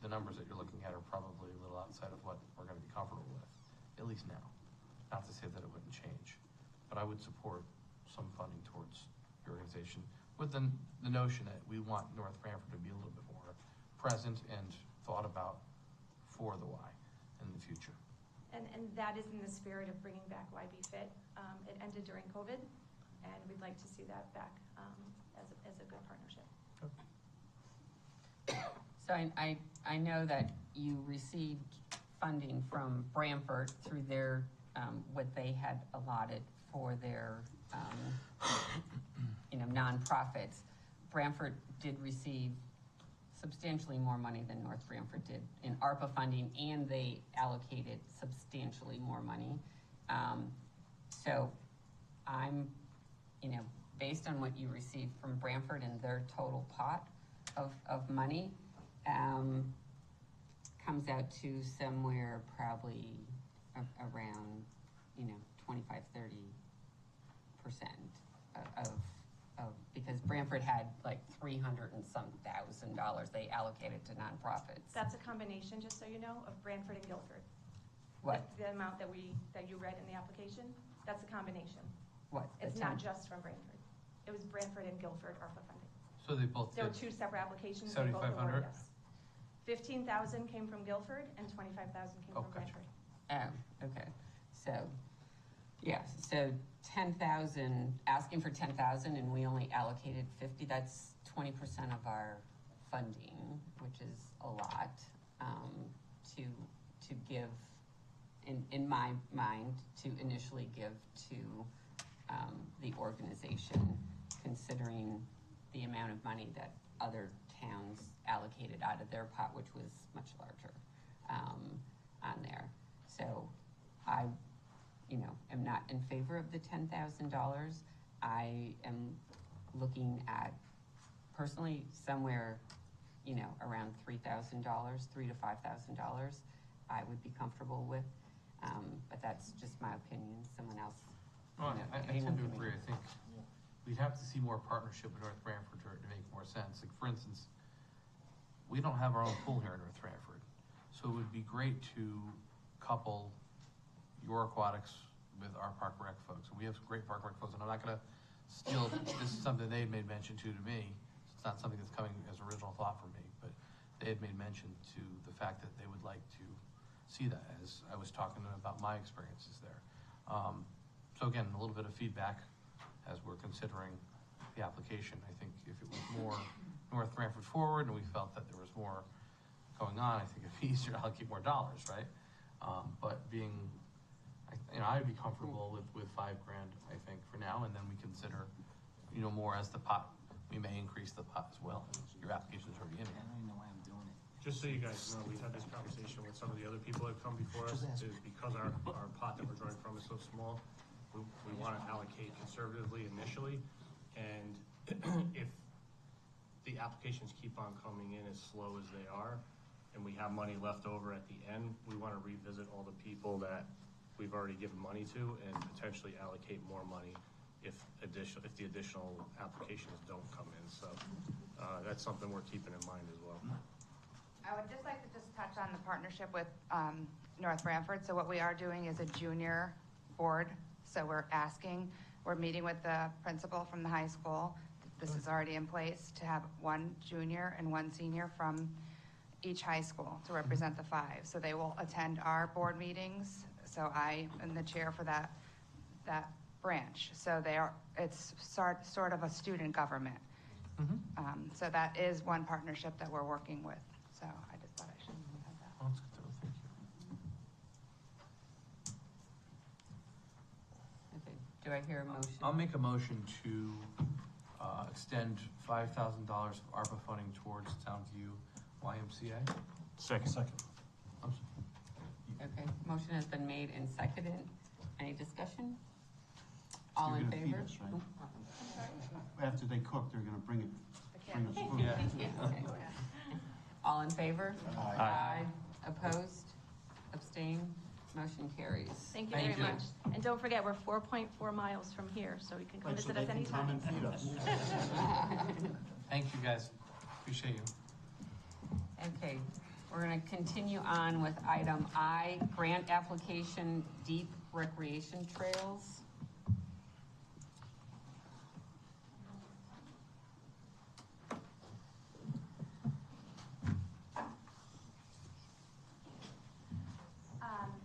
the numbers that you're looking at are probably a little outside of what we're going to be comfortable with, at least now. Not to say that it wouldn't change, but I would support some funding towards your organization with the notion that we want North Branford to be a little bit more present and thought about for the Y in the future. And that is in the spirit of bringing back YB Fit. It ended during COVID, and we'd like to see that back as a good partnership. So I know that you received funding from Branford through their what they had allotted for their, nonprofits. Branford did receive substantially more money than North Branford did in ARPA funding, and they allocated substantially more money. So I'm, based on what you received from Branford and their total pot of money, comes out to somewhere probably around, 25, 30% of, because Branford had like $300 and some thousand they allocated to nonprofits. That's a combination, just so you know, of Branford and Guilford. What? The amount that you read in the application, that's a combination. What? It's not just from Branford. It was Branford and Guilford ARPA funding. So they both There were did two separate applications. They both 7,500? awarded us. 15,000 came from Guilford and 25,000 came from gotcha. Branford. Oh, okay. So, yeah, so 10,000, asking for 10,000 and we only allocated 50, that's 20% of our funding, which is a lot, to give, in my mind, to initially give to the organization, considering the amount of money that other towns allocated out of their pot, which was much larger on there. So I, am not in favor of the $10,000. I am looking at personally somewhere, around $3,000, $3,000 to $5,000. I would be comfortable with, but that's just my opinion. Someone else. No, I tend to agree. I think we'd have to see more partnership with North Branford to make more sense. Like, for instance, we don't have our own pool here in North Branford, so it would be great to couple your aquatics with our Park Rec folks. And we have some great Park Rec folks, and I'm not gonna steal, this is something they had made mention to me. It's not something that's coming as original thought from me, but they had made mention to the fact that they would like to see that, as I was talking to them about my experiences there. So again, a little bit of feedback as we're considering the application. I think if it was more North Branford forward and we felt that there was more going on, I think it'd be easier to allocate more dollars, right? But being, I'd be comfortable with $5,000, I think, for now, and then we consider, more as the pot. We may increase the pot as well. Your application's already in here. Just so you guys know, we've had this conversation with some of the other people that have come before us, is because our pot that we're drawing from is so small, we want to allocate conservatively initially, and if the applications keep on coming in as slow as they are, and we have money left over at the end, we want to revisit all the people that we've already given money to and potentially allocate more money if the additional applications don't come in. So that's something we're keeping in mind as well. I would just like to touch on the partnership with North Branford. So what we are doing is a junior board. So we're meeting with the principal from the high school. This is already in place to have one junior and one senior from each high school to represent the 5. So they will attend our board meetings. So I am the chair for that branch. So it's sort of a student government. So that is one partnership that we're working with. So I just thought I should have that. Well, that's good to know. Thank you. Okay, do I hear a motion? I'll make a motion to extend $5,000 of ARPA funding towards Townview YMCA. Second. Okay, motion has been made and seconded. Any discussion? All You're in gonna feed favor? us, right? After they cook, they're gonna bring us food. Yeah. Okay. All in favor? Aye. Opposed? Abstain? Motion carries. Thank you very much. And don't forget, we're 4.4 miles from here, so you can come Right, so visit they us can come anytime. and feed us. Thank you, guys. Appreciate you. Okay, we're gonna continue on with item I, grant application, deep recreation trails.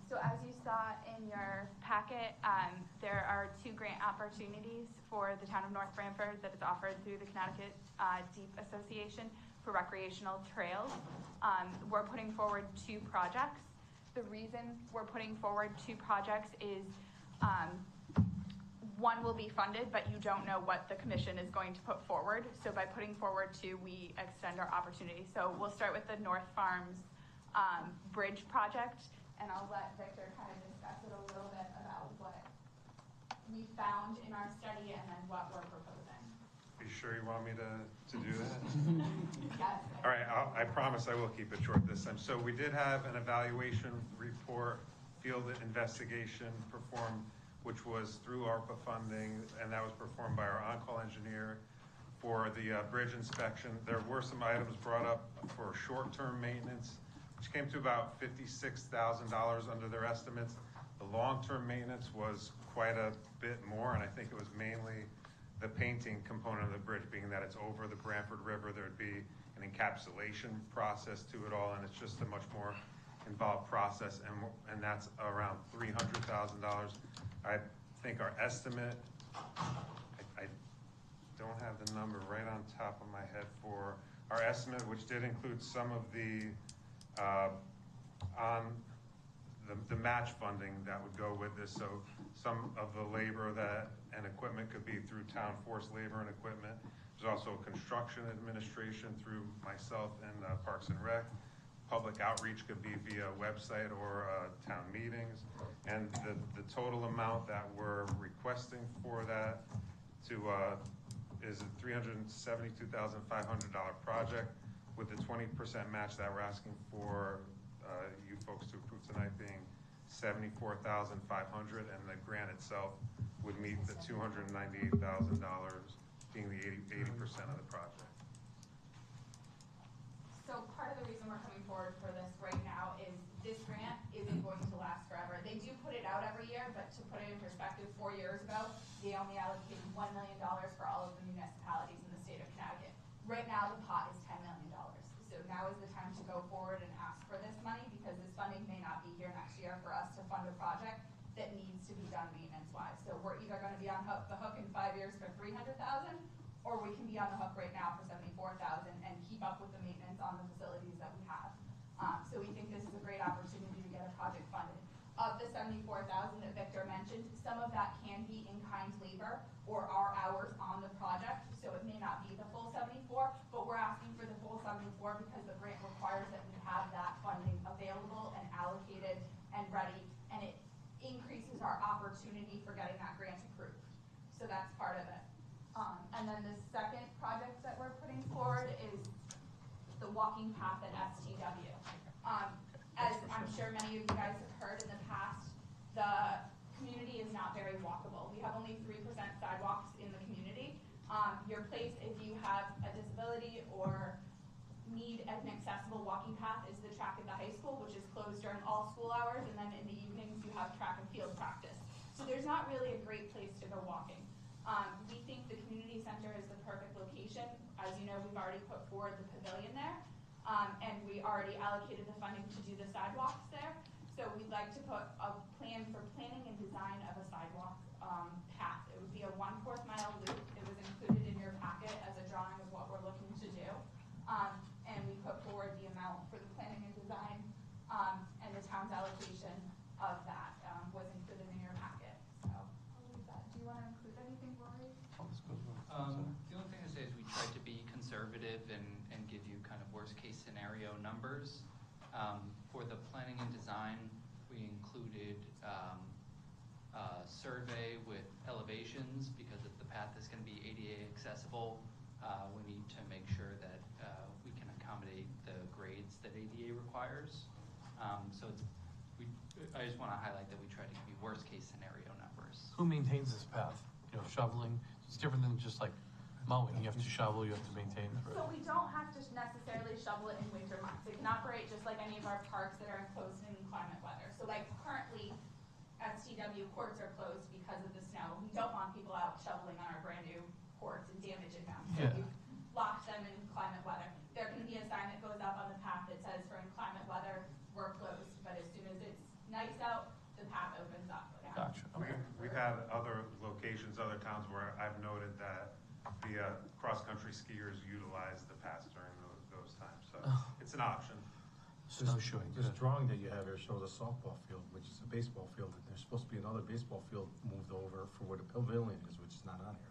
So as you saw in your packet, there are 2 grant opportunities for the town of North Branford that is offered through the Connecticut Deep Association for recreational trails. We're putting forward 2 projects. The the reason we're putting forward 2 projects is one will be funded, but you don't know what the commission is going to put forward. So by putting forward 2, we extend our opportunity. So we'll start with the North Farms Bridge project, and I'll let Victor kind of discuss it a little bit about what we found in our study and then what we're proposing. Are you sure you want me to do that? Yes. All right, I promise I will keep it short this time. So we did have an evaluation report, field investigation performed, which was through ARPA funding, and that was performed by our on-call engineer for the bridge inspection. There were some items brought up for short-term maintenance, which came to about $56,000 under their estimates. The long-term maintenance was quite a bit more, and I think it was mainly the painting component of the bridge, being that it's over the Branford River. There'd be an encapsulation process to it all, and it's just a much more involved process, and that's around $300,000. I think our estimate, I don't have the number right on top of my head for our estimate, which did include some of the the match funding that would go with this. So some of the labor and equipment could be through town force labor and equipment. There's also construction administration through myself and Parks and Rec. Public outreach could be via website or town meetings. And the total amount that we're requesting for that is a $372,500 project, with the 20% match that we're asking for you folks to approve tonight being $74,500, and the grant itself would meet the $298,000 being the 80% of the project. So part of the reason we're coming forward for this right now is this grant isn't going to last forever. They do put it out every year, but to put it in perspective, 4 years ago, they only allocated $1 million for all of the municipalities in the state of Connecticut. Right now, the pot is $10 million. So now is the time to go forward and ask for this money, because this funding may not be here next year for us to fund a project that needs to be done maintenance-wise. So we're either going to be on the hook in 5 years for $300,000, or we can be on the hook right now for $74,000 and keep up with the maintenance on the facilities that we have. So we think this is a great opportunity to get a project funded. Of the $74,000 that Victor mentioned, some of that can be in-kind labor or our hours on the project, so it may not be the full 74, but we're asking for the full 74 because the grant requires that we have that funding available and allocated and ready, and it increases our opportunity for getting that grant approved. So that's part of it. And then the second project that we're putting forward is the walking path at STW. As I'm sure many of you guys have heard in the past, the community is not very walkable. We have only 3% sidewalks in the community. Your place, if you have a disability or need an accessible walking path, is the track at the high school, which is closed during all school hours, and then in the evenings you have track and field practice. So there's not really a great place to go walking. We think the community center is the perfect location. As you know, we've already put forward the pavilion there, and we already allocated the funding to do the sidewalks there. So we'd like to put a plan for planning and design of a sidewalk path. It would be a 1/4 mile loop. It was included in your packet as a drawing of what we're looking to do. And we put forward the amount for the planning and design, and the town's allocation of that was included in your packet. So I'll leave that. Do you want to include anything, Rory? The only thing to say is we tried to be conservative and give you kind of worst case scenario numbers. For the planning and design, we included a survey with elevations, because if the path is going to be ADA accessible, we need to make sure that we can accommodate the grades that ADA requires. I just want to highlight that we try to give you worst case scenario numbers. Who maintains this path? You know, shoveling, it's different than just like mowing. You have to shovel, you have to maintain. So we don't have to necessarily shovel it in winter months. It can operate just like any of our parks that are enclosed in inclement weather. So like currently, STW courts are closed because of the snow. We don't want people out shoveling on our brand new courts and damaging them. So we've locked them in inclement weather. There can be a sign that goes up on the path that says for inclement weather, we're closed. But as soon as it's nice out, the path opens up again. Gotcha. Okay. We've had other locations, other towns where I've noted that the cross-country skiers utilize the paths during those times. So it's an option. This drawing that you have here shows a softball field, which is a baseball field, and there's supposed to be another baseball field moved over for where the pavilion is, which is not on here.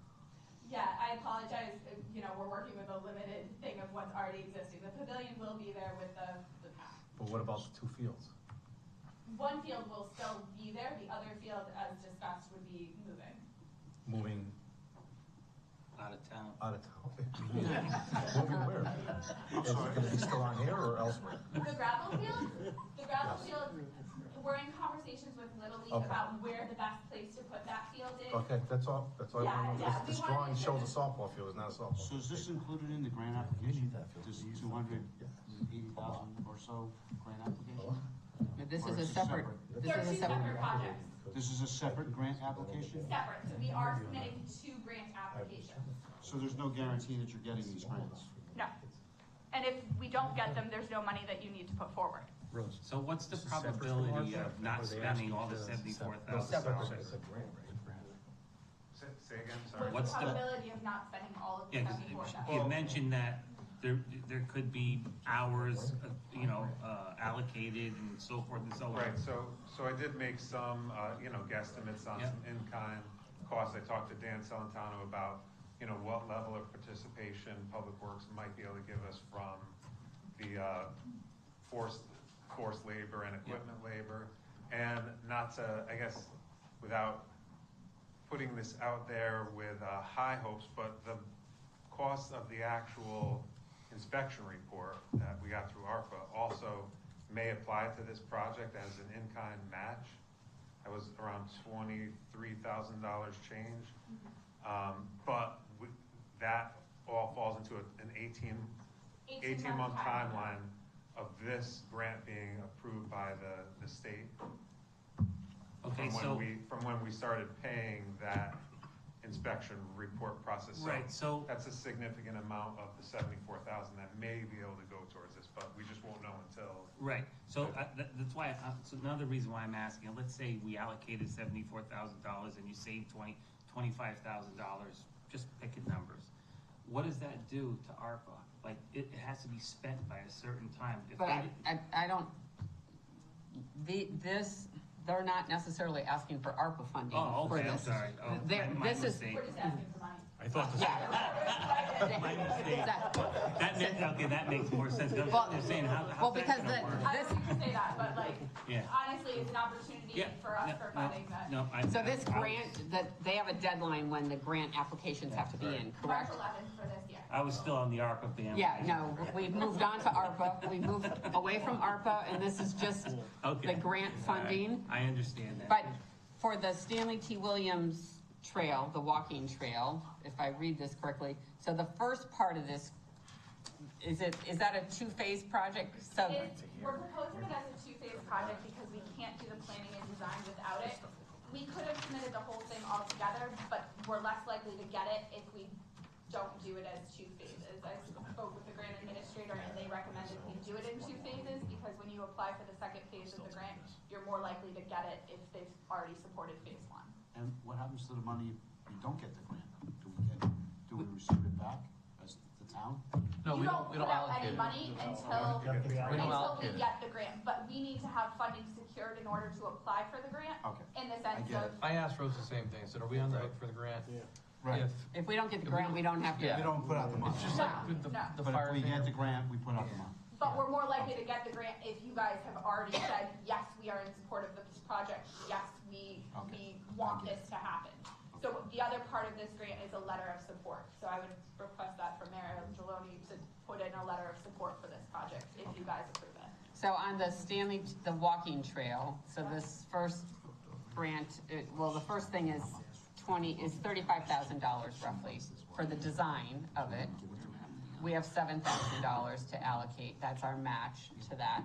Yeah, I apologize, we're working with a limited thing of what's already existing. The pavilion will be there with the path. But what about the two fields? One field will still be there, the other field, as discussed, would be moving. Moving Out of town. out of town? Moving where? Is it gonna be still on here or elsewhere? The gravel field, we're in conversations with Little League Okay. about where the best place to put that field is. Okay, that's all I Yeah, want to know. yeah, This we wanna drawing make sure shows a softball field, it's not a softball. So is this included in the grant application? This 280,000 or so grant application? This Or is a it's separate, this They're is two a separate. separate projects, This is a separate grant application? separate, so we are submitting 2 grant applications. So there's no guarantee that you're getting these grants? No. And if we don't get them, there's no money that you need to put forward. So what's the probability of not spending all the $74,000? Say again, sorry. What's the probability of not spending all of the Yeah, 'cause $74,000? you mentioned that there could be hours, allocated and so forth and so on. Right, so I did make some, guesstimates on Yeah. some in-kind costs. I talked to Dan Celentano about, what level of participation Public Works might be able to give us from the forced labor and equipment labor. And not to, I guess, without putting this out there with high hopes, but the cost of the actual inspection report that we got through ARPA also may apply to this project as an in-kind match. That was around $23,000 change. But that all falls into an 18-month timeline of this grant being approved by the state. Okay, From when we started paying that inspection report process. Right, so- That's a significant amount of the 74,000 that may be able to go towards this, but we just won't know until. Right, so that's why, so another reason why I'm asking, let's say we allocated $74,000 and you saved $25,000, just picking numbers. What does that do to ARPA? Like, it has to be spent by a certain time. If But they- I don't, they're not necessarily asking for ARPA funding Oh, for okay, I'm this. sorry. Oh, my This is, mistake. We're just asking for money. I thought the My mistake. Exactly. That makes more sense. Well, They're saying, how's well, that because gonna work? I don't mean to say that, but Yeah. honestly, it's an opportunity Yeah, for us no, for no, funding that. no, so this grant, that they have a deadline when the grant applications have to be in, March correct? 11th for this year. I was still on the ARPA ban. Yeah, no, we've moved on to ARPA, we moved away from ARPA, and this is just Okay. the grant funding. I understand that. But for the Stanley T. Williams Trail, the walking trail, if I read this correctly, so the first part of this, is that a two-phase project? So, We're proposing it as a 2-phase project because we can't do the planning and design without it. We could have submitted the whole thing all together, but we're less likely to get it if we don't do it as 2 phases. I spoke with the grant administrator and they recommended we do it in 2 phases because when you apply for the second phase of the grant, you're more likely to get it if they've already supported phase 1. And what happens to the money if we don't get the grant? Do we receive it back as the town? No, we don't put out any money until we get the grant, but we need to have funding secured in order to apply for the grant. Okay. In the sense of, I asked Rose the same thing, I said, are we on the hook for the grant? Right. if we don't get the grant, we don't have to. We don't put out the money. It's just like with the But fire if we thing. get the grant, we put out the money. but we're more likely to get the grant if you guys have already said, yes, we are in support of this project, yes, we want this to happen. So the other part of this grant is a letter of support, so I would request that from Mayor Angeloni to put in a letter of support for this project, if you guys approve it. So on the Stanley, the walking trail, so this first grant, the first thing is $35,000 roughly for the design of it. We have $7,000 to allocate, that's our match to that.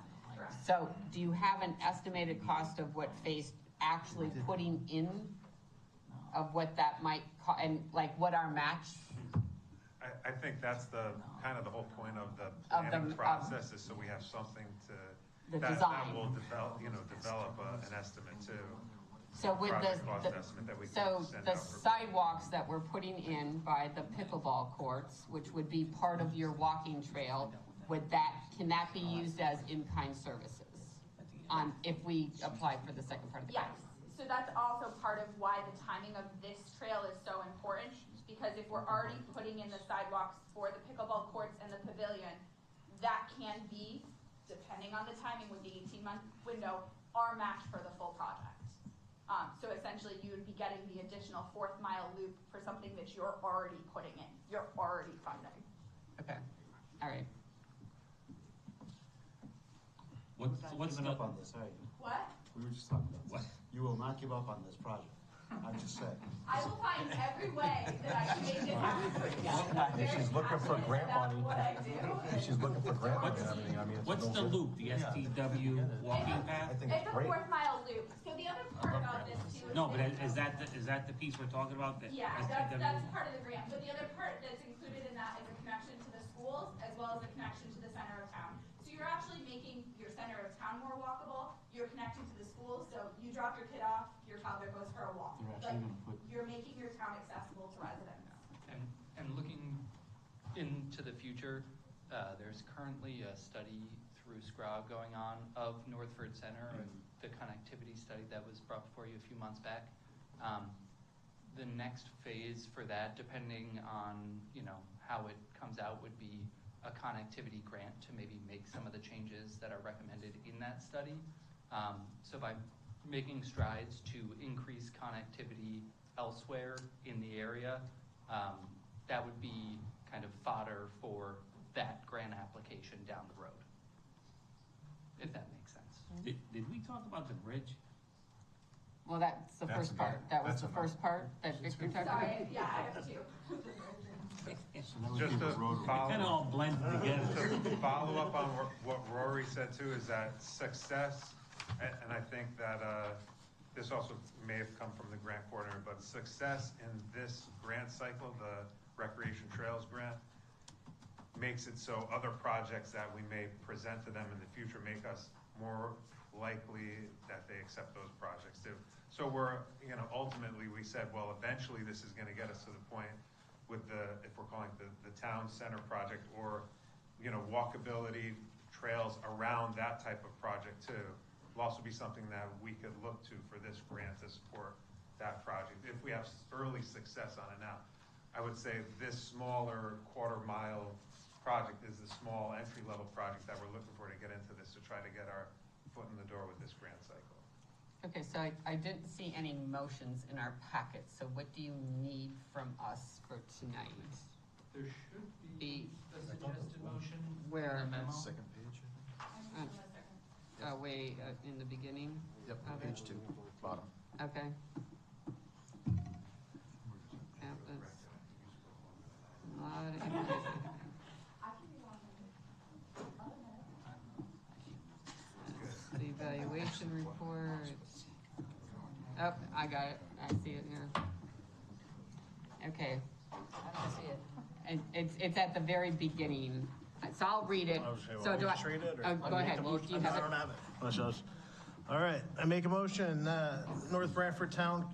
So do you have an estimated cost of what phase actually putting in, of what that might and like what our match? I think that's the whole point of the Of the- planning process is so we have something The that design. will develop an estimate too. So with Project cost estimate that we can so send the out for- sidewalks that we're putting in by the pickleball courts, which would be part of your walking trail, can that be used as in-kind services? If we apply for the second part of the Yes, grant? so that's also part of why the timing of this trail is so important, because if we're already putting in the sidewalks for the pickleball courts and the pavilion, that can be, depending on the timing with the 18-month window, our match for the full project. So essentially, you would be getting the additional 4th mile loop for something that you're already putting in, you're already funding. Okay, all right. What's giving up on this, are you? What? We were just talking about this. You will not give up on this project. I'm just saying. I will find every way that I can make this happen for you guys. If she's looking for grant money, What I do. if she's looking for grant money and everything, I mean, it's. What's the loop, the STW walking path? I think It's it's a great. 4th mile loop. So the other part about this too is. No, but is that the piece we're talking about, the Yeah, STW? that's part of the grant, but the other part that's included in that is a connection to the schools as well as a connection to the center of town. So you're actually making your center of town more walkable, you're connecting to the schools, so you drop your kid off, your toddler goes for a walk. You're actually gonna put. You're making your town accessible to residents. And looking into the future, there's currently a study through SCROG going on of Northford Center and the connectivity study that was brought before you a few months back. The next phase for that, depending on, how it comes out, would be a connectivity grant to maybe make some of the changes that are recommended in that study. So by making strides to increase connectivity elsewhere in the area, that would be kind of fodder for that grant application down the road, if that makes sense. Did we talk about the bridge? Well, that's the first part. That was the first part that Victor talked about? Sorry, yeah, I have two. So that would Just be the to road. Kind of all blended together. To follow up on what Rory said too, is that success, and I think that this also may have come from the grant coordinator, but success in this grant cycle, the Recreation Trails Grant, makes it so other projects that we may present to them in the future make us more likely that they accept those projects too. So ultimately we said, well, eventually this is gonna get us to the point with if we're calling it the town center project, or, walkability trails around that type of project too, will also be something that we could look to for this grant to support that project, if we have early success on it now. I would say this smaller 1/4 mile project is the small entry-level project that we're looking for to get into this, to try to get our foot in the door with this grant cycle. Okay, so I didn't see any motions in our packet, so what do you need from us for tonight? There should be a suggested motion. Where? in the memo. Second page. Way in the beginning? Yep, of it? page 2, bottom. Okay. Yeah, that's a lot of information. The evaluation report. Oh, I got it. I see it here. Okay. I don't see it. And it's at the very beginning. So I'll read it. So do I? Just read it, or? Go ahead. You have I it? don't have it. Unless I was- All right, I make a motion that North Branford Town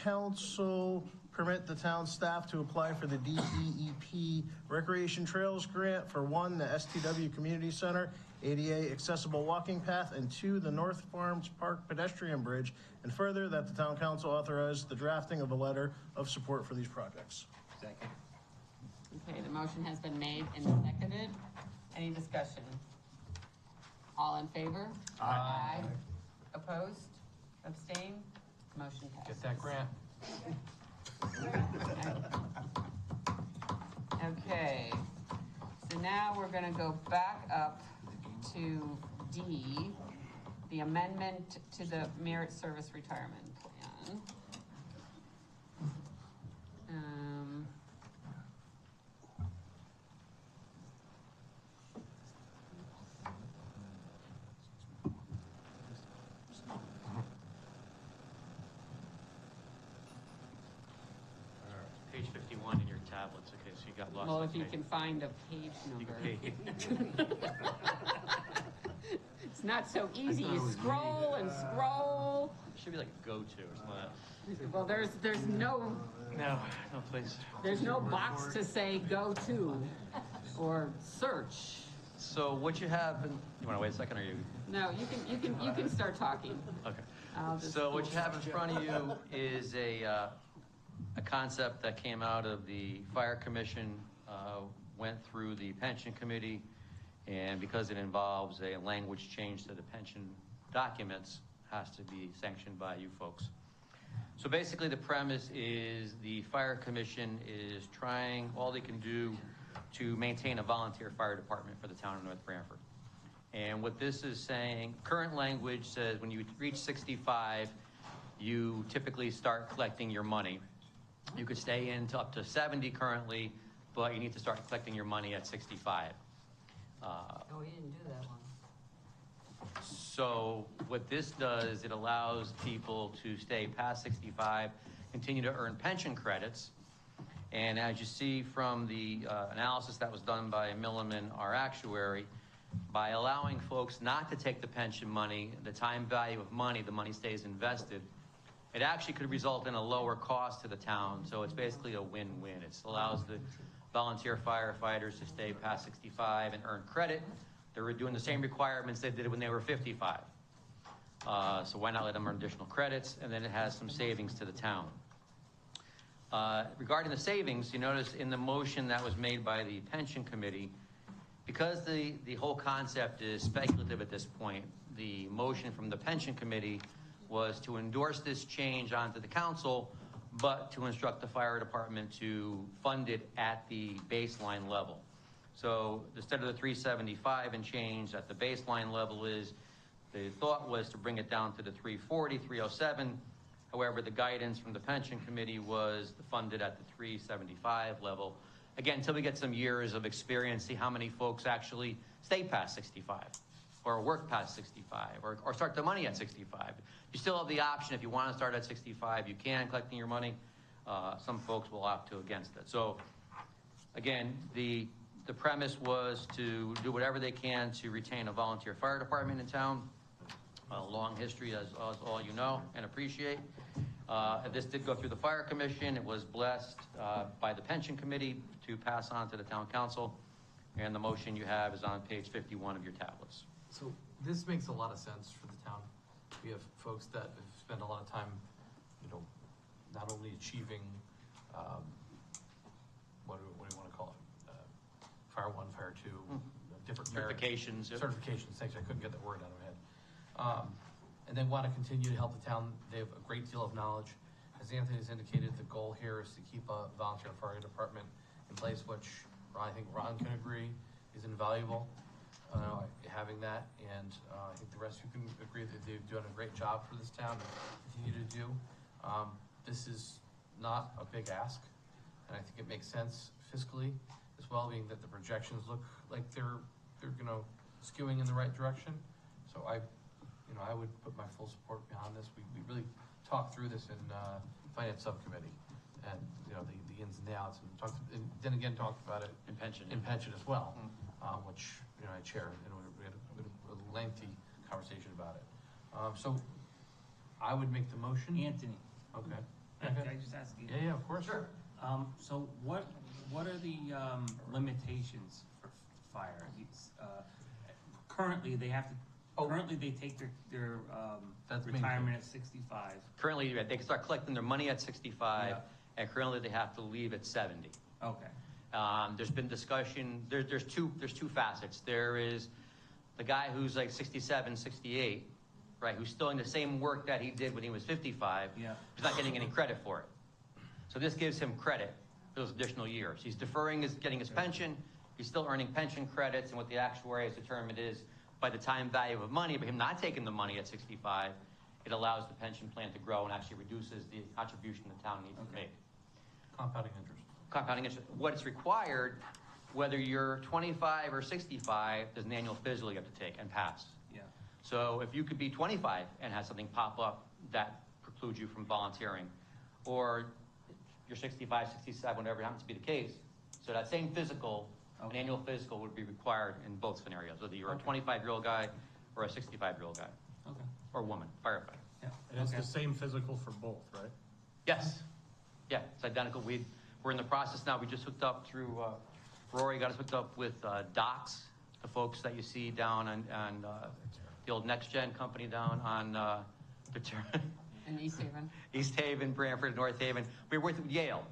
Council permit the town staff to apply for the DEEP Recreation Trails Grant for 1, the STW Community Center, ADA accessible walking path, and 2, the North Farms Park pedestrian bridge, and further that the town council authorize the drafting of a letter of support for these projects. Second. Okay, the motion has been made and seconded. Any discussion? All in favor? Aye. Opposed? Abstained? Motion passes. Get that grant. Okay, so now we're gonna go back up to D, the amendment to the merit service retirement plan. Page 51 in your tablets, okay, so you got lost. Well, on if you page. can find a page You number. can It's not so easy, you scroll and scroll. It should be like a go-to or something like that. Well, there's no No place. There's no box to say go to or search. So what you have, you want to wait a second, or you? No, you can start talking. Okay. I'll just- So what you have in front of you is a concept that came out of the Fire Commission, went through the Pension Committee, and because it involves a language change to the pension documents, has to be sanctioned by you folks. So basically the premise is the Fire Commission is trying all they can do to maintain a volunteer fire department for the town of North Branford. And what this is saying, current language says when you reach 65, you typically start collecting your money. You could stay in to up to 70 currently, but you need to start collecting your money at 65. Oh, we didn't do that one. So what this does, it allows people to stay past 65, continue to earn pension credits. And as you see from the analysis that was done by Milliman, our actuary, by allowing folks not to take the pension money, the time value of money, the money stays invested, it actually could result in a lower cost to the town. So it's basically a win-win. It allows the volunteer firefighters to stay past 65 and earn credit. They're doing the same requirements they did when they were 55. So why not let them earn additional credits? And then it has some savings to the town. Regarding the savings, you notice in the motion that was made by the pension committee, because the whole concept is speculative at this point, the motion from the pension committee was to endorse this change onto the council, but to instruct the fire department to fund it at the baseline level. So instead of the 375 and change at the baseline level is, the thought was to bring it down to the 340, 307. However, the guidance from the pension committee was to fund it at the 375 level. Again, until we get some years of experience, see how many folks actually stay past 65 or work past 65 or start the money at 65. You still have the option, if you want to start at 65, you can, collecting your money. Some folks will opt to against it. So again, the premise was to do whatever they can to retain a volunteer fire department in town. A long history, as all you know and appreciate. This did go through the Fire Commission. It was blessed by the Pension Committee to pass on to the Town Council. And the motion you have is on page 51 of your tablets. So this makes a lot of sense for the town. We have folks that have spent a lot of time, not only achieving, what do you want to call it? Fire 1, Fire 2, different Certifications. Yep. Certifications, thanks, I couldn't get that word out of my head. And they want to continue to help the town. They have a great deal of knowledge. As Anthony has indicated, the goal here is to keep a volunteer fire department in place, which I think Ron can agree is invaluable, having that. And I think the rest of you can agree that they've done a great job for this town and continue to do. This is not a big ask, and I think it makes sense fiscally as well, being that the projections look like they're skewing in the right direction. So I would put my full support behind this. We really talked through this in Finance Subcommittee, and the ins and the outs, and then again talked about it in pension as well, which I chair, and we had a lengthy conversation about it. So I would make the motion. Anthony. Okay. Can I just ask you? Yeah, of course. Sure. So what are the limitations for fire? Currently, they have to. Currently, they take their retirement at 65. Currently, they can start collecting their money at 65, and currently they have to leave at 70. Okay. There's been discussion. There's two facets. There is the guy who's like 67, 68, right? Who's still doing the same work that he did when he was 55. Yeah. He's not getting any credit for it. So this gives him credit for those additional years. He's deferring getting his pension. He's still earning pension credits, and what the actuary has determined is, by the time value of money, but him not taking the money at 65, it allows the pension plan to grow and actually reduces the contribution the town needs to make. Compounding interest. Compounding interest. What's required, whether you're 25 or 65, there's an annual physical you have to take and pass. Yeah. So if you could be 25 and have something pop up that precludes you from volunteering, or you're 65, 67, whatever happens to be the case, so that same physical, an annual physical would be required in both scenarios, whether you're a 25-year-old guy or a 65-year-old guy. Okay. Or woman, firefighter. Yeah. And it's the same physical for both, right? Yes. Yeah, it's identical. We're in the process now. We just hooked up through, Rory got us hooked up with docs the folks that you see down on the old Next Gen company down on In East Haven. East Haven, Branford, North Haven. We worked with Yale.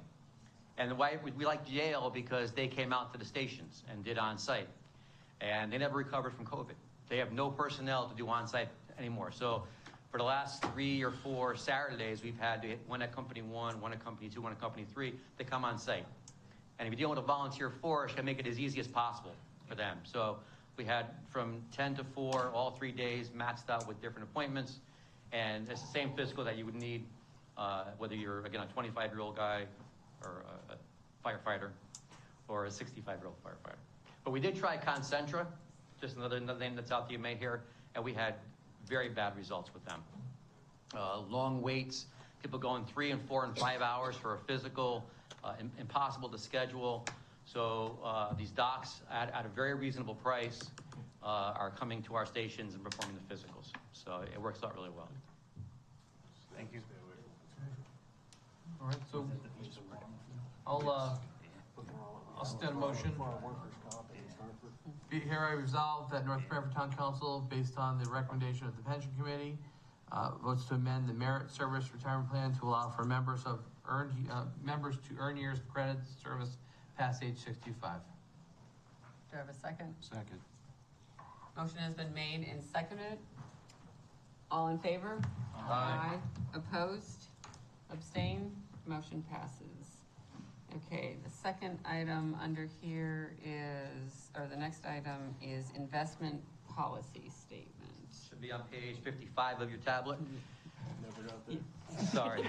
And why we liked Yale because they came out to the stations and did on-site. And they never recovered from COVID. They have no personnel to do on-site anymore. So for the last 3 or 4 Saturdays, we've had one at Company 1, one at Company 2, one at Company 3 to come on site. And if you're dealing with a volunteer force, you can make it as easy as possible for them. So we had from 10 to 4, all 3 days, maxed out with different appointments. And it's the same physical that you would need, whether you're, again, a 25-year-old guy or a firefighter or a 65-year-old firefighter. But we did try Concentra, just another name that's out there you may hear, and we had very bad results with them. Long waits, people going 3 and 4 and 5 hours for a physical, impossible to schedule. So these docs at a very reasonable price are coming to our stations and performing the physicals. So it works out really well. Thank you. All right, so I'll stand a motion. Be it hereby resolved that North Branford Town Council, based on the recommendation of the Pension Committee, votes to amend the Merit Service Retirement Plan to allow for members to earn years of credit service past age 65. Do I have a second? Second. Motion has been made and seconded. All in favor? Aye. Opposed? Abstained? Motion passes. Okay, the second item under here is, or the next item is investment policy statement. Should be on page 55 of your tablet. Never got there. Sorry.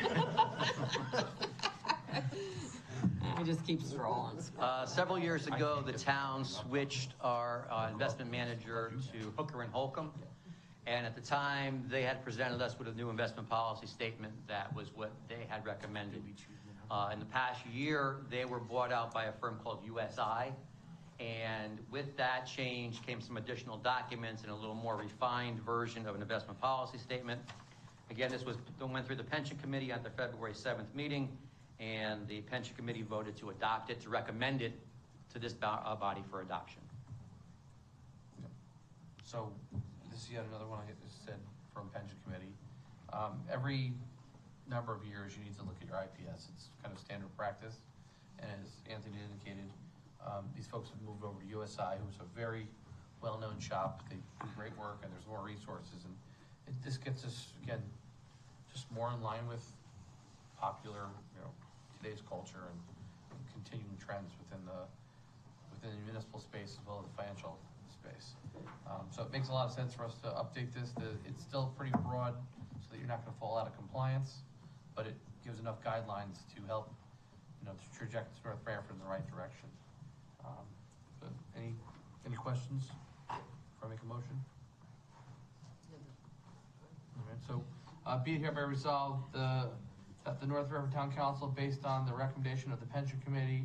I just keep scrolling. Several years ago, the town switched our investment manager to Hooker and Holcomb. And at the time, they had presented us with a new investment policy statement that was what they had recommended. In the past year, they were bought out by a firm called USI. And with that change came some additional documents and a little more refined version of an investment policy statement. Again, this went through the Pension Committee at the February 7th meeting, and the Pension Committee voted to adopt it, to recommend it to this body for adoption. So this is yet another one I just said from Pension Committee. Every number of years, you need to look at your IPS. It's kind of standard practice. And as Anthony indicated, these folks have moved over to USI, who's a very well-known shop. They do great work, and there's more resources. And this gets us, again, just more in line with popular, today's culture and continuing trends within the municipal space as well as the financial space. So it makes a lot of sense for us to update this. It's still pretty broad so that you're not going to fall out of compliance, but it gives enough guidelines to help, to traject North Branford in the right direction. So any questions before I make a motion? All right, so be it hereby resolved that the North Branford Town Council, based on the recommendation of the Pension Committee,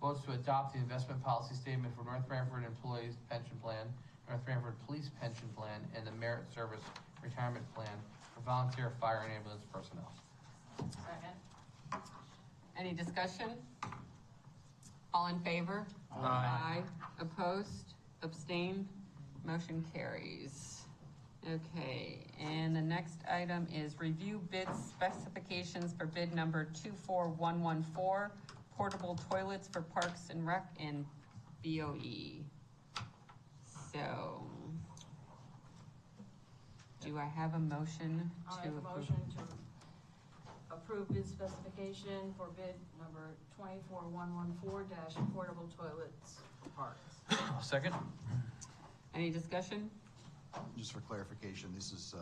votes to adopt the investment policy statement for North Branford Employees Pension Plan, North Branford Police Pension Plan, and the Merit Service Retirement Plan for volunteer fire and ambulance personnel. Second. Any discussion? All in favor? Aye. Opposed? Abstained? Motion carries. Okay, and the next item is review bid specifications for bid number 24114, portable toilets for Parks and Rec and BOE. So, do I have a motion I'll to make a approve? motion to approve bid specification for bid number 24114 portable toilets for parks. Second. Any discussion? Just for clarification, this is,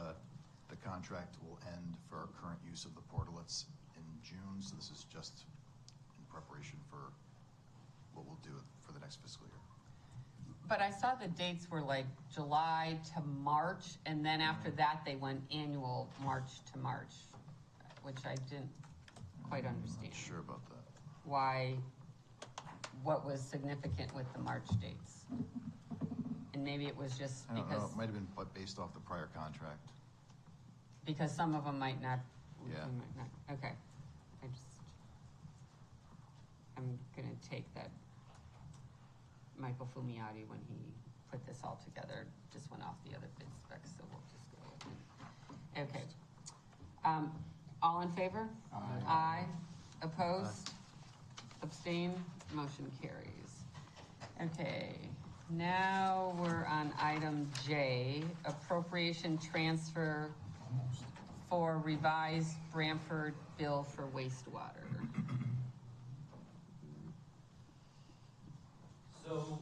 the contract will end for our current use of the portalets in June, so this is just in preparation for what we'll do for the next fiscal year. But I saw the dates were like July to March, and then after that, they went annual March to March, which I didn't quite understand. Not sure about that. Why, what was significant with the March dates? And maybe it was just I don't because, know, it might have been based off the prior contract. because some of them might not. Yeah. Might not. Okay. I'm gonna take that Michael Fumiati when he put this all together, just went off the other bid specs, so we'll just go with it. Okay. All in favor? Aye. Aye. Opposed? Abstain? Motion carries. Okay, now we're on item J, appropriation transfer for revised Branford bill for wastewater. So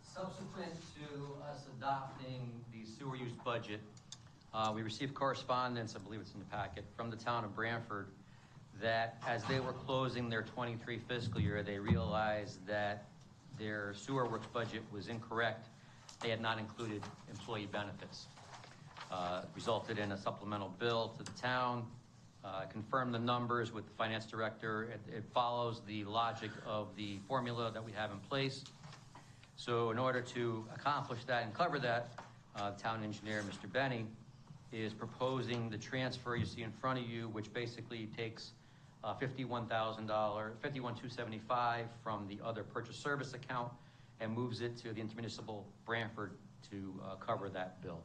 subsequent to us adopting the sewer use budget, we received correspondence, I believe it's in the packet, from the town of Branford, that as they were closing their 23 fiscal year, they realized that their sewer works budget was incorrect. They had not included employee benefits. Resulted in a supplemental bill to the town, confirmed the numbers with the finance director. It follows the logic of the formula that we have in place. So in order to accomplish that and cover that, town engineer, Mr. Benny, is proposing the transfer you see in front of you, which basically takes $51,275 from the other purchase service account and moves it to the intermunicipal Branford to cover that bill.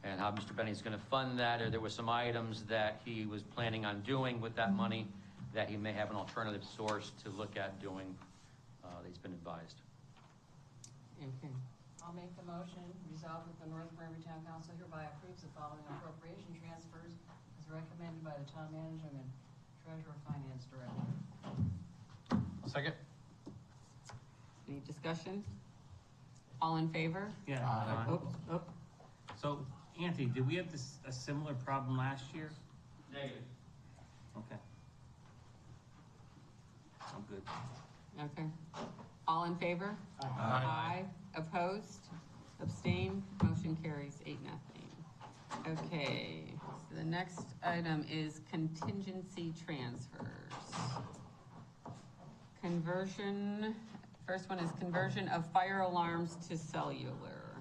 And how Mr. Benny's going to fund that, or there were some items that he was planning on doing with that money that he may have an alternative source to look at doing. He's been advised. Okay. I'll make the motion, resolved that the North Branford Town Council hereby approves the following appropriation transfers as recommended by the town manager and treasurer finance director. I'll second. Any discussion? All in favor? Yeah. Oops, oops. So, Anthony, did we have a similar problem last year? Negative. Okay. I'm good. Okay. All in favor? Aye. Opposed? Abstained? Motion carries 8-0. Okay, so the next item is contingency transfers. Conversion, first one is conversion of fire alarms to cellular.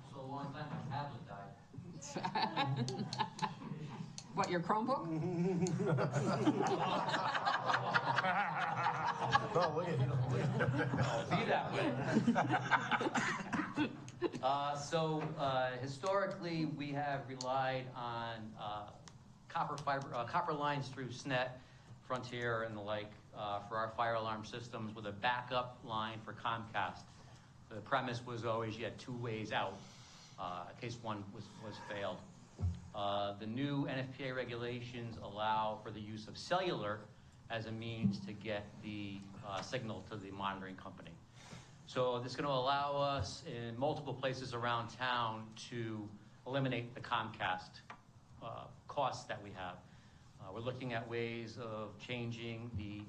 So a long time my tablet died. What, your Chromebook? No, look at you. Be that way. Historically, we have relied on copper lines through SNET, Frontier, and the like for our fire alarm systems, with a backup line for Comcast. The premise was always you had two ways out in case one was failed. The new NFPA regulations allow for the use of cellular as a means to get the signal to the monitoring company. So this is going to allow us in multiple places around town to eliminate the Comcast costs that we have. We're looking at ways of changing the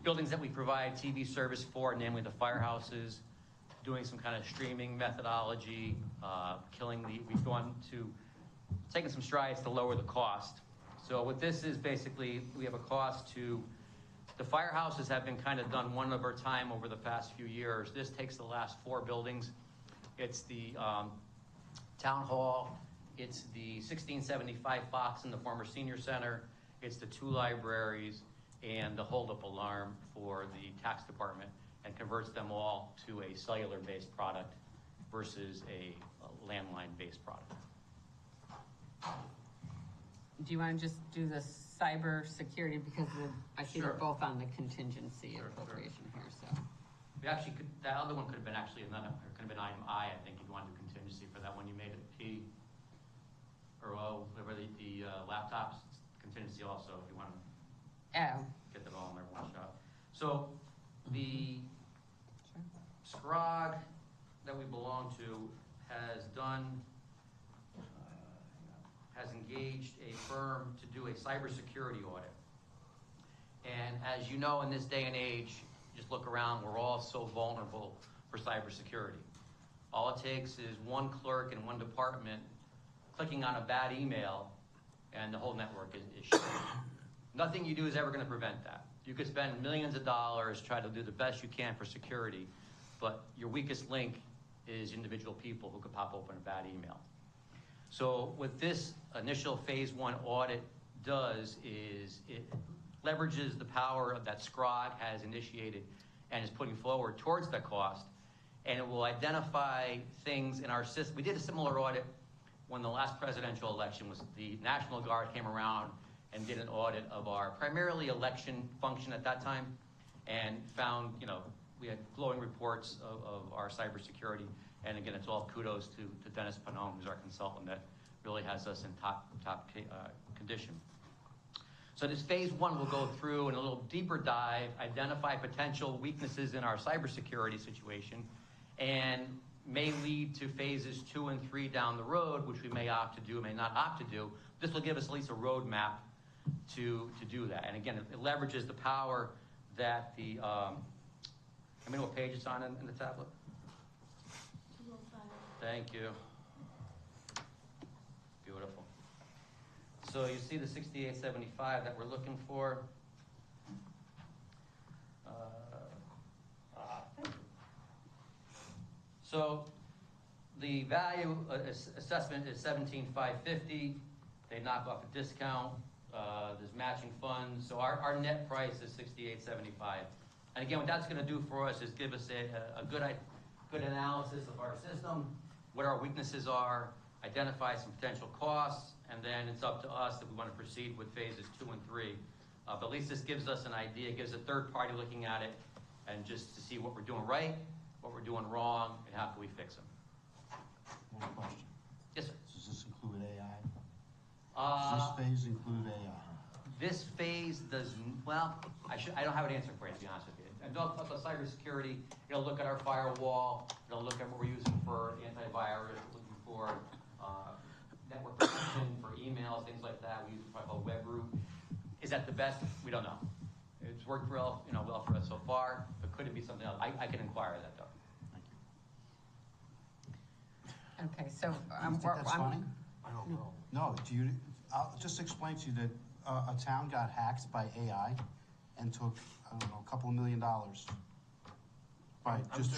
buildings that we provide TV service for, namely the firehouses, doing some kind of streaming methodology, taking some strides to lower the cost. So what this is basically, we have a cost to, the firehouses have been kind of done one at a time over the past few years. This takes the last 4 buildings. It's the town hall, it's the 1675 Fox in the former senior center, it's the 2 libraries, and the hold-up alarm for the tax department, and converts them all to a cellular-based product versus a landline-based product. Do you want to just do the cyber security, because I see they're both on the contingency appropriation here, so. We actually could, that other one could have been actually another, or could have been item I think, if you wanted to do contingency for that one. You made it P, or O, whatever the laptops, contingency also, if you want to get them all in there one shot. So the SCROG that we belong to has engaged a firm to do a cybersecurity audit. And as you know, in this day and age, just look around, we're all so vulnerable for cybersecurity. All it takes is one clerk in one department clicking on a bad email and the whole network is shut. Nothing you do is ever going to prevent that. You could spend millions of dollars, try to do the best you can for security, but your weakest link is individual people who could pop open a bad email. So what this initial phase 1 audit does is it leverages the power of that SCROG has initiated and is putting forward towards that cost. And it will identify things in our system. We did a similar audit when the last presidential election was. The National Guard came around and did an audit of our primarily election function at that time, and found, we had glowing reports of our cybersecurity. And again, it's all kudos to Dennis Panone, who's our consultant, that really has us in top condition. So this phase one will go through in a little deeper dive, identify potential weaknesses in our cybersecurity situation, and may lead to phases 2 and 3 down the road, which we may opt to do, may not opt to do. This will give us at least a roadmap to do that. And again, it leverages the power that the, what page it's on in the tablet? 205. Thank you. Beautiful. So you see the 6875 that we're looking for. So the value assessment is 17,550. They knock off a discount. There's matching funds. So our net price is 6875. And again, what that's going to do for us is give us a good analysis of our system, what our weaknesses are, identify some potential costs, and then it's up to us if we want to proceed with phases 2 and 3. But at least this gives us an idea, gives a third party looking at it, and just to see what we're doing right, what we're doing wrong, and how can we fix them. One question. Yes, sir. Does this include AI? Does this phase include AI? This phase does, well, I don't have an answer for you, to be honest with you. And about cybersecurity, it'll look at our firewall, it'll look at what we're using for antivirus, looking for network protection, for emails, things like that. We use what I call web root. Is that the best? We don't know. It's worked well for us so far, but could it be something else? I can inquire that though. Okay, so You think that's funny? I don't know. No, I'll just explain to you that a town got hacked by AI and took, I don't know, a couple of $1 million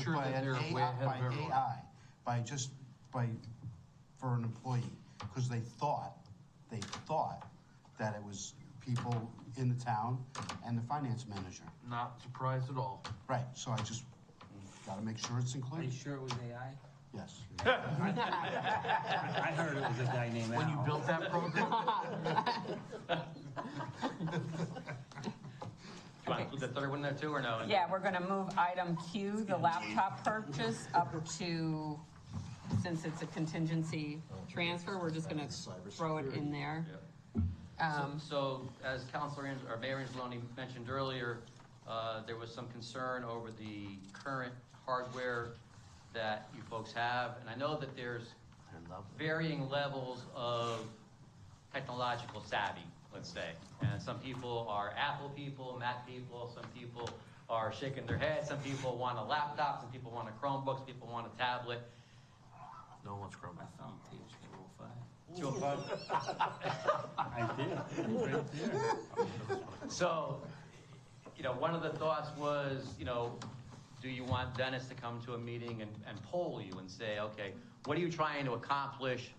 sure that they're way ahead of everyone. For an employee, because they thought that it was people in the town and the finance manager. Not surprised at all. Right, so I just gotta make sure it's Are included. you sure it was AI? Yes. I heard it was a guy named Al. When you built that program? Do you want to include the third one there too, or no? Yeah, we're going to move item Q, the laptop purchase, up to, since it's a contingency transfer, we're just going to throw it in there. So as Mayor Angeloni mentioned earlier, there was some concern over the current hardware that you folks have, and I know that there's varying levels of technological savvy, let's say. And some people are Apple people, Mac people, some people are shaking their heads, some people want a laptop, some people want a Chromebook, some people want a tablet. No one's Chromebook. I found page 205. 205? I did. It's right there. So, one of the thoughts was, do you want Dennis to come to a meeting and poll you and say, okay, what are you trying to accomplish?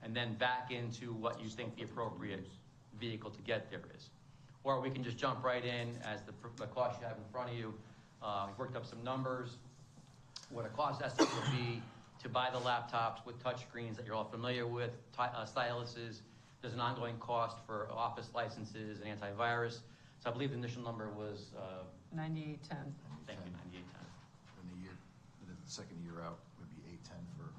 And then back into what you think the appropriate vehicle to get there is. Or we can just jump right in as the cost you have in front of you. We've worked up some numbers, what a cost estimate would be to buy the laptops with touch screens that you're all familiar with, styluses. There's an ongoing cost for office licenses and antivirus. So I believe the initial number was 9810. Thank you, 9810. And the second year out would be 810 for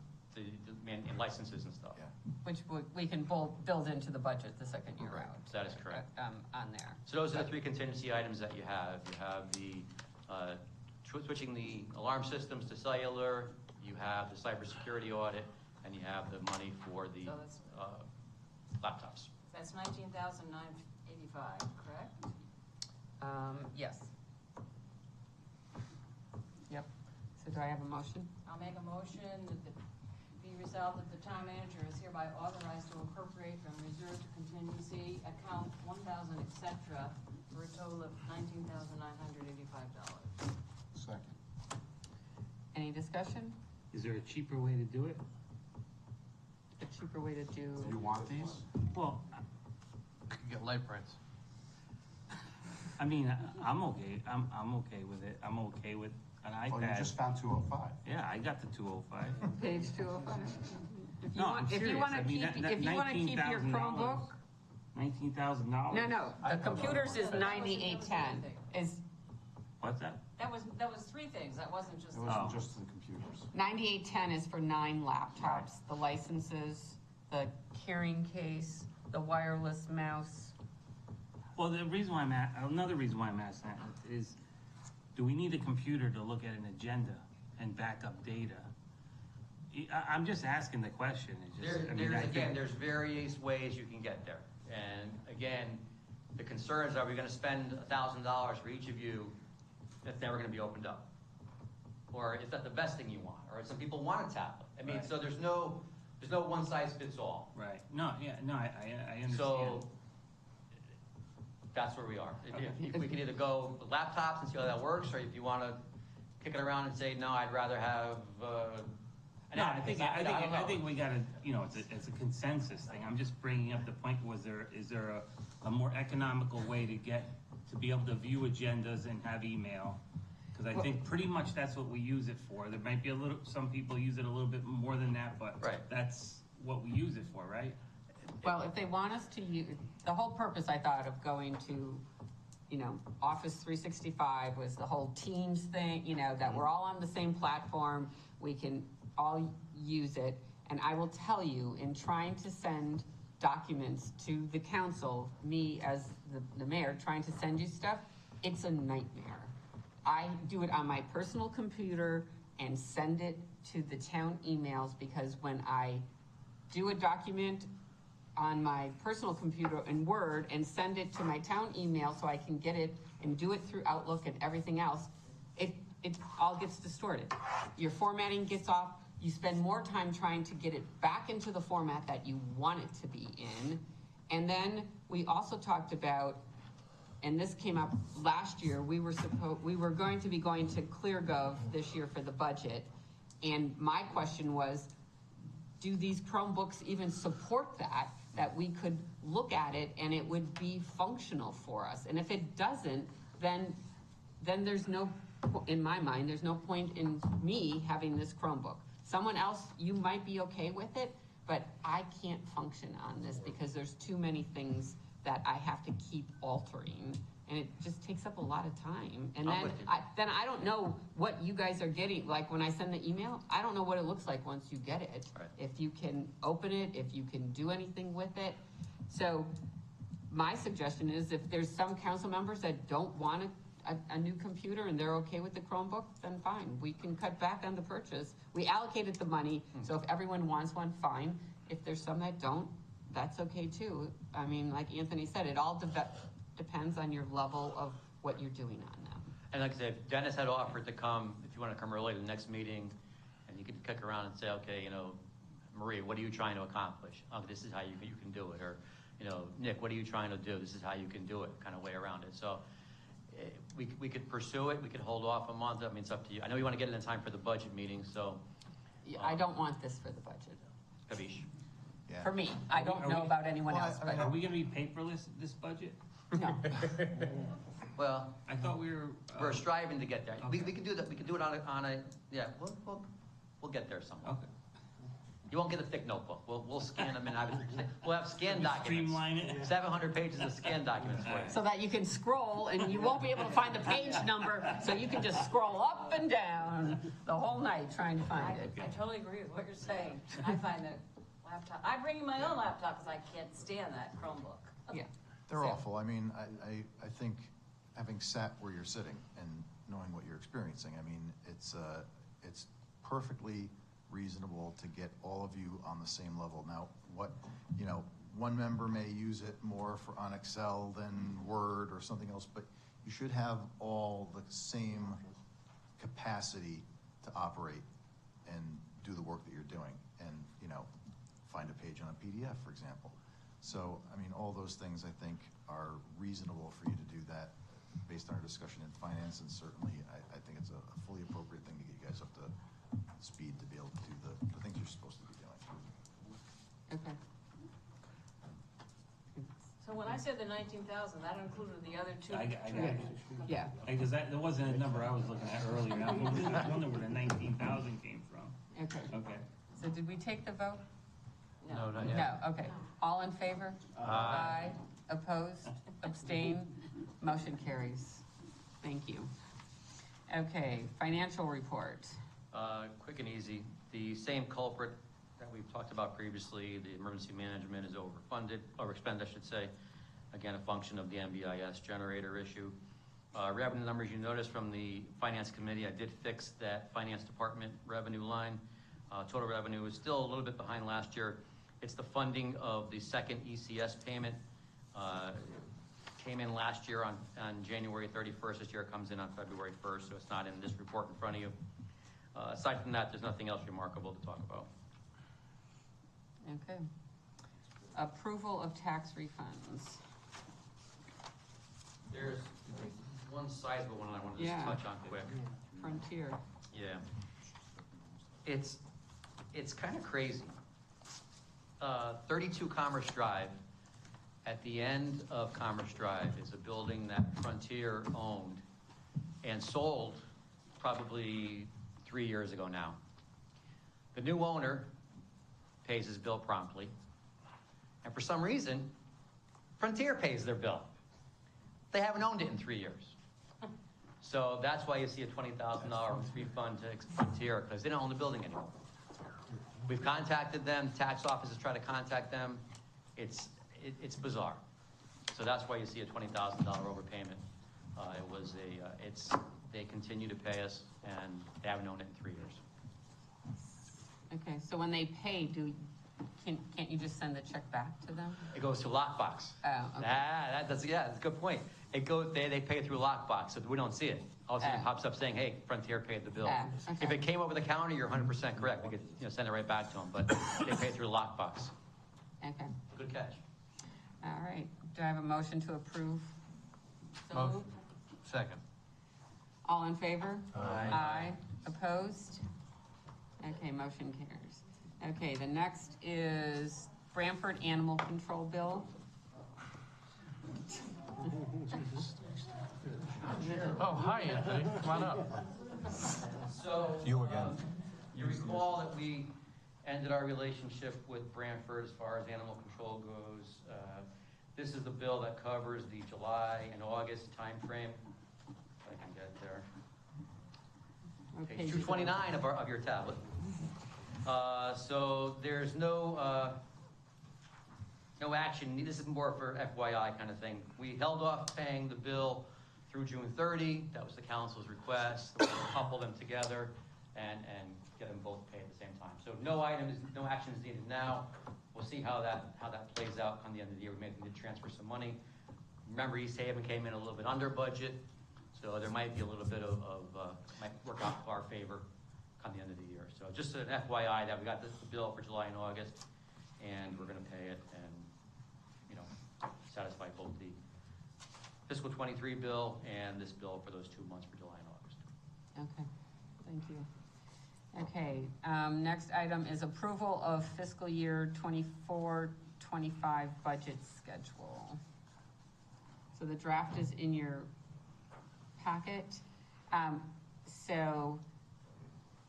And licenses and stuff. Yeah. Which we can build into the budget the second year out. That is correct. On there. So those are the three contingency items that you have. You have the switching the alarm systems to cellular, you have the cybersecurity audit, and you have the money for the laptops. That's $19,985, correct? Yes. Yep. So do I have a motion? I'll make a motion that be resolved that the town manager is hereby authorized to appropriate from reserve to contingency account 1,000, et cetera, for a total of $19,985. Second. Any discussion? Is there a cheaper way to do it? A cheaper way to do? Do you want these? Well, You can get light prints. I mean, I'm okay, I'm okay with it, I'm okay with an iPad. Oh, you just found 205. Yeah, I got the 205. Page 205. If you No, want- I'm if you serious. wanna I mean, keep- that if you wanna keep your Chromebook. $19,000. No, the computers is 9810, is What's that? That was three things, that wasn't just. It wasn't just the computers. 9810 is for 9 laptops, the licenses, the carrying case, the wireless mouse. Well, the reason why another reason why I'm asking that is, do we need a computer to look at an agenda and back up data? I'm just asking the question. It's just, I mean, I think- There's various ways you can get there. And again, the concerns are, we gonna spend $1,000 for each of you that's never gonna be opened up? Or is that the best thing you want? Or some people want a tablet. I mean, Right. so there's no one size fits all. Right, no, yeah, no, I understand. So that's where we are. If we can either go with laptops and see how that works, or if you wanna kick it around and say, no, I'd rather have, an No, app, I think we gotta, it's a consensus thing. I'm just bringing up the point, is there a more economical way to be able to view agendas and have email? Cause I think pretty much that's what we use it for. There might be some people use it a little bit more than that, but that's what we use it for, right? Well, if they want us to use, the whole purpose, I thought, of going to, Office 365 was the whole Teams thing, that we're all on the same platform, we can all use it. And I will tell you, in trying to send documents to the council, me as the mayor, trying to send you stuff, it's a nightmare. I do it on my personal computer and send it to the town emails, because when I do a document on my personal computer in Word and send it to my town email so I can get it and do it through Outlook and everything else, it all gets distorted. Your formatting gets off, you spend more time trying to get it back into the format that you want it to be in. And then we also talked about, and this came up last year, we were going to be going to ClearGov this year for the budget. And my question was, do these Chromebooks even support that we could look at it and it would be functional for us? And if it doesn't, then there's no, in my mind, there's no point in me having this Chromebook. Someone else, you might be okay with it, but I can't function on this because there's too many things that I have to keep altering, and it just takes up a lot of time. And then I don't know what you guys are getting. Like when I send the email, I don't know what it looks like once you get it. Right. If you can open it, if you can do anything with it. So my suggestion is, if there's some council members that don't want a new computer and they're okay with the Chromebook, then fine. We can cut back on the purchase. We allocated the money, so if everyone wants one, fine. If there's some that don't, that's okay too. I mean, like Anthony said, it all depends on your level of what you're doing on them. And like I said, if Dennis had offered to come, if you want to come early to the next meeting, and you could kick around and say, okay, Maria, what are you trying to accomplish? Oh, this is how you can do it. Or, Nick, what are you trying to do? This is how you can do it, kind of way around it. So we could pursue it. We could hold off a month. I mean, it's up to you. I know you want to get it in time for the budget meeting, so. I don't want this for the budget. Kavish. Yeah. For me, I don't know about anyone else. But Are we gonna be paperless this budget? no. Well, I thought we were. we're striving to get there. Okay. We can do that. We can do it on a yeah. We'll get there somehow. Okay. You won't get a thick notebook. We'll scan them and we'll have scanned documents. Streamline it. 700 pages of scanned documents for you. So that you can scroll and you won't be able to find the page number, so you can just scroll up and down the whole night trying to find it. I totally agree with what you're saying. I find that laptop, I bring my own laptop because I can't stand that Chromebook. Yeah. They're So- awful. I mean, I think having sat where you're sitting and knowing what you're experiencing, I mean, it's perfectly reasonable to get all of you on the same level. Now, one member may use it more on Excel than Word or something else, but you should have all the same capacity to operate and do the work that you're doing and, find a page on a PDF, for example. So, I mean, all those things I think are reasonable for you to do that based on our discussion in finance, and certainly I think it's a fully appropriate thing to get you guys up to speed to be able to do the things you're supposed to be doing. So Make when I said the 19,000, that included the other two. I got it. Yeah. Because that wasn't a number I was looking at earlier. I was wondering where the 19,000 came from. Okay. Okay. So did we take the vote? No, not yet. No, okay. All in favor? Aye. Opposed? Abstain? Motion carries. Thank you. Okay, financial report. Quick and easy. The same culprit that we've talked about previously, the emergency management is overexpended, I should say. Again, a function of the MBIS generator issue. Revenue numbers you noticed from the Finance Committee, I did fix that Finance Department revenue line. Total revenue is still a little bit behind last year. It's the funding of the second ECS payment. Came in last year on January 31st. This year it comes in on February 1st, so it's not in this report in front of you. Aside from that, there's nothing else remarkable to talk about. Okay. Approval of tax refunds. There's one sizable one I want to just touch on quick. Frontier. Yeah. It's kind of crazy. 32 Commerce Drive. At the end of Commerce Drive is a building that Frontier owned and sold probably 3 years ago now. The new owner pays his bill promptly, and for some reason, Frontier pays their bill. They haven't owned it in 3 years. So that's why you see a $20,000 refund to Frontier, because they don't own the building anymore. We've contacted them, tax offices try to contact them. It's bizarre. So that's why you see a $20,000 overpayment. They continue to pay us, and they haven't owned it in 3 years. Okay, so when they pay, can't you just send the check back to them? It goes to lockbox. Oh, okay. That's a good point. It goes, they pay through lockbox, so we don't see it. All of a sudden it pops up saying, hey, Frontier paid the bill. Okay. If it came over the counter, you're 100% correct. We could send it right back to them, but they pay through lockbox. Okay. Good catch. All right. Do I have a motion to approve? So Motion. moved. Second. All in favor? Aye. Aye. Opposed? Okay, motion carries. Okay, the next is Branford Animal Control Bill. Oh, hi, Anthony. Come on up. So, You again. You recall that we ended our relationship with Branford as far as animal control goes. This is the bill that covers the July and August timeframe. If I can get there. Okay, Page 229 of your tablet. So there's no action. This is more for FYI kind of thing. We held off paying the bill through June 30. That was the council's request. We'll couple them together and get them both paid at the same time. So no action is needed now. We'll see how that plays out come the end of the year. We may need to transfer some money. Remember, East Haven came in a little bit under budget, so there might be a little bit might work out to our favor come the end of the year. So just an FYI that we got the bill for July and August, and we're going to pay it and satisfy both the fiscal 23 bill and this bill for those 2 months for July and August. Okay, thank you. Okay, next item is approval of fiscal year 24-25 budget schedule. So the draft is in your packet. So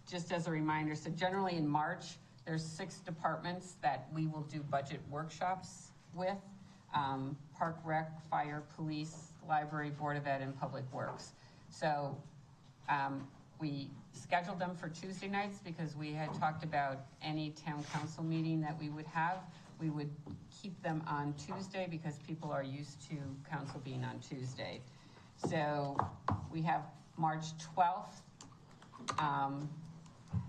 just as a reminder, so generally in March, there's 6 departments that we will do budget workshops with. Park Rec, Fire, Police, Library, Board of Ed, and Public Works. So we scheduled them for Tuesday nights because we had talked about any town council meeting that we would have. We would keep them on Tuesday because people are used to council being on Tuesday. So we have March 12th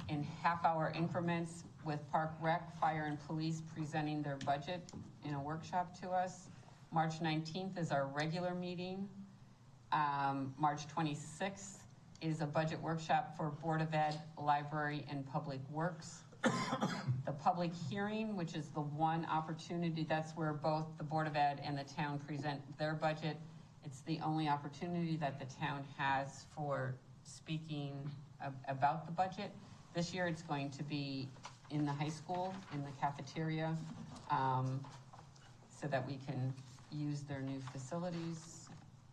in half-hour increments with Park Rec, Fire, and Police presenting their budget in a workshop to us. March 19th is our regular meeting. March 26th is a budget workshop for Board of Ed, Library, and Public Works. The public hearing, which is the one opportunity, that's where both the Board of Ed and the town present their budget. It's the only opportunity that the town has for speaking about the budget. This year it's going to be in the high school, in the cafeteria, so that we can use their new facilities,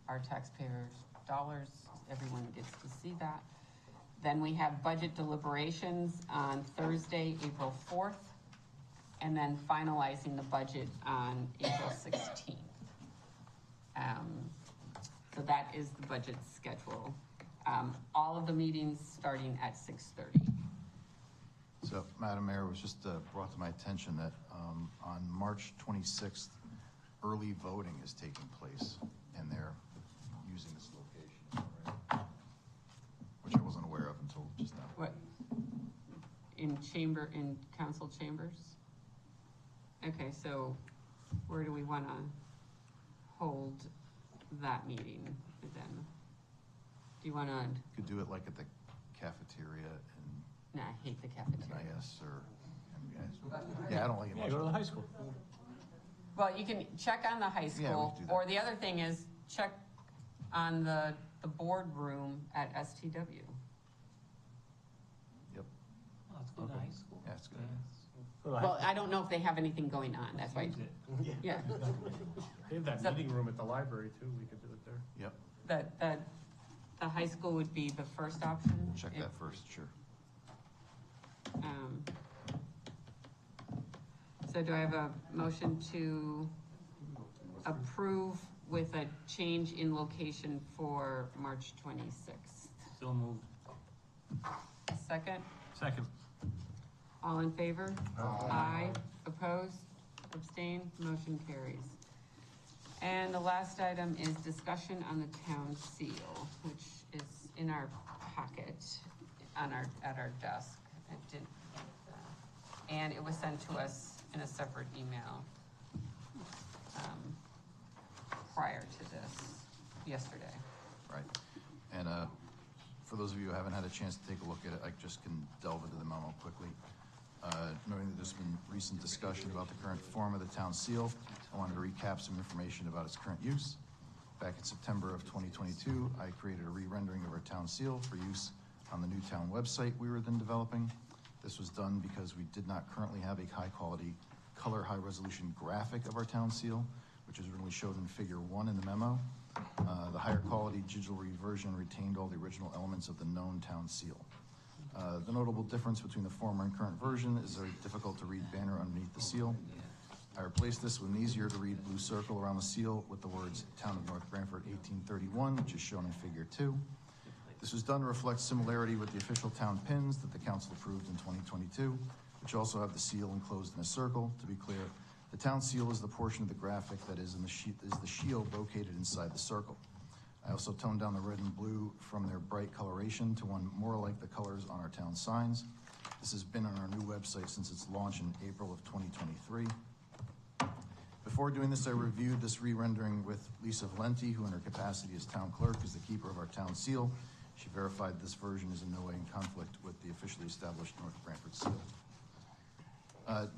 our taxpayers' dollars, everyone gets to see that. Then we have budget deliberations on Thursday, April 4th, and then finalizing the budget on April 16th. So that is the budget schedule. All of the meetings starting at 6:30. So, Madam Mayor, it was just brought to my attention that on March 26th, early voting is taking place, and they're using this location, right? Which I wasn't aware of until just now. What? In council chambers? Okay, so where do we want to hold that meeting then? Do you want to? Could do it like at the cafeteria and. Nah, I hate the cafeteria. NIS or MBS. Yeah, I don't like it much. Yeah, go to the high school. Well, you can check on the high Yeah, we school, could do that. or the other thing is check on the boardroom at STW. Yep. Oh, let's go to high school. Yeah, it's good. Well, I don't know if they have anything going on, that's why. Yeah. They have that So- meeting room at the library too, we could do it there. Yep. The high school would be the first option. Check that first, sure. So do I have a motion to approve with a change in location for March 26th? So moved. Second? Second. All in favor? Aye. Opposed? Abstained? Motion carries. And the last item is discussion on the town seal, which is in our packet at our desk. It didn't, and it was sent to us in a separate email prior to this yesterday. Right. And for those of you who haven't had a chance to take a look at it, I just can delve into the memo quickly. Knowing that there's been recent discussion about the current form of the town seal, I wanted to recap some information about its current use. Back in September of 2022, I created a re-rendering of our town seal for use on the new town website we were then developing. This was done because we did not currently have a high-quality, color, high-resolution graphic of our town seal, which is really showed in Figure 1 in the memo. The higher quality digital version retained all the original elements of the known town seal. The notable difference between the former and current version is a difficult to read banner underneath the seal. I replaced this with an easier to read blue circle around the seal with the words Town of North Branford 1831, which is shown in Figure 2. This was done to reflect similarity with the official town pins that the council approved in 2022, which also have the seal enclosed in a circle. To be clear, the town seal is the portion of the graphic that is the shield located inside the circle. I also toned down the red and blue from their bright coloration to one more like the colors on our town signs. This has been on our new website since its launch in April of 2023. Before doing this, I reviewed this re-rendering with Lisa Valenti, who in her capacity as town clerk is the keeper of our town seal. She verified this version is in no way in conflict with the officially established North Branford seal.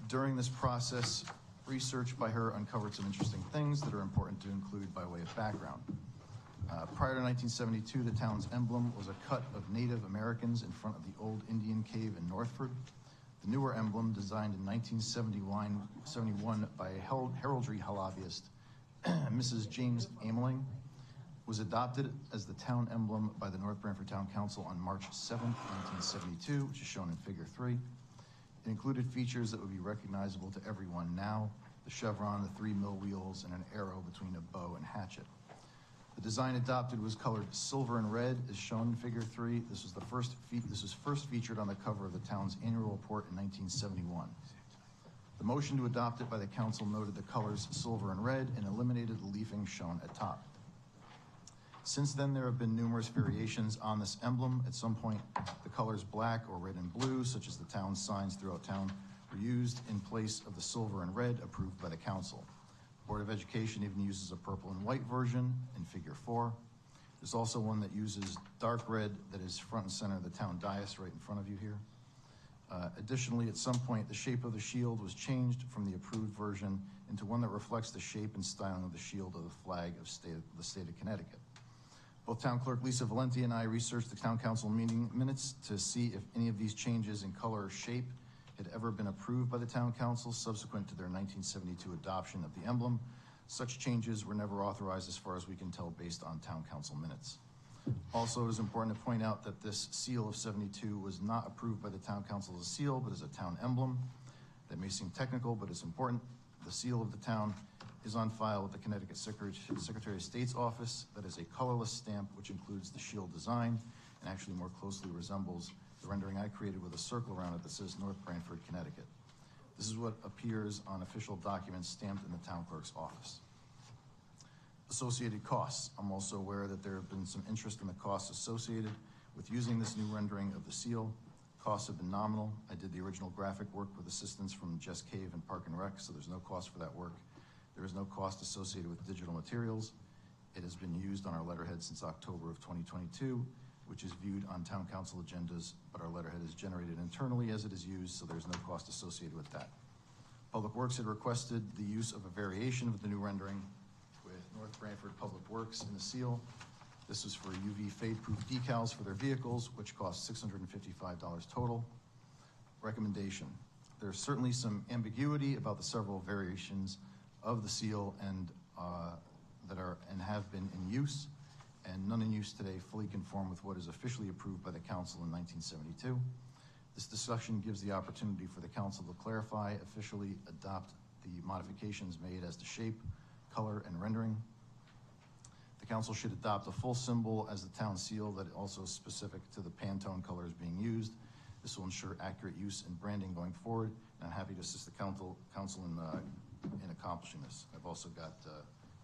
During this process, research by her uncovered some interesting things that are important to include by way of background. Prior to 1972, the town's emblem was a cut of Native Americans in front of the old Indian cave in Northford. The newer emblem, designed in 1971 by a heraldry hobbyist, Mrs. James Ameling, was adopted as the town emblem by the North Branford Town Council on March 7, 1972, which is shown in Figure 3. It included features that would be recognizable to everyone now: the chevron, the 3 mill wheels, and an arrow between a bow and hatchet. The design adopted was colored silver and red, as shown in Figure 3. This was first featured on the cover of the town's annual report in 1971. The motion to adopt it by the council noted the colors silver and red and eliminated the leafing shown at top. Since then, there have been numerous variations on this emblem. At some point, the colors black or red and blue, such as the town's signs throughout town, were used in place of the silver and red approved by the council. Board of Education even uses a purple and white version in Figure 4. There's also one that uses dark red that is front and center of the town dais right in front of you here. Additionally, at some point, the shape of the shield was changed from the approved version into one that reflects the shape and styling of the shield of the flag of the state of Connecticut. Both Town Clerk Lisa Valenti and I researched the Town Council meeting minutes to see if any of these changes in color or shape had ever been approved by the Town Council subsequent to their 1972 adoption of the emblem. Such changes were never authorized as far as we can tell based on town council minutes. Also, it is important to point out that this seal of 72 was not approved by the town council as a seal, but as a town emblem. That may seem technical, but it's important. The seal of the town is on file with the Connecticut Secretary of State's office. That is a colorless stamp which includes the shield design and actually more closely resembles the rendering I created with a circle around it that says North Branford, Connecticut. This is what appears on official documents stamped in the town clerk's office. Associated costs. I'm also aware that there have been some interest in the costs associated with using this new rendering of the seal. Costs have been nominal. I did the original graphic work with assistance from Jess Cave and Park and Rec, so there's no cost for that work. There is no cost associated with digital materials. It has been used on our letterhead since October of 2022, which is viewed on town council agendas, but our letterhead is generated internally as it is used, so there's no cost associated with that. Public Works had requested the use of a variation of the new rendering with North Branford Public Works in the seal. This was for UV fade-proof decals for their vehicles, which cost $655 total. Recommendation. There's certainly some ambiguity about the several variations of the seal and that are and have been in use, and none in use today fully conform with what is officially approved by the council in 1972. This discussion gives the opportunity for the council to clarify, officially adopt the modifications made as to shape, color, and rendering. The council should adopt a full symbol as the town seal that also is specific to the Pantone colors being used. This will ensure accurate use and branding going forward, and I'm happy to assist the council in accomplishing this. I've also got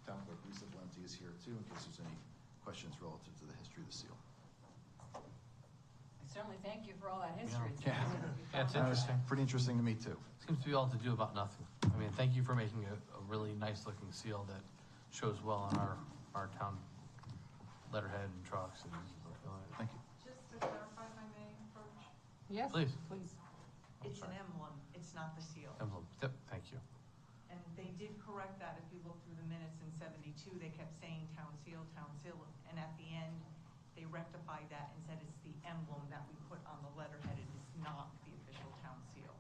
Town Clerk Lisa Valenti is here too, in case there's any questions relative to the history of the seal. I certainly thank you for all that history. Yeah, it's interesting. Pretty interesting to me too. Seems to be all to do about nothing. I mean, thank you for making a really nice looking seal that shows well on our town letterhead and trucks. Thank you. Just to clarify, if I may, approach? Yes, Please. please. It's an emblem, it's not the seal. Emblem. Yep, thank you. And they did correct that. If you look through the minutes in 72, they kept saying town seal, and at the end, they rectified that and said it's the emblem that we put on the letterhead. It is not the official town seal.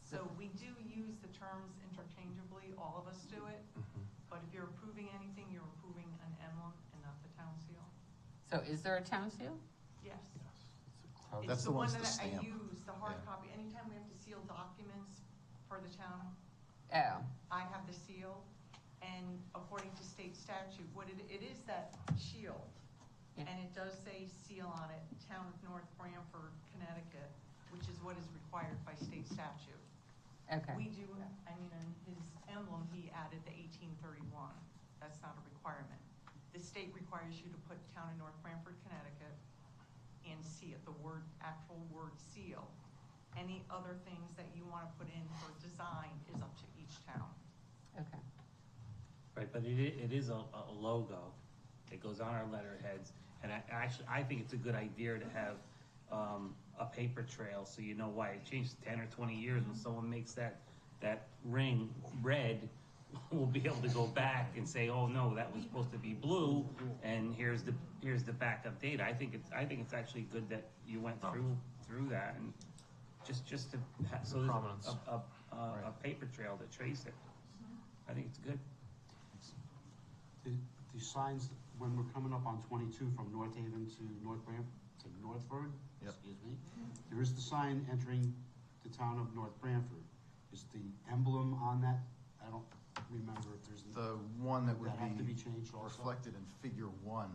So we do use the terms interchangeably, all of us do it, but if you're approving anything, you're approving an emblem and not the town seal. So is there a town seal? Yes. That's It's the the one ones to that I stamp. use, the hard Yeah. copy. Anytime we have to seal documents for the town, Oh, I have the seal, and according to state statute, what it is that shield, Yeah. and it does say seal on it, Town of North Branford, Connecticut, which is what is required by state statute. okay. We do, I mean, in his emblem, he added the 1831. That's not a requirement. The state requires you to put Town of North Branford, Connecticut, and see it, the actual word seal. Any other things that you want to put in for design is up to each town. Okay. Right, but it is a logo that goes on our letterheads, and I think it's a good idea to have a paper trail, so you know why it changed 10 or 20 years. When someone makes that ring red, we'll be able to go back and say, oh no, that was supposed to be blue, and here's the backup data. I think it's actually good that you went through that, and just to so there's Prominence. a paper trail to trace it. I think it's good. The signs, when we're coming up on 22 from North Haven to Northford, Yep. excuse me, there is the sign entering the town of North Branford. Is the emblem on that? I don't remember if there's. The one that would have to be be changed also? reflected in figure 1,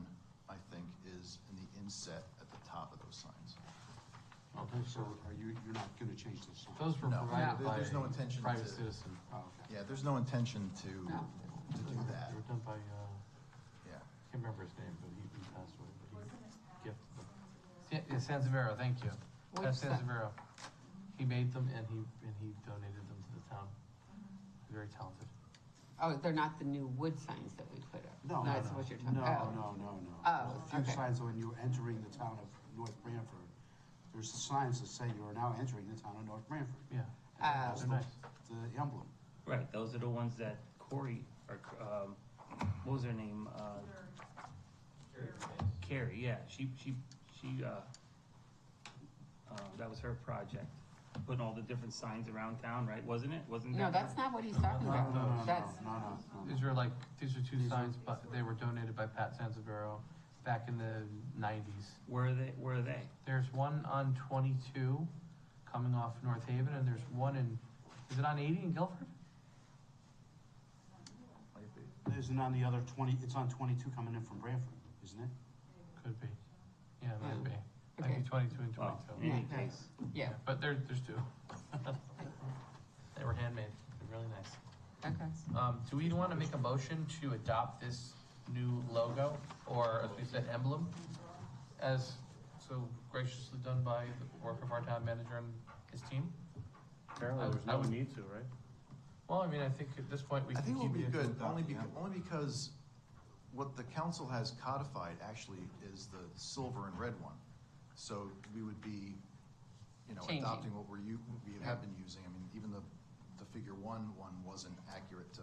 I think, is in the inset at the top of those signs. Okay, so you're not gonna change those signs? Those were No, provided by there's no a intention private to- citizen. Oh, okay. Yeah, there's no intention to do that. They were done by, Yeah. can't remember his name, but he passed away, but he gifted them. Yeah, Sanzavero, thank you. Which That's si- Sanzavero. He made them and he donated them to the town. Very talented. Oh, they're not the new wood signs that we put up? No, That's what you're talking about? No. Oh, There's a few okay. signs when you're entering the town of North Branford. There's the signs that say you are now entering the town of North Branford. Yeah. And They're that's nice. the emblem. Right, those are the ones that Corey, or, what was her name? Carrie, yeah, she, that was her project. putting all the different signs around town, right? Wasn't it? Wasn't No, that? that's not what he's talking about. That's, These are like, these are two signs, but they were donated by Pat Sanzabero back in the 90s. Where are they? Where are they? There's one on 22 coming off North Haven, and there's one in, is it on 80 in Guilford? Isn't on the other 20, it's on 22 coming in from Branford, isn't it? Could be. Yeah, it might be. Might Okay. be 22 and 22. In any case. yeah, But there's two. They were handmade. They're really nice. okay. Do we want to make a motion to adopt this new logo, or as we said, emblem, as so graciously done by the work of our town manager and his team? Apparently, there's I no would- need to, right? Well, I mean, I think at this point we I can think it keep will be it. good, only because what the council has codified actually is the silver and red one. So we would be, Changing. adopting what we have been using. I mean, even the figure one wasn't accurate to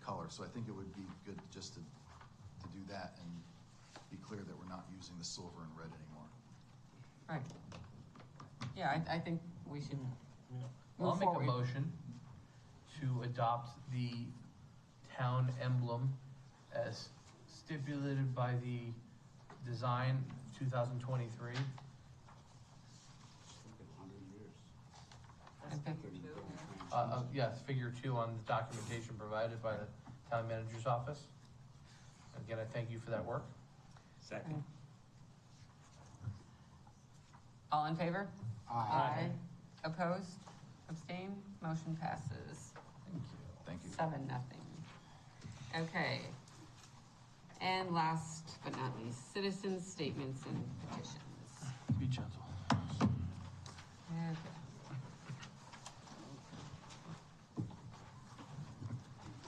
color. So I think it would be good just to do that and be clear that we're not using the silver and red anymore. Right. Yeah, I think we should Well, I'll move make a forward. motion to adopt the town emblem as stipulated by the design 2023. Yes, figure 2 on the documentation provided by the town manager's office. Again, I thank you for that work. Second. All in favor? Aye. Opposed? Abstained? Motion passes. Thank you. 7-0. Okay. And last but not least, citizens' statements and petitions. Be gentle. Okay.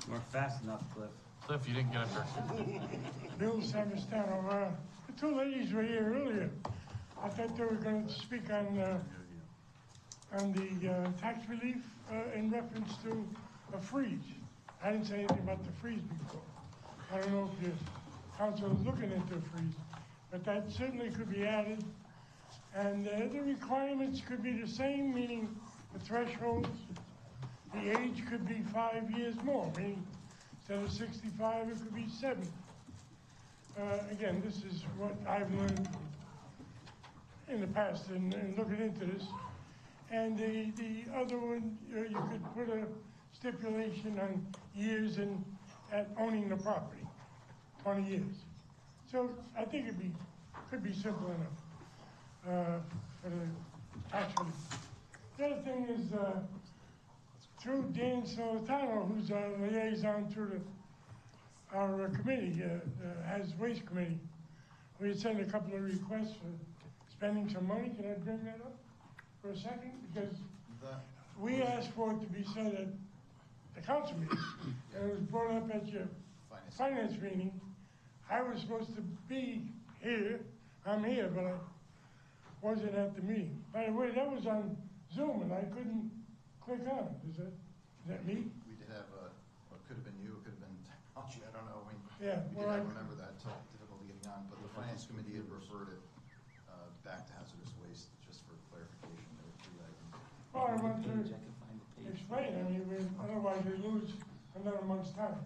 We're fast enough, Cliff. Cliff, you didn't get it first. Bill Savastano, the two ladies were here earlier. I thought they were going to speak on the tax relief in reference to a freeze. I didn't say anything about the freeze before. I don't know if the council is looking into a freeze, but that certainly could be added. And the requirements could be the same, meaning the thresholds, the age could be 5 years more, meaning instead of 65, it could be 70. Again, this is what I've learned in the past in looking into this. And the other one, you could put a stipulation on years at owning the property, 20 years. So I think could be simple enough for the tax relief. The other thing is, through Dan Solitano, who's our liaison to our committee, has waste committee, we had sent a couple of requests for spending some money. Can I bring that up for a second? Because we asked for it to be said at the council meeting, and it was brought up at your finance meeting. I was supposed to be here. I'm here, but I wasn't at the meeting. By the way, that was on Zoom, and I couldn't click on it. Is that me? We did have it could have been you, it could have been technology, I don't know. We Yeah, did well, not remember that, difficulty getting on, but the finance committee had referred it back to hazardous waste, just for clarification. There were 3 items. Well, I want to explain. I mean, otherwise we lose another month's time.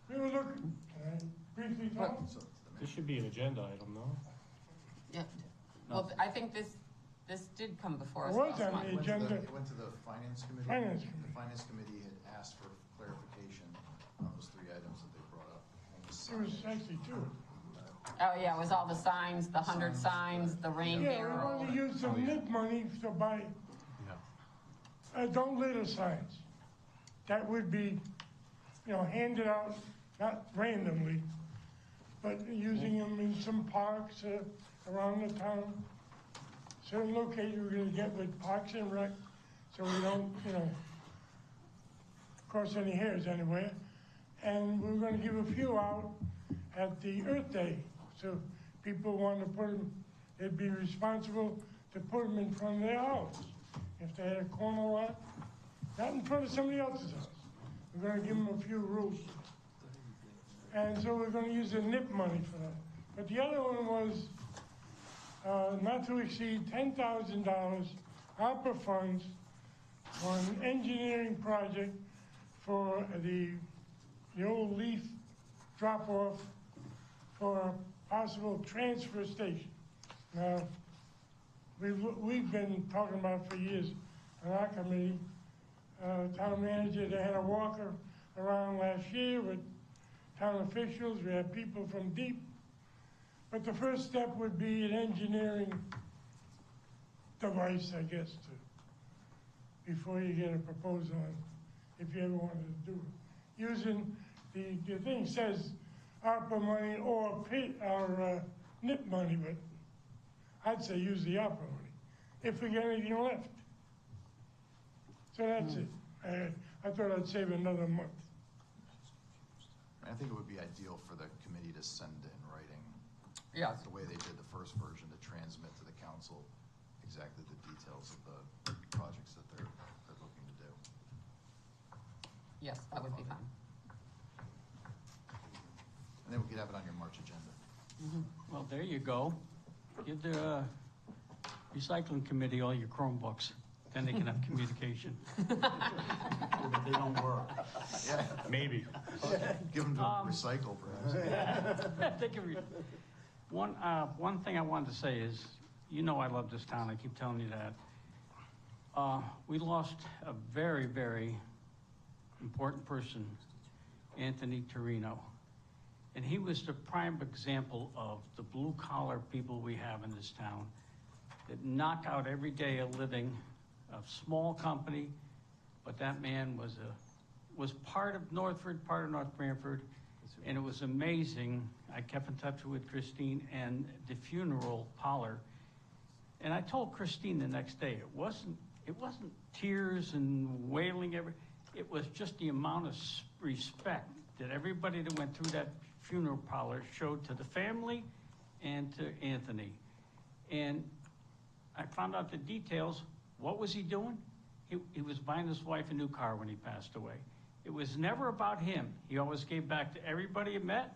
We were looking, can I briefly talk? This should be an agenda item, no? Yeah. Well, I think this did come before us It was last on month. the agenda. It went to the finance committee. Finance The finance committee had asked for clarification on those 3 items that they brought up. There was actually 2. Oh, yeah, it was all the signs, the 100 signs, the rain Yeah, we barrel. want to use some NIP money to buy don't litter signs. That would be, handed out, not randomly, but using them in some parks around the town. Certain locations we're gonna get with Parks and Rec, so we don't, cross any hairs anywhere. And we're gonna give a few out at the Earth Day. So people want to put them, they'd be responsible to put them in front of their house. If they had a corner lot, not in front of somebody else's house. We're gonna give them a few rules. And so we're gonna use the NIP money for that. But the other one was not to exceed $10,000 ARPA funds on an engineering project for the old leaf drop-off for a possible transfer station. Now, we've been talking about it for years on our committee. Town manager, they had a walker around last year with town officials. We had people from deep. But the first step would be an engineering device, I guess, before you get a proposal on, if you ever wanted to do it. Using, the thing says ARPA money or NIP money, but I'd say use the ARPA money, if we get anything left. So that's it. I thought I'd save another month. I think it would be ideal for the committee to send in writing. Yeah. The way they did the first version, to transmit to the council exactly the details of the projects that they're looking to do. Yes, that would be fine. And then we could have it on your March agenda. Well, there you go. Give the recycling committee all your Chromebooks. Then they can have communication. But they don't work. Yeah. Maybe. Give them to recycle, perhaps. One thing I wanted to say is, you know I love this town. I keep telling you that. We lost a very, very important person, Anthony Torino. And he was the prime example of the blue-collar people we have in this town that knock out every day a living, a small company, but that man was part of Northford, part of North Branford, and it was amazing. I kept in touch with Christine and the funeral parlor, and I told Christine the next day, it wasn't tears and wailing, it was just the amount of respect that everybody that went through that funeral parlor showed to the family and to Anthony. And I found out the details. What was he doing? He was buying his wife a new car when he passed away. It was never about him. He always gave back to everybody he met.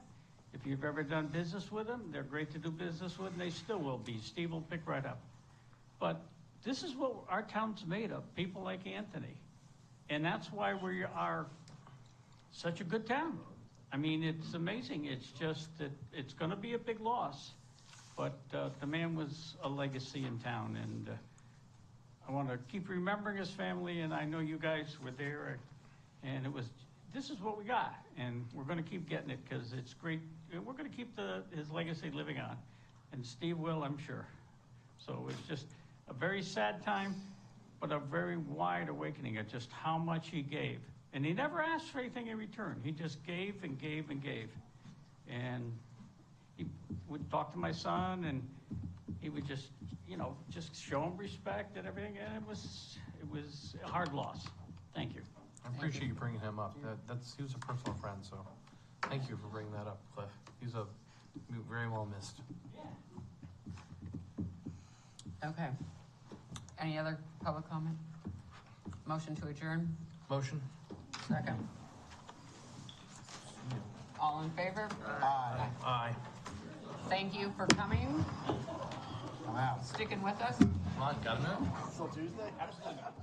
If you've ever done business with them, they're great to do business with, and they still will be. Steve will pick right up. But this is what our town's made of, people like Anthony. And that's why we are such a good town. I mean, it's amazing. It's just that it's going to be a big loss. But the man was a legacy in town, and I want to keep remembering his family, and I know you guys were there, and this is what we got, and we're going to keep getting it because it's great. We're going to keep his legacy living on, and Steve will, I'm sure. So it's just a very sad time, but a very wide awakening at just how much he gave. And he never asked for anything in return. He just gave and gave and gave. And he would talk to my son, and he would just, just show him respect and everything. And it was a hard loss. Thank you. I appreciate you bringing him up. He was a personal friend, so thank you for bringing that up, Cliff. He's very well missed. Okay. Any other public comment? Motion to adjourn? Motion. Second. All in favor? Aye. Aye. Thank you for coming. Wow. Sticking with us. Come on, Governor. Still Tuesday? Absolutely not.